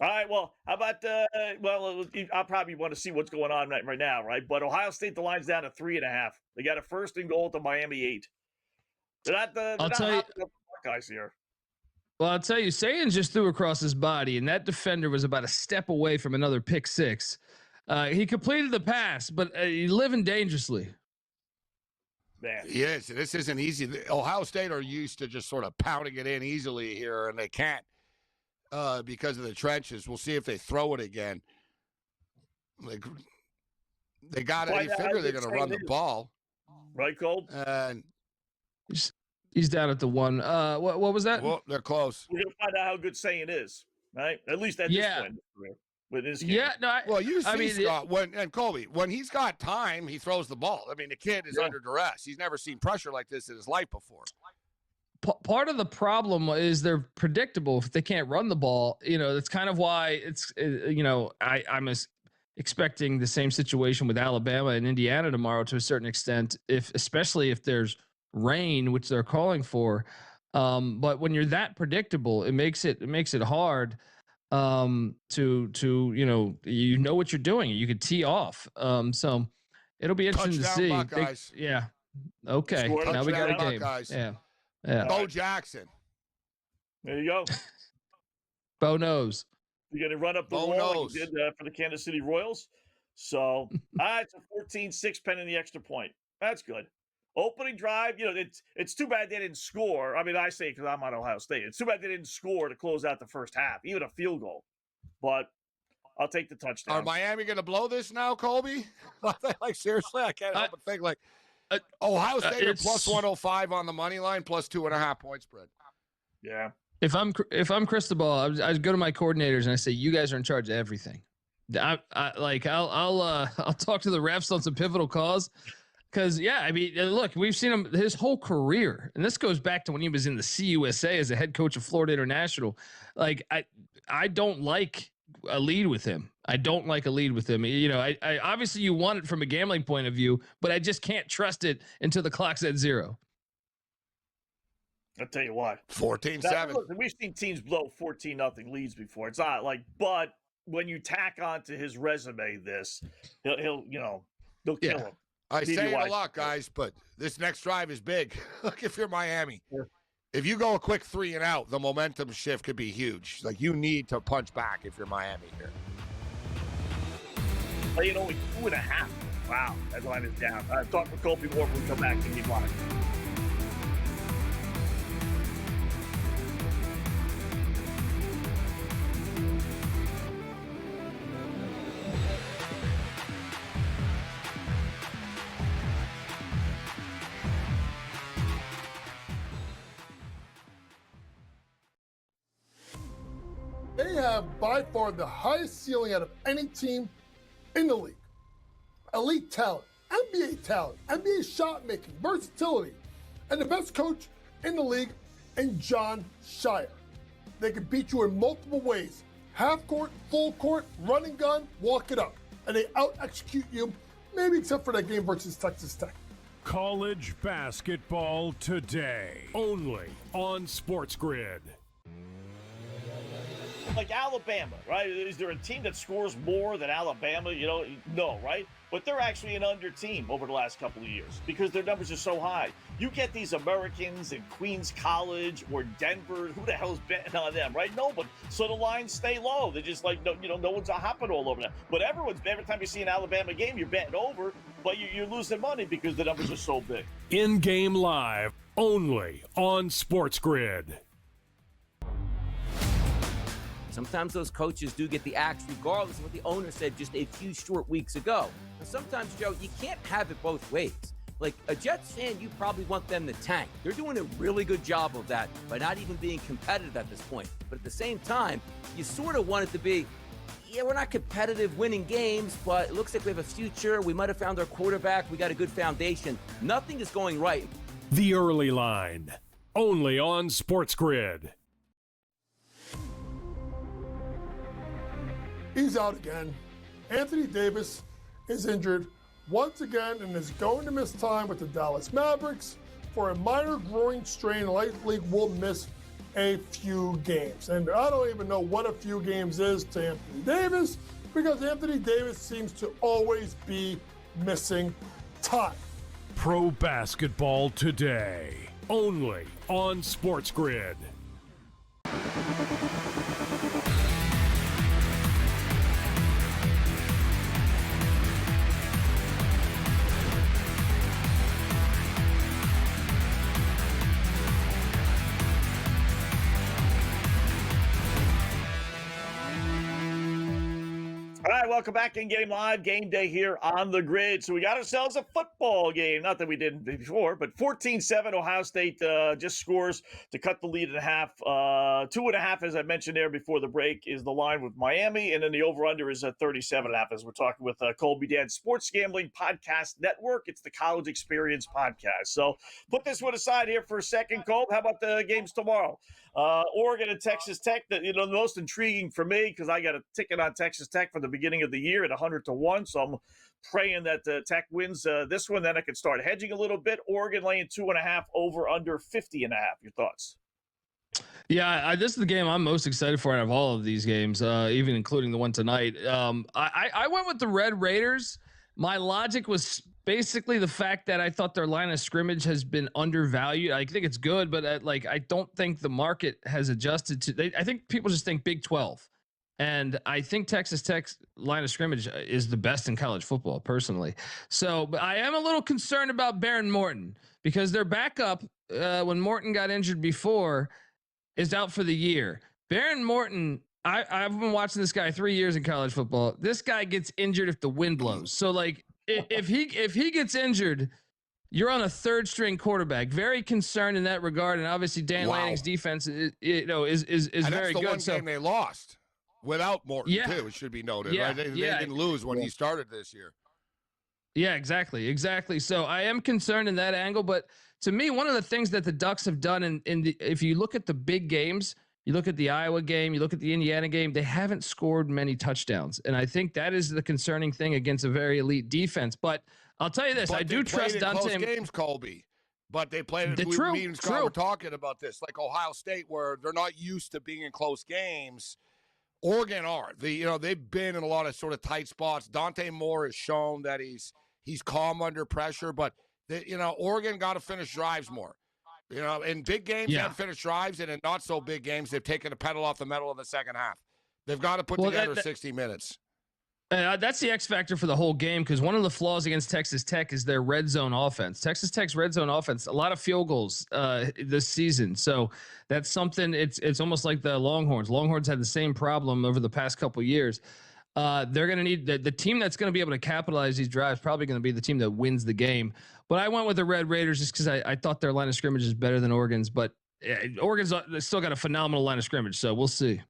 Speaker 3: right, well, how about, I'll probably want to see what's going on right now, right? But Ohio State, the line's down to 3.5. They got a 1st and goal to Miami 8. They're not the guys here.
Speaker 7: Well, I'll tell you, Sayan just threw across his body, and that defender was about a step away from another pick 6. He completed the pass, but he's living dangerously.
Speaker 3: Man.
Speaker 5: Yes, this isn't easy. Ohio State are used to just sort of pounding it in easily here, and they can't. Because of the trenches. We'll see if they throw it again. Like they got it. You figure they're going to run the ball,
Speaker 3: right, Cole?
Speaker 5: And
Speaker 7: he's down at the 1. What was that?
Speaker 5: Well, they're close.
Speaker 3: We're going to find out how good Saying is, right? At least at this point. With his game.
Speaker 7: Yeah, no.
Speaker 5: Scott, when Colby, when he's got time, he throws the ball. I mean, the kid is under duress. He's never seen pressure like this in his life before.
Speaker 7: Part of the problem is they're predictable if they can't run the ball. That's kind of why it's, I'm expecting the same situation with Alabama and Indiana tomorrow to a certain extent, especially if there's rain, which they're calling for. But when you're that predictable, it makes it hard to you know what you're doing. You could tee off. So it'll be interesting
Speaker 5: Touchdown
Speaker 7: to see.
Speaker 5: Buckeyes.
Speaker 7: Yeah. Okay.
Speaker 3: Scored
Speaker 7: Now we got a
Speaker 5: touchdown
Speaker 7: game.
Speaker 5: Buckeyes.
Speaker 7: Yeah. Yeah.
Speaker 5: Bo Jackson.
Speaker 3: There you go.
Speaker 7: Bo knows.
Speaker 3: You're going to run up the
Speaker 5: Bo
Speaker 3: wall
Speaker 5: knows.
Speaker 3: like you did for the Kansas City Royals. So, it's a 14-6 pending the extra point. That's good. Opening drive, it's too bad they didn't score. I mean, I say because I'm on Ohio State. It's too bad they didn't score to close out the first half, even a field goal. But I'll take the touchdown.
Speaker 5: Are Miami going to blow this now, Colby? Like, seriously, I can't help but think, like, Ohio State are plus 105 on the money line, plus 2.5 point spread.
Speaker 3: Yeah.
Speaker 7: If I'm Cristobal, I go to my coordinators and I say, you guys are in charge of everything. I'll talk to the refs on some pivotal calls. Because, yeah, I mean, look, we've seen him his whole career. And this goes back to when he was in the CUSA as a head coach of Florida International. Like, I don't like a lead with him. I don't like a lead with him. I obviously you want it from a gambling point of view, but I just can't trust it until the clock's at 0.
Speaker 3: I'll tell you what.
Speaker 5: 14-7.
Speaker 3: Look, we've seen teams blow 14-0 leads before. It's not like, but when you tack onto his resume this, he'll kill him.
Speaker 5: I say it a lot, guys, but this next drive is big. Look, if you're Miami, if you go a quick 3 and out, the momentum shift could be huge. Like, you need to punch back if you're Miami here.
Speaker 3: Playing only 2.5. Wow, that line is down. Talk with Colby Moore when we come back to Game Live.
Speaker 1: They have by far the highest ceiling out of any team in the league. Elite talent, NBA shot making, versatility, and the best coach in the league in John Shire. They can beat you in multiple ways: half court, full court, running gun, walk it up. And they out execute you, maybe except for that game versus Texas Tech.
Speaker 2: College basketball today, only on SportsGrid.
Speaker 3: Like Alabama, right? Is there a team that scores more than Alabama? No, right? But they're actually an under team over the last couple of years because their numbers are so high. You get these Americans in Queens College or Denver. Who the hell's betting on them, right? No, but so the lines stay low. They're just like, no one's hopping all over them. But every time you see an Alabama game, you're betting over, but you're losing money because the numbers are so big.
Speaker 2: In-game live, only on SportsGrid.
Speaker 4: Sometimes those coaches do get the axe, regardless of what the owner said just a few short weeks ago. And sometimes, Joe, you can't have it both ways. Like a Jets fan, you probably want them to tank. They're doing a really good job of that by not even being competitive at this point. But at the same time, you sort of want it to be, yeah, we're not competitive winning games, but it looks like we have a future. We might have found our quarterback. We got a good foundation. Nothing is going right.
Speaker 2: The Early Line, only on SportsGrid.
Speaker 1: He's out again. Anthony Davis is injured once again and is going to miss time with the Dallas Mavericks for a minor groin strain. Likely will miss a few games. And I don't even know what a few games is to Anthony Davis because Anthony Davis seems to always be missing time.
Speaker 2: Pro basketball today, only on SportsGrid.
Speaker 3: All right, welcome back in Game Live, Game Day here on the grid. So we got ourselves a football game. Not that we didn't before, but 14-7, Ohio State just scores to cut the lead in half. 2.5, as I mentioned there before the break, is the line with Miami. And then the over-under is at 37.5, as we're talking with Colby Dan, Sports Gambling Podcast Network. It's the College Experience Podcast. So put this one aside here for a second, Colby. How about the games tomorrow? Oregon and Texas Tech, the most intriguing for me because I got a ticket on Texas Tech from the beginning beginning of the year at 100-1. So I'm praying that Tech wins this one. Then I can start hedging a little bit. Oregon laying 2.5 over under 50.5. Your thoughts?
Speaker 7: Yeah, this is the game I'm most excited for out of all of these games, even including the one tonight. I went with the Red Raiders. My logic was basically the fact that I thought their line of scrimmage has been undervalued. I think it's good, but I don't think the market has adjusted to. I think people just think Big 12, and I think Texas Tech's line of scrimmage is the best in college football, personally. So, but I am a little concerned about Baron Morton because their backup, when Morton got injured before, is out for the year. Baron Morton, I've been watching this guy 3 years in college football. This guy gets injured if the wind blows. So like if he gets injured, you're on a third string quarterback. Very concerned in that regard. And obviously Dan Lanning's defense is very good.
Speaker 5: That's the one game they lost without Morton too. It should be noted. Right? They didn't lose when he started this year.
Speaker 7: Yeah, exactly. So I am concerned in that angle, but to me, one of the things that the Ducks have done if you look at the big games, you look at the Iowa game, you look at the Indiana game, they haven't scored many touchdowns. And I think that is the concerning thing against a very elite defense. But I'll tell you this, I do trust Dante.
Speaker 5: Close games, Colby. But they played it. Me and Scott were talking about this, like Ohio State, where they're not used to being in close games. Oregon are. They've been in a lot of sort of tight spots. Dante Moore has shown that he's calm under pressure, but Oregon got to finish drives more. In big games, they have finished drives, and in not so big games, they've taken a pedal off the metal in the second half. They've got to put together 60 minutes.
Speaker 7: That's the X factor for the whole game, because one of the flaws against Texas Tech is their red zone offense. Texas Tech's red zone offense, a lot of field goals this season. So that's something. It's almost like the Longhorns. Longhorns had the same problem over the past couple of years. They're going to need the team that's going to be able to capitalize these drives, probably going to be the team that wins the game. But I went with the Red Raiders just because I thought their line of scrimmage is better than Oregon's, but Oregon's still got a phenomenal line of scrimmage. So we'll see.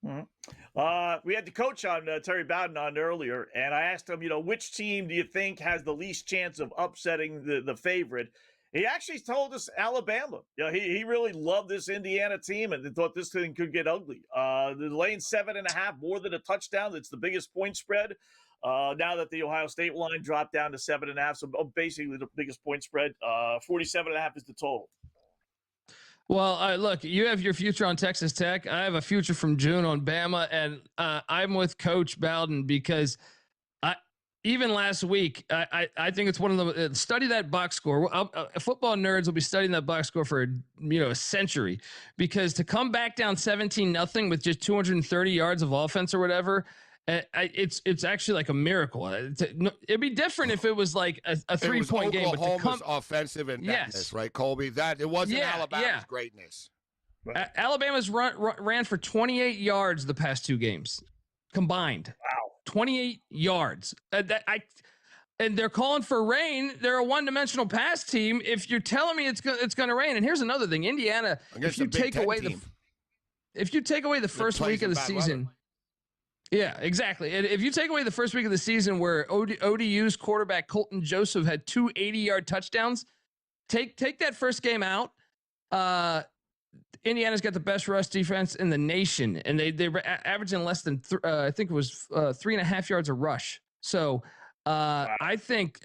Speaker 3: Mm-hmm. We had the coach on, Terry Bowden, on earlier, and I asked him, which team do you think has the least chance of upsetting the favorite? He actually told us Alabama. He really loved this Indiana team and thought this thing could get ugly. They're laying 7.5, more than a touchdown. It's the biggest point spread. Now that the Ohio State line dropped down to 7.5, so basically the biggest point spread. 47.5 is the total.
Speaker 7: Well, look, you have your future on Texas Tech. I have a future from June on Bama, and I'm with Coach Bowden because even last week, I think it's one of the study that box score. Football nerds will be studying that box score for a century, because to come back down 17-0 with just 230 yards of offense or whatever, it's actually like a miracle. It'd be different if it was like a 3-point game. But
Speaker 5: Oklahoma's offensive in netness, right, Colby? That it wasn't Alabama's greatness.
Speaker 7: Right. Alabama's ran for 28 yards the past two games combined.
Speaker 3: Wow.
Speaker 7: 28 yards. And they're calling for rain. They're a one-dimensional pass team. If you're telling me it's going to rain, and here's another thing, Indiana. If you take away the first week of the season, yeah, exactly. And if you take away the first week of the season where ODU's quarterback Colton Joseph had 2 80-yard touchdowns, take that first game out. Indiana's got the best rush defense in the nation, and they were averaging less than I think it was 3.5 yards a rush. So wow. I think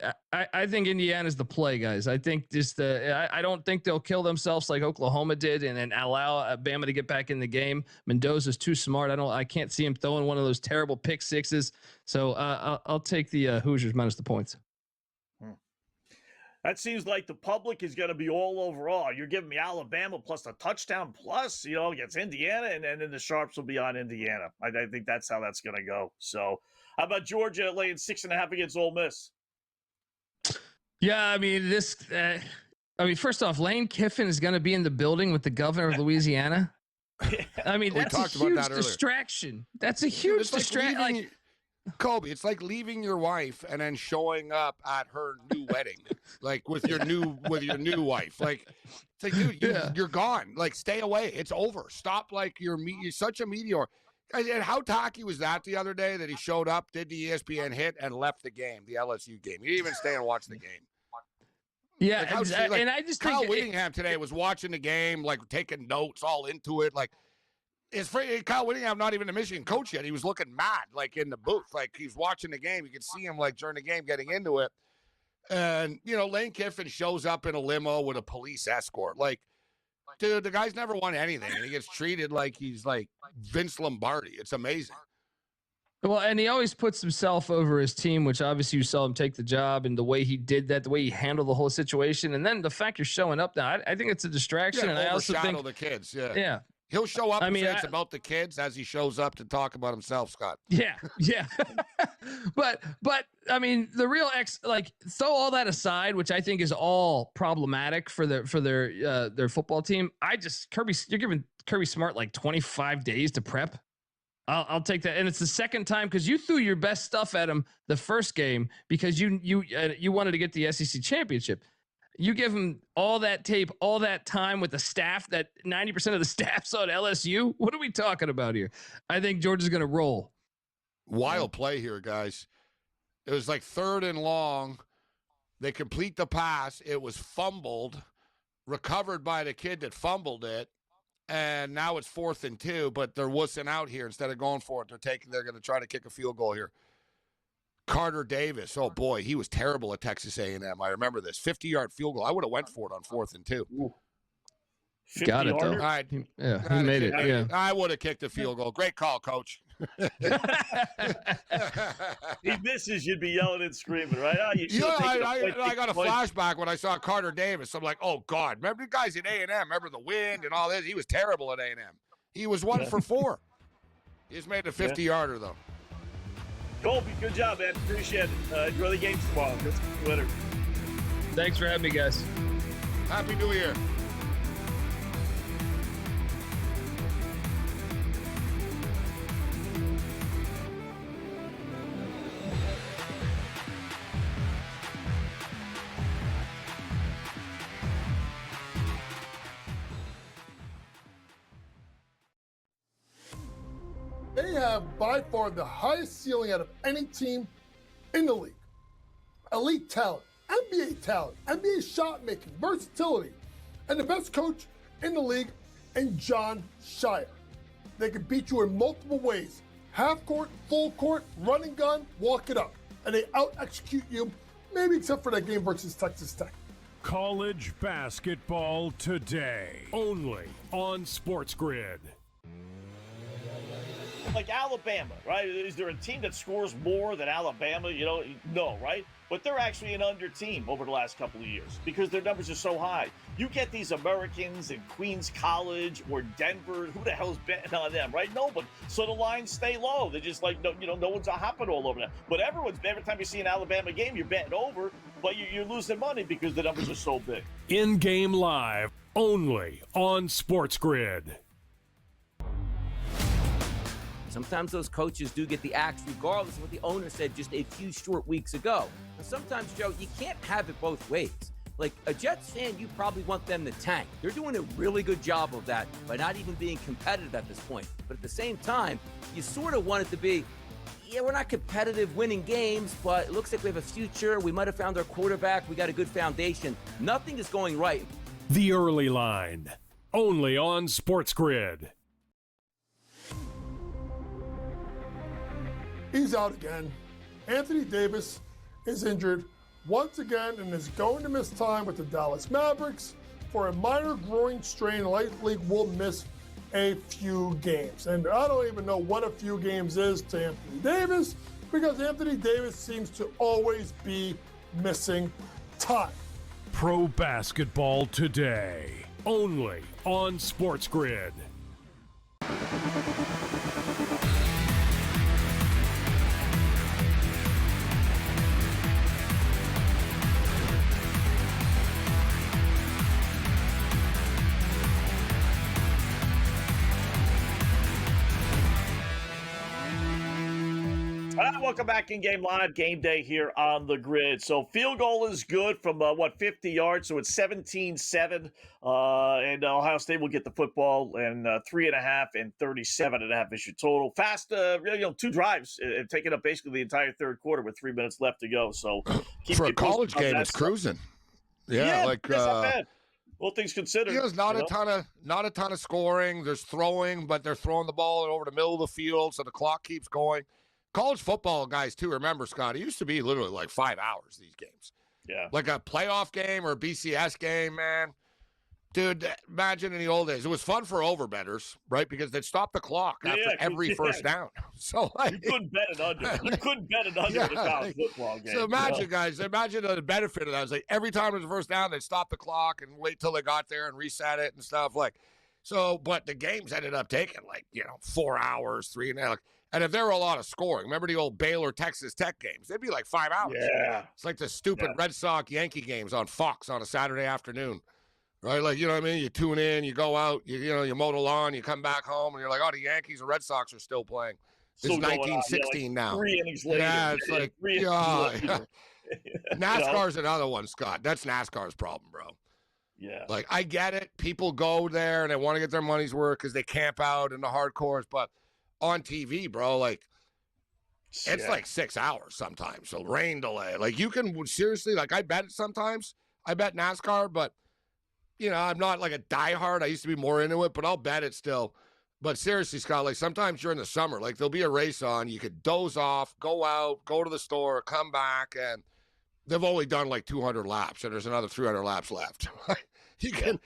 Speaker 7: Indiana's the play, guys. I think I don't think they'll kill themselves like Oklahoma did and then allow Bama to get back in the game. Mendoza's too smart. I can't see him throwing one of those terrible pick sixes. So I'll take the Hoosiers minus the points.
Speaker 3: That seems like the public is going to be all overall. You're giving me Alabama plus a touchdown plus, against Indiana, and then the Sharps will be on Indiana. I think that's how that's going to go. So how about Georgia laying 6.5 against Ole Miss?
Speaker 7: Yeah, I mean, first off, Lane Kiffin is going to be in the building with the governor of Louisiana. I mean, that's a huge distraction. That's a huge distraction.
Speaker 5: Colby, it's like leaving your wife and then showing up at her new wedding, like with your new wife. Like, it's like, dude, you're gone. Like, stay away. It's over. Stop. Like, you're such a meteor. And how tacky was that the other day that he showed up, did the ESPN hit, and left the game, the LSU game? He didn't even stay and watch the game.
Speaker 7: Yeah, and I just
Speaker 5: Kyle
Speaker 7: think
Speaker 5: Whittingham today was watching the game, like taking notes, all into it, like. Kyle Whittingham, not even a Michigan coach yet. He was looking mad, like in the booth, like he's watching the game. You could see him like during the game getting into it. And Lane Kiffin shows up in a limo with a police escort. Like, dude, the guy's never won anything, and he gets treated like he's like Vince Lombardi. It's amazing.
Speaker 7: Well, and he always puts himself over his team, which obviously you saw him take the job, and the way he did that, the way he handled the whole situation, and then the fact you're showing up now, I think it's a distraction.
Speaker 5: Yeah,
Speaker 7: and I also think
Speaker 5: the kids. Yeah.
Speaker 7: Yeah.
Speaker 5: He'll show up and say it's about the kids as he shows up to talk about himself, Scott.
Speaker 7: Yeah. but I mean, the real throw all that aside, which I think is all problematic for their football team. You're giving Kirby Smart like 25 days to prep. I'll take that, and it's the second time because you threw your best stuff at him the first game because you wanted to get the SEC championship. You give him all that tape, all that time with the staff that 90% of the staff's on LSU. What are we talking about here? I think Georgia's going to roll.
Speaker 5: Wild play here, guys. It was like 3rd and long. They complete the pass. It was fumbled, recovered by the kid that fumbled it. And now it's 4th and 2, but they're wussing out here instead of going for it. They're going to try to kick a field goal here. Carter Davis, oh boy, he was terrible at Texas A&M. I remember this 50-yard field goal. I would have went for it on 4th and 2.
Speaker 7: Got it though.
Speaker 5: All right.
Speaker 7: He made it. Yeah,
Speaker 5: I would have kicked a field goal. Great call, coach.
Speaker 3: He misses, you'd be yelling and screaming, right? Oh,
Speaker 5: I got a flashback when I saw Carter Davis. I'm like, oh God, remember the guys at A&M? Remember the wind and all this? He was terrible at A&M. He was 1 for 4. He's made a 50-yarder though.
Speaker 3: Colby, good job, man. Appreciate it. Enjoy the games tomorrow. Let's get the winner.
Speaker 7: Thanks for having me, guys.
Speaker 5: Happy New Year.
Speaker 1: They have by far the highest ceiling out of any team in the league. Elite talent, NBA shot making, versatility, and the best coach in the league in John Shire. They can beat you in multiple ways: half court, full court, running gun, walk it up. And they out execute you, maybe except for that game versus Texas Tech.
Speaker 2: College basketball today, only on SportsGrid.
Speaker 3: Like Alabama, right? Is there a team that scores more than Alabama? No, right? But they're actually an under team over the last couple of years because their numbers are so high. You get these Americans in Queens College or Denver. Who the hell's betting on them, right? Nobody. So the lines stay low. They're just like, no one's hopping all over them. But every time you see an Alabama game, you're betting over, but you're losing money because the numbers are so big.
Speaker 2: In-game live, only on SportsGrid.
Speaker 4: Sometimes those coaches do get the axe regardless of what the owner said just a few short weeks ago. And sometimes, Joe, you can't have it both ways. Like a Jets fan, you probably want them to tank. They're doing a really good job of that by not even being competitive at this point. But at the same time, you sort of want it to be, yeah, we're not competitive winning games, but it looks like we have a future. We might have found our quarterback. We got a good foundation. Nothing is going right.
Speaker 2: The Early Line, only on SportsGrid.
Speaker 1: He's out again. Anthony Davis is injured once again and is going to miss time with the Dallas Mavericks for a minor groin strain. Likely will miss a few games. And I don't even know what a few games is to Anthony Davis because Anthony Davis seems to always be missing time.
Speaker 2: Pro basketball today, only on SportsGrid.
Speaker 3: Welcome back in game live, game day here on the grid. So field goal is good from 50 yards, so it's 17-7, and Ohio State will get the football, and 3.5 and 37.5 is your total. Fast, 2 drives, taking up basically the entire third quarter with 3 minutes left to go. So
Speaker 5: for a college game, it's cruising. Yeah, like
Speaker 3: not bad. All things considered.
Speaker 5: There's not a ton of scoring. There's throwing, but they're throwing the ball over the middle of the field, so the clock keeps going. College football guys, too, remember, Scott, it used to be literally like 5 hours, these games.
Speaker 3: Yeah.
Speaker 5: Like a playoff game or a BCS game, man. Dude, imagine in the old days. It was fun for overbetters, right? Because they'd stop the clock after every first down. So like,
Speaker 3: you couldn't bet it under. You couldn't bet it under in a college football game.
Speaker 5: So imagine, guys, imagine the benefit of that. It's like every time it was a first down, they'd stop the clock and wait till they got there and reset it and stuff. But the games ended up taking 4 hours, 3 and a half. And if there were a lot of scoring, remember the old Baylor Texas Tech games? They'd be like 5 hours.
Speaker 3: Yeah.
Speaker 5: It's like the stupid Red Sox Yankee games on Fox on a Saturday afternoon. Right, like, you know what I mean? You tune in, you go out, you mow the lawn, you come back home, and you're like, oh, the Yankees and Red Sox are still playing. This is 1916 now.
Speaker 3: 3 innings later.
Speaker 5: Yeah, it's like, NASCAR's another one, Scott. That's NASCAR's problem, bro.
Speaker 3: Yeah.
Speaker 5: Like, I get it. People go there, and they want to get their money's worth because they camp out in the hardcores. But on TV, bro, like, it's like 6 hours sometimes. So rain delay. Like, you can seriously, like, I bet it sometimes. I bet NASCAR, but I'm not like a diehard. I used to be more into it, but I'll bet it still. But seriously, Scott, like sometimes during the summer, like there'll be a race on, you could doze off, go out, go to the store, come back, and they've only done like 200 laps, and there's another 300 laps left. you can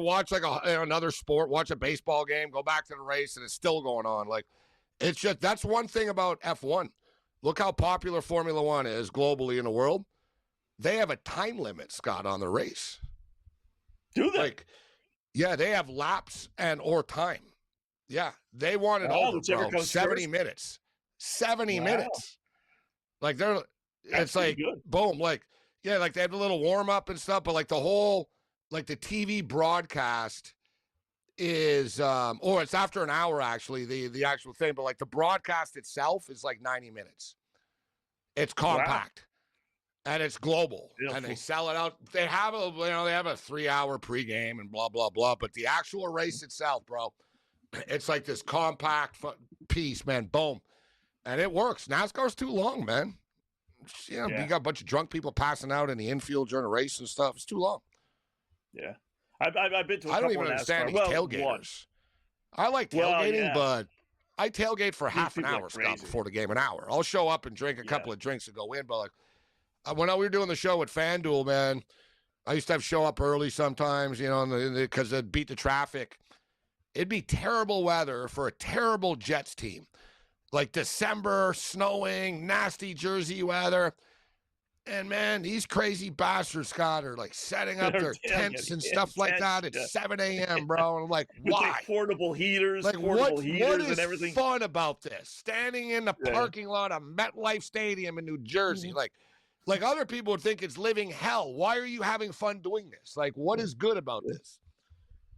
Speaker 5: watch like another sport, watch a baseball game, go back to the race, and it's still going on. Like it's just that's one thing about F1. Look how popular Formula One is globally in the world. They have a time limit, Scott, on the race.
Speaker 3: Do they?
Speaker 5: Like, yeah, they have laps or time. Yeah, they want it over, bro. 70 minutes. 70 minutes. Like it's like boom, like they have a little warm up and stuff, but like the whole the TV broadcast is or it's after an hour actually, the actual thing, but like the broadcast itself is like 90 minutes. It's compact. Wow. And it's global, and they sell it out. They have a 3-hour pregame and blah blah blah. But the actual race itself, bro, it's like this compact piece, man. Boom, and it works. NASCAR's too long, man. You got a bunch of drunk people passing out in the infield during a race and stuff. It's too long.
Speaker 3: Yeah, I've been to. I
Speaker 5: don't even understand these tailgaters. I like tailgating, but I tailgate for half an hour, Scott, before the game. An hour. I'll show up and drink a couple of drinks and go in, but like. When we were doing the show at FanDuel, man, I used to show up early sometimes, because it'd beat the traffic. It'd be terrible weather for a terrible Jets team. Like December, snowing, nasty Jersey weather. And, man, these crazy bastards, Scott, are, like, setting up their tents and stuff like that at 7 a.m., bro. And I'm like, why?
Speaker 3: Portable heaters,
Speaker 5: like,
Speaker 3: what
Speaker 5: and everything. What is fun about this? Standing in the parking lot of MetLife Stadium in New Jersey, Like other people would think it's living hell. Why are you having fun doing this? Like, what is good about this?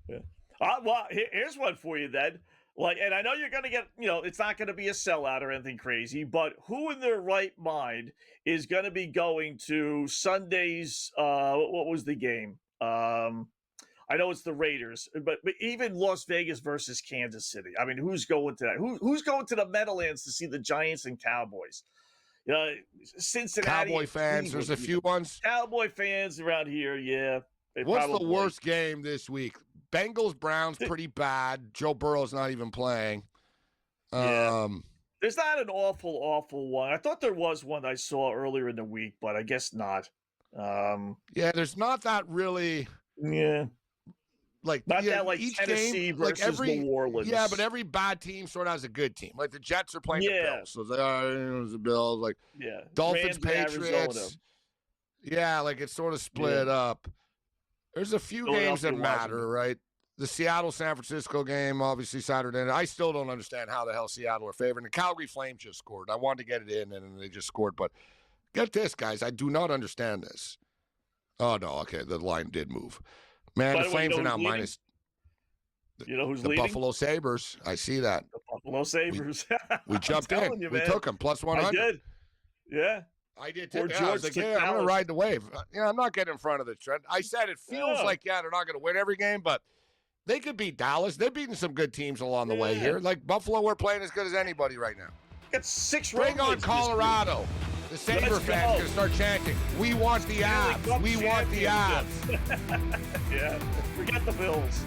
Speaker 3: Yeah. Well, here's one for you then. Like, and I know you're going to get, it's not going to be a sellout or anything crazy, but who in their right mind is going to be going to Sunday's, what was the game? I know it's the Raiders, but even Las Vegas versus Kansas City. I mean, who's going to that? Who's going to the Meadowlands to see the Giants and Cowboys? Cincinnati.
Speaker 5: Cowboy fans, there's a few ones.
Speaker 3: Cowboy fans around here, yeah.
Speaker 5: What's the worst game this week? Bengals, Browns, pretty bad. Joe Burrow's not even playing.
Speaker 3: Yeah. There's not an awful one. I thought there was one I saw earlier in the week, but I guess not.
Speaker 5: Yeah, there's not that really.
Speaker 3: Yeah.
Speaker 5: Like each
Speaker 3: Tennessee
Speaker 5: game,
Speaker 3: versus New Orleans.
Speaker 5: Yeah, but every bad team sort of has a good team. Like the Jets are playing the Bills, so it's like, it's the Bills. Like Dolphins, Rams, Patriots. Arizona. Yeah, like it's sort of split up. There's a few games that matter, right? The Seattle-San Francisco game, obviously Saturday night. I still don't understand how the hell Seattle are favored. The Calgary Flames just scored. I wanted to get it in, and they just scored. But get this, guys. I do not understand this. Oh, no. Okay, the line did move. Man, the Flames are now minus.
Speaker 3: You know who's
Speaker 5: the
Speaker 3: leading?
Speaker 5: Buffalo Sabres. I see that.
Speaker 3: The Buffalo Sabres.
Speaker 5: We jumped in. We took them plus 100.
Speaker 3: I did. Yeah.
Speaker 5: I did too. I was like, I'm going to ride the wave. I'm not getting in front of the trend. I said it feels like, they're not going to win every game, but they could beat Dallas. They're beating some good teams along the way here. Like Buffalo, we're playing as good as anybody right now.
Speaker 3: Got 6
Speaker 5: Bring on Colorado. The Sabre
Speaker 3: Let's
Speaker 5: fans
Speaker 3: go.
Speaker 5: going to start chanting, "We want the
Speaker 3: Stanley
Speaker 5: abs.
Speaker 3: Cup
Speaker 5: We want the abs."
Speaker 3: championship. Yeah, forget the Bills.